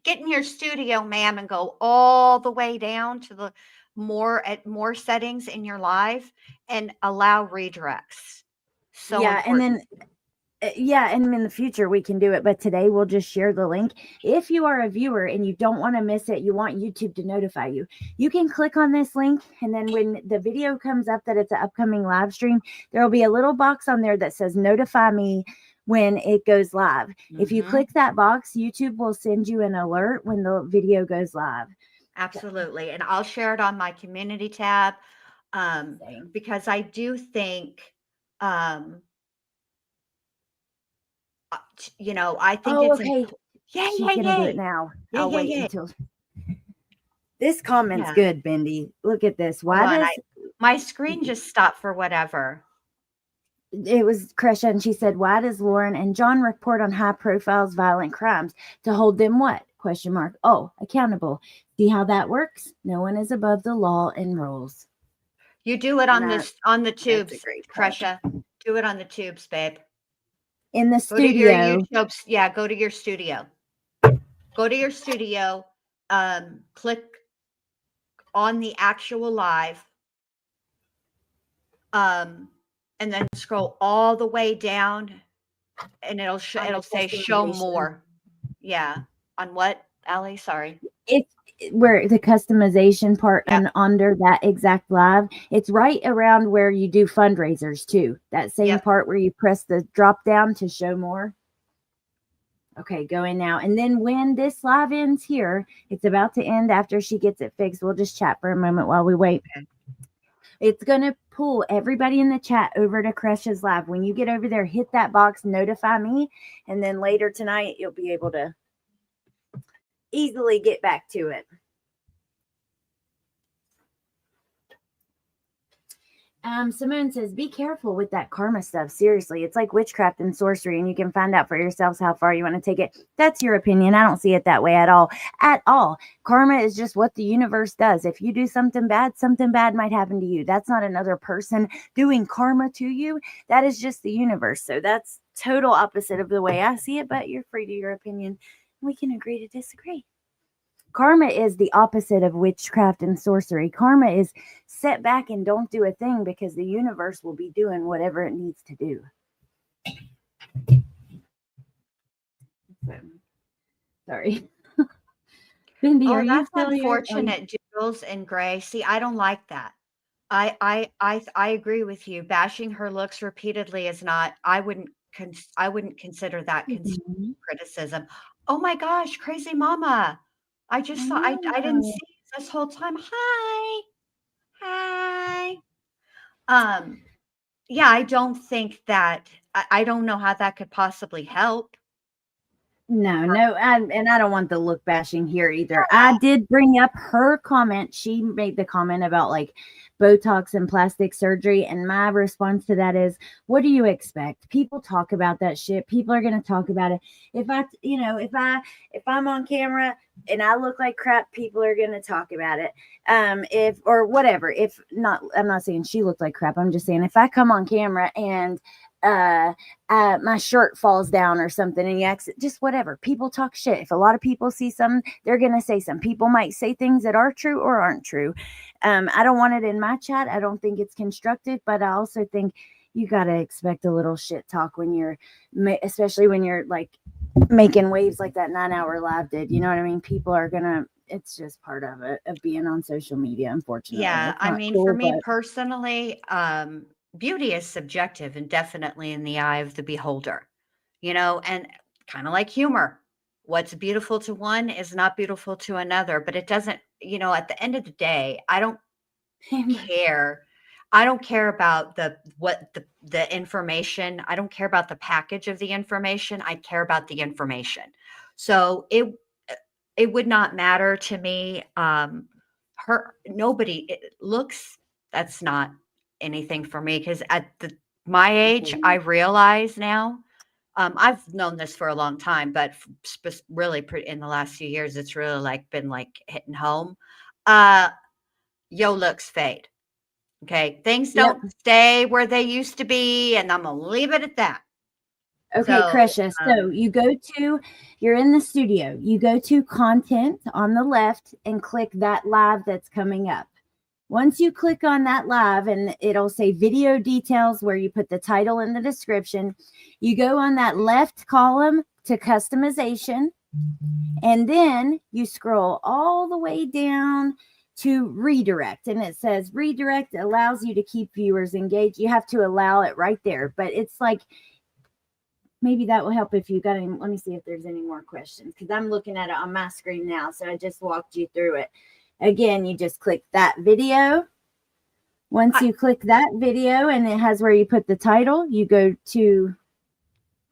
in your studio, ma'am, and go all the way down to the more settings in your live and allow redirects. So Yeah, and important. then and in the future we can do it, but today we'll just share the link. If you are a viewer and you don't want to miss it, you want YouTube to notify you, you can click on this link, and then when the video comes up that it's an upcoming live stream, there will be a little box on there that says notify me when it goes live. If you click that box, YouTube will send you an alert when the video goes live. Absolutely. And I'll share it on my community tab, Same. because I do think, I think Oh, it's okay. Yay, She's yay, gonna do it yay. now. Yay, I'll yay, wait yay. until this comment's Yeah. good, Bendy. Look at this. Hold Why on, does my screen just stopped for whatever. it was Kresha, and she said, why does Lauren and John report on high profiles violent crimes? To hold them what? Question mark. Oh, accountable. See how that works? No one is above the law and rules. You do it on the tubes, great point. Kresha. Do it on the tubes, babe. in the Go to your studio. YouTube. Yeah, go to your studio. Go to your studio. Click on the actual live. And then scroll all the way down, and it'll On the it'll say show customization. more. Yeah. On what, Allie? Sorry. It's where the customization part, Yep. and under that exact live, it's right around where you do fundraisers too. That same Yep. part where you press the drop down to show more. Okay, go in now. And then when this live ends here, it's about to end after she gets it fixed. We'll just chat for a moment while we wait. Okay. It's going to pull everybody in the chat over to Crush's Live. When you get over there, hit that box, notify me, and then later tonight, you'll be able to easily get back to it. Simone says, be careful with that karma stuff. Seriously, it's like witchcraft and sorcery, and you can find out for yourselves how far you want to take it. That's your opinion. I don't see it that way at all. At all. Karma is just what the universe does. If you do something bad might happen to you. That's not another person doing karma to you. That is just the universe. So that's total opposite of the way I see it, but you're free to your opinion. We can agree to disagree. Karma is the opposite of witchcraft and sorcery. Karma is set back and don't do a thing because the universe will be doing whatever it needs to do. Sorry. Bindi, Oh, are you that's still here? unfortunate, Jules and Gray. See, I don't like that. I agree with you. Bashing her looks repeatedly is not. I wouldn't consider that Mhm. criticism. Oh my gosh, crazy mama! I just saw. I didn't see you this whole time. Hi. Yeah, I don't think that. I don't know how that could possibly help. No, and I don't want the look bashing here either. I did bring up her comment. She made the comment about like Botox and plastic surgery, and my response to that is, what do you expect? People talk about that shit. People are going to talk about it. If I'm on camera and I look like crap, people are going to talk about it. If or whatever. If not, I'm not saying she looked like crap. I'm just saying if I come on camera and my shirt falls down or something and you exit, just whatever. People talk shit. If a lot of people see something, they're going to say some. People might say things that are true or aren't true. I don't want it in my chat. I don't think it's constructive, but I also think you got to expect a little shit talk when you're, especially when you're like making waves like that 9-hour live did. You know what I mean? People are going to, it's just part of it, of being on social media, unfortunately. Yeah, It's I not mean, cool, for me but personally, beauty is subjective and definitely in the eye of the beholder, and kind of like humor. What's beautiful to one is not beautiful to another, but it doesn't, at the end of the day, I don't care. I don't care about the information. I don't care about the package of the information. I care about the information. So it would not matter to me. Looks, that's not anything for me because at my age, I realize now. I've known this for a long time, but really in the last few years, it's really like been like hitting home. Yo looks fade. Okay, things Yep. don't stay where they used to be, and I'm gonna leave it at that. Okay, So, Krisha. So you're in the studio. You go to content on the left and click that live that's coming up. Once you click on that live and it'll say video details where you put the title in the description, you go on that left column to customization, and then you scroll all the way down to redirect, and it says redirect allows you to keep viewers engaged. You have to allow it right there, but it's like, maybe that will help if you got any. Let me see if there's any more questions because I'm looking at it on my screen now. So I just walked you through it. Again, you just click that video. Once you click that video and it has where you put the title, you go to,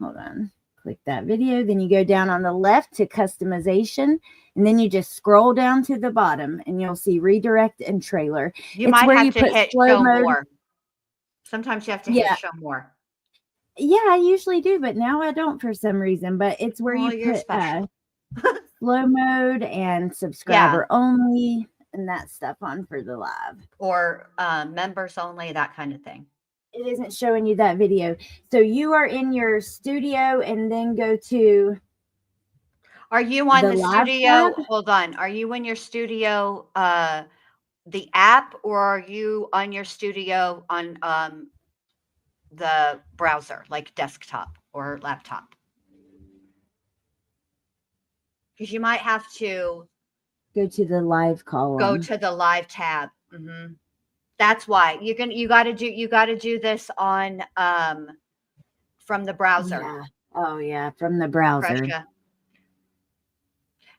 hold on, click that video. Then you go down on the left to customization. And then you just scroll down to the bottom and you'll see redirect and trailer. you might have to hit show more. Sometimes you have to hit show more. Yeah, I usually do, but now I don't for some reason. But it's where you put slow mode and subscriber only and that stuff on for the live. Or members only, that kind of thing. It isn't showing you that video. So you are in your studio and then go to Are you on the the live studio? tab. Hold on. Are you in your studio, the app, or are you on your studio on the browser, like desktop or laptop? Because you might have to Go to the live go column. to the live tab. That's why you got to do this on from the browser, Yeah. Oh yeah, from the browser. Kresha.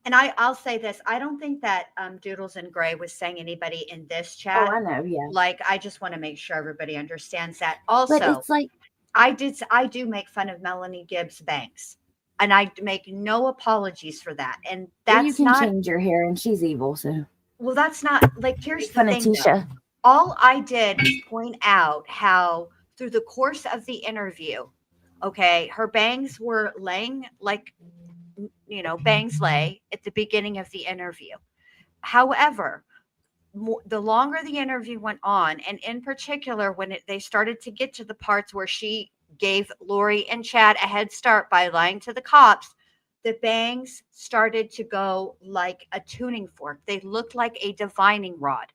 And I'll say this: I don't think that Doodles and Gray was saying anybody in this Oh, chat. I know. Yeah. Like, I just want to make sure everybody understands that. But Also, it's like I do make fun of Melanie Gibbs Banks, and I make no apologies for that. And well, you that's can not change your hair, and she's evil. So well. That's not like. Here's make the fun of thing, though. Tisha. All I did was point out how through the course of the interview, okay, her bangs were laying like, bangs lay at the beginning of the interview. However, the longer the interview went on, and in particular when they started to get to the parts where she gave Lori and Chad a head start by lying to the cops, the bangs started to go like a tuning fork. They looked like a divining rod.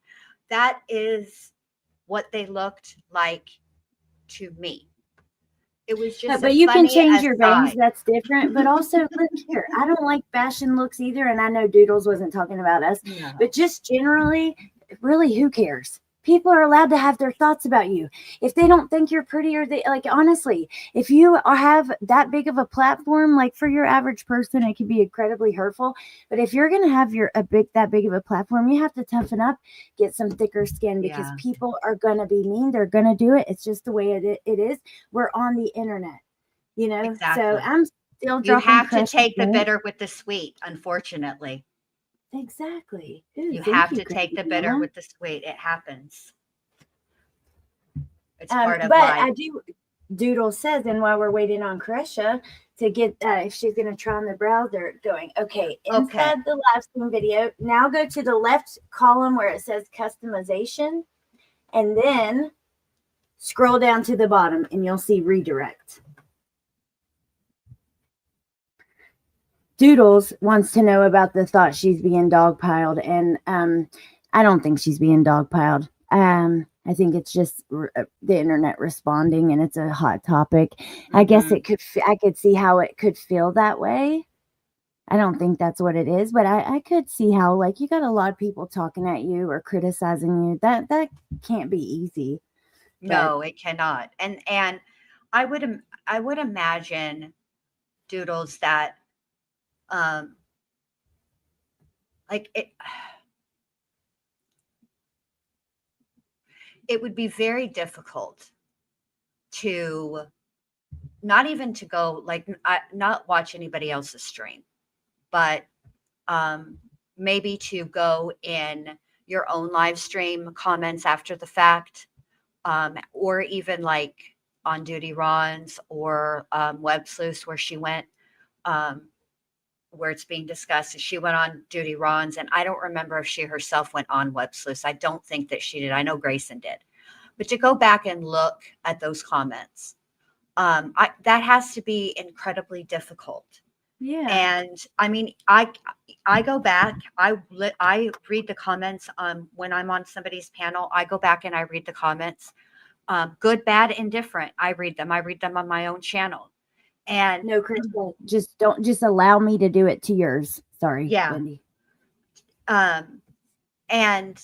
That is what they looked like to me. It was just But a you can funny change your bangs. aside. That's different. But also, look here. I don't like fashion looks either. And I know Doodles wasn't talking about us, No. but just generally, really, who cares? People are allowed to have their thoughts about you. If they don't think you're pretty, or they like, honestly, if you have that big of a platform, like for your average person, it can be incredibly hurtful. But if you're gonna have that big of a platform, you have to toughen up, get some thicker skin, because Yeah. people are gonna be mean. They're gonna do it. It's just the way it is. We're on the internet, So Exactly. I'm still You dropping have to pressure. take the bitter with the sweet, unfortunately. Exactly. Ooh, You thank have you, to take the Crazy bitter Mama. with the sweet. It happens. It's part of But life. I do. Doodle says, and while we're waiting on Kresha to get if she's going to try on the browser, going okay inside the live stream video. Now go to the left column where it says customization, and then scroll down to the bottom, and you'll see redirect. Doodles wants to know about the thought she's being dogpiled, and I don't think she's being dogpiled. I think it's just the internet responding, and it's a hot topic. I guess it could. I could see how it could feel that way. I don't think that's what it is, but I could see how, like, you got a lot of people talking at you or criticizing you. That can't be easy. No, it cannot. And I would imagine, Doodles, that like it would be very difficult to not even to go like not watch anybody else's stream, but maybe to go in your own live stream comments after the fact, or even like on Duty Ron's or Web Sleuths where she went, where it's being discussed. She went on Duty Ron's, and I don't remember if she herself went on Web Sleuths. I don't think that she did. I know Grayson did. But to go back and look at those comments, that has to be incredibly difficult. Yeah. And I mean, I go back, I read the comments when I'm on somebody's panel. I go back and I read the comments, good, bad, indifferent. I read them on my own channel. And no, Crystal, just allow me to do it to yours. Sorry, yeah. Wendy. And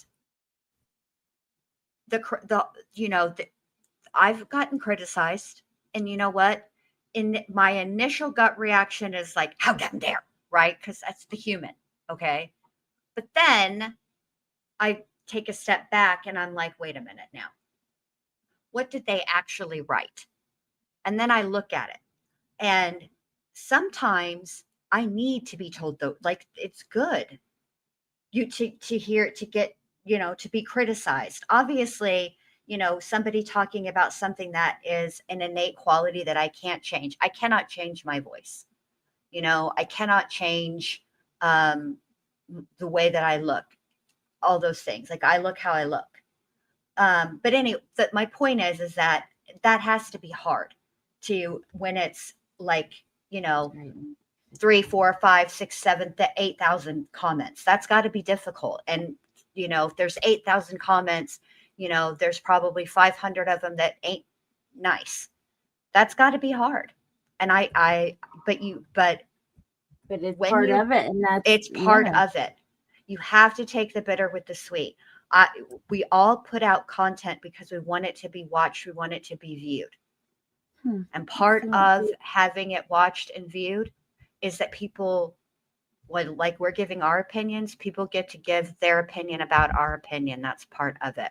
I've gotten criticized, and you know what? In my initial gut reaction is like, how damn dare, right? Because that's the human, okay? But then I take a step back and I'm like, wait a minute now. What did they actually write? And then I look at it, and sometimes I need to be told, though, like, it's good to hear, to get, to be criticized. Obviously, somebody talking about something that is an innate quality that I can't change. I cannot change my voice. I cannot change the way that I look, all those things. Like, I look how I look. But anyway, my point is that that has to be hard to, when it's like, Right. 3, 4, 5, 6, 7, 8,000 comments. That's got to be difficult. And, if there's 8,000 comments, there's probably 500 of them that ain't nice. That's got to be hard. And but it's when part of it, and it's part of it. You have to take the bitter with the sweet. We all put out content because we want it to be watched. We want it to be viewed. And part of having it watched and viewed is that people, like we're giving our opinions, people get to give their opinion about our opinion. That's part of it.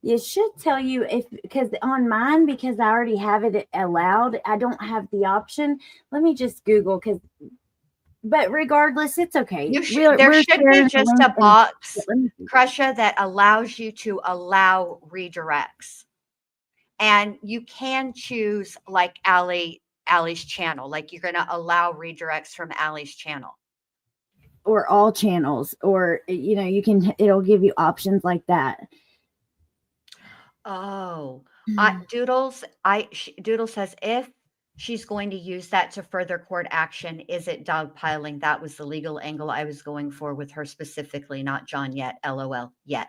It should tell you because on mine, because I already have it allowed, I don't have the option. Let me just Google but regardless, it's okay. There should be just a box, Crusha, that allows you to allow redirects. And you can choose like Allie's channel, like you're going to allow redirects from Allie's channel. Or all channels, or, it'll give you options like that. Oh, Doodles says if she's going to use that to further court action, is it dogpiling? That was the legal angle I was going for with her specifically, not John yet. LOL yet.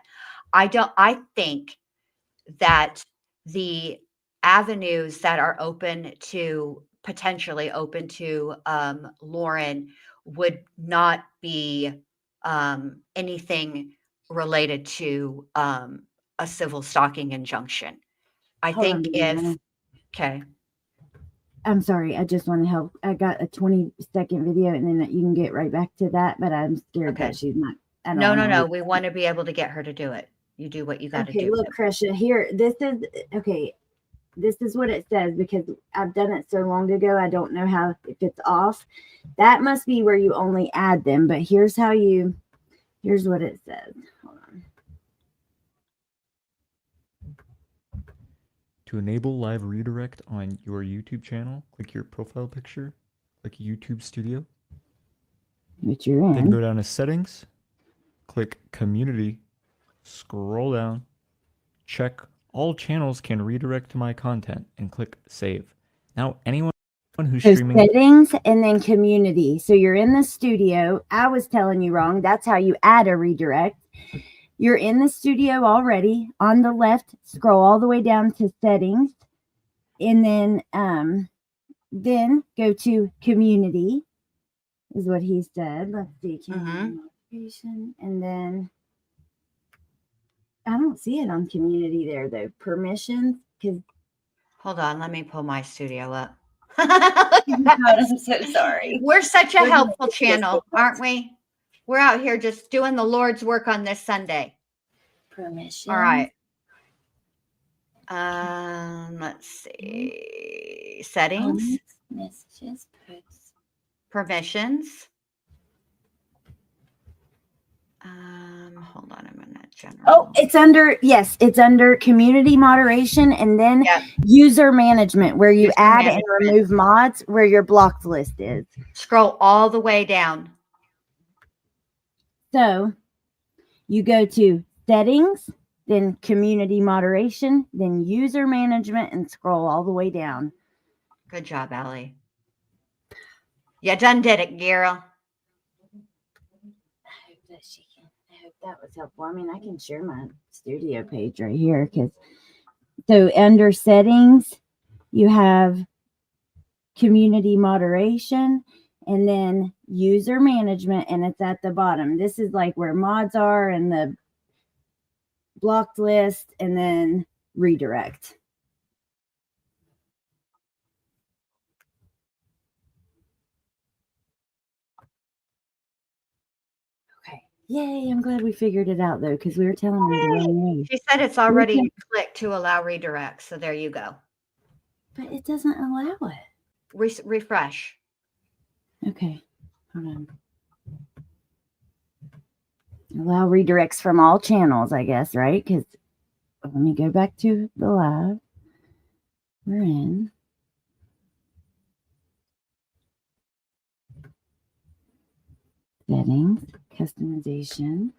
I think that the avenues that are potentially open to Lauren would not be anything related to a civil stalking injunction. I think okay. I'm sorry. I just want to help. I got a 20-second video, and then you can get right back to that. But I'm scared that she's not. No. We want to be able to get her to do it. You do what you got to do. Okay, look, Crusha, here. This is what it says, because I've done it so long ago. I don't know if it's off. That must be where you only add them. But here's what it says. Hold on. To enable live redirect on your YouTube channel, click your profile picture, click YouTube Studio. Which you're in. Then go down to Settings, click Community, scroll down, check All Channels Can Redirect to My Content, and click Save. Now, anyone who's streaming... Settings and then Community. So you're in the studio. I was telling you wrong. That's how you add a redirect. You're in the studio already. On the left, scroll all the way down to Settings, and then go to Community, is what he said. Let's see, notification, and then I don't see it on Community there though. Permissions, because hold on, let me pull my studio up. I'm so sorry. We're such a helpful channel, aren't we? We're out here just doing the Lord's work on this Sunday. Permission. All right. Let's see. Settings. Messages. Posts. Permissions. Hold on a minute. General. Oh, it's under community moderation, and then user management, where you add and remove mods, where your blocked list is. Scroll all the way down. So you go to Settings, then Community Moderation, then User Management, and scroll all the way down. Good job, Allie. You done did it, girl. I hope that was helpful. I mean, I can share my studio page right here, so under Settings, you have Community Moderation, and then User Management, and it's at the bottom. This is like where mods are, and the blocked list, and then redirect. Okay. Yay, I'm glad we figured it out, though, because we were telling her the wrong way. She said it's already clicked to allow redirect, so there you go. But it doesn't allow it. Refresh. Okay, hold on. Allow redirects from all channels, I guess, right? Because let me go back to the live. We're in. Settings, customization,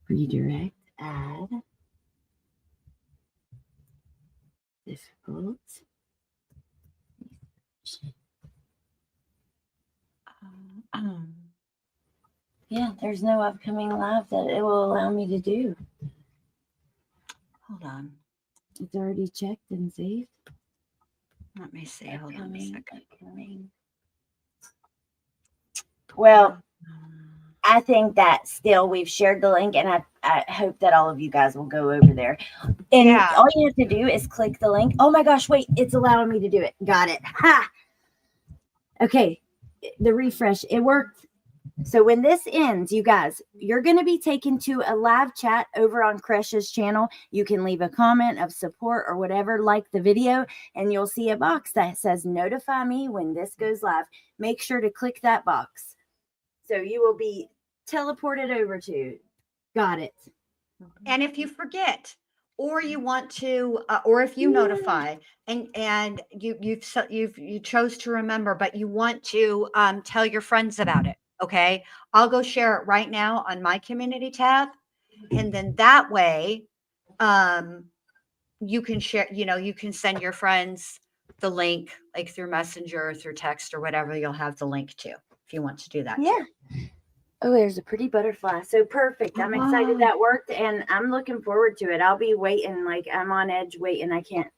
redirect, add. difficult. Yeah, there's no upcoming live that it will allow me to do. Hold on. It's already checked and saved. Let me see. Hold on a second. Upcoming. Well, I think that still we've shared the link, and I hope that all of you guys will go over there. And Yeah. all you have to do is click the link. Oh my gosh, wait, it's allowing me to do it. Got it. Ha! Okay, the refresh, it worked. So when this ends, you guys, you're going to be taken to a live chat over on Kresh's channel. You can leave a comment of support or whatever, like the video, and you'll see a box that says notify me when this goes live. Make sure to click that box. So you will be teleported over to. Got it. And if you forget, or you want to, or if you notify, and you chose to remember, but you want to tell your friends about it. Okay, I'll go share it right now on my community tab, and then that way, you can share. You can send your friends the link, like through Messenger, or through text, or whatever. You'll have the link to if you want to do that. Yeah. Too. Oh, there's a pretty butterfly. So perfect. I'm excited that worked, and I'm looking forward to it. I'll be waiting, like I'm on edge waiting. I can't.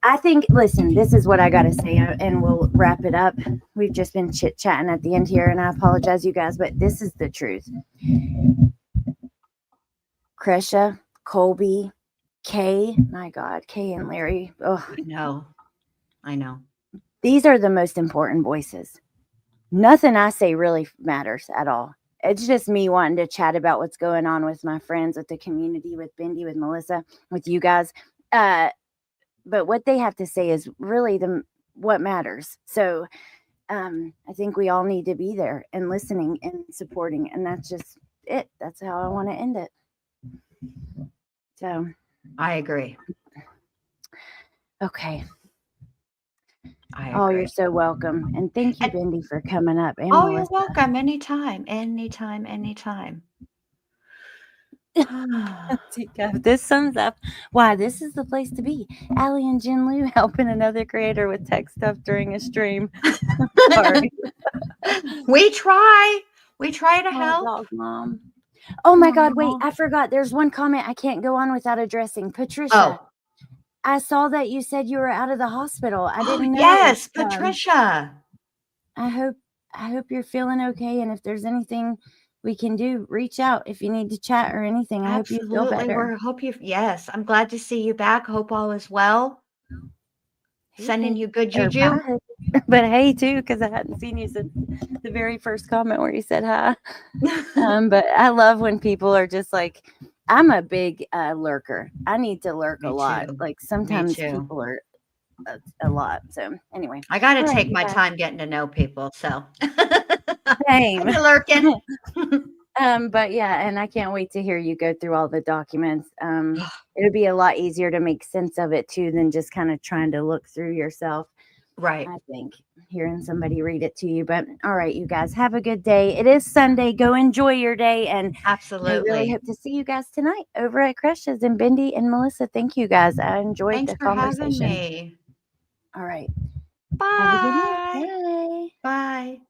I think, listen, this is what I got to say, and we'll wrap it up. We've just been chit-chatting at the end here, and I apologize, you guys, but this is the truth. Kresha, Colby, Kay, my God, Kay and Larry. Oh, I know. These are the most important voices. Nothing I say really matters at all. It's just me wanting to chat about what's going on with my friends, with the community, with Bindi, with Melissa, with you guys. But what they have to say is really what matters. So I think we all need to be there and listening and supporting. And that's just it. That's how I want to end it. So I agree. Okay. I agree. Oh, you're so welcome. And thank you, Bindi, for coming up. And oh, Melissa. you're welcome. Anytime. This sums up why this is the place to be. Allie and Jin Lu helping another creator with tech stuff during a stream. Sorry. We try to help. Dog mom. Oh my God, wait, I forgot. There's one comment I can't go on without addressing. Patricia. Oh. I saw that you said you were out of the hospital. I didn't know. Yes, Patricia. I hope you're feeling okay, and if there's anything we can do, reach out if you need to chat or anything. I hope you feel better. Yes, I'm glad to see you back. Hope all is well. Sending you good juju. But hey, too, because I hadn't seen you since the very first comment where you said hi. But I love when people are just like, I'm a big lurker. I need to lurk a lot. Too. Like sometimes people are a lot. So anyway, I got to take my time getting to know people. So same. Lurking. But yeah, and I can't wait to hear you go through all the documents. It'll be a lot easier to make sense of it too than just kind of trying to look through yourself. Right. I think hearing somebody read it to you. But all right, you guys have a good day. It is Sunday. Go enjoy your day. And absolutely. I really hope to see you guys tonight over at Kresh's. And Bindi and Melissa, thank you guys. I enjoyed the conversation. Having me. All right. Bye. Have a good night. Bye. Bye.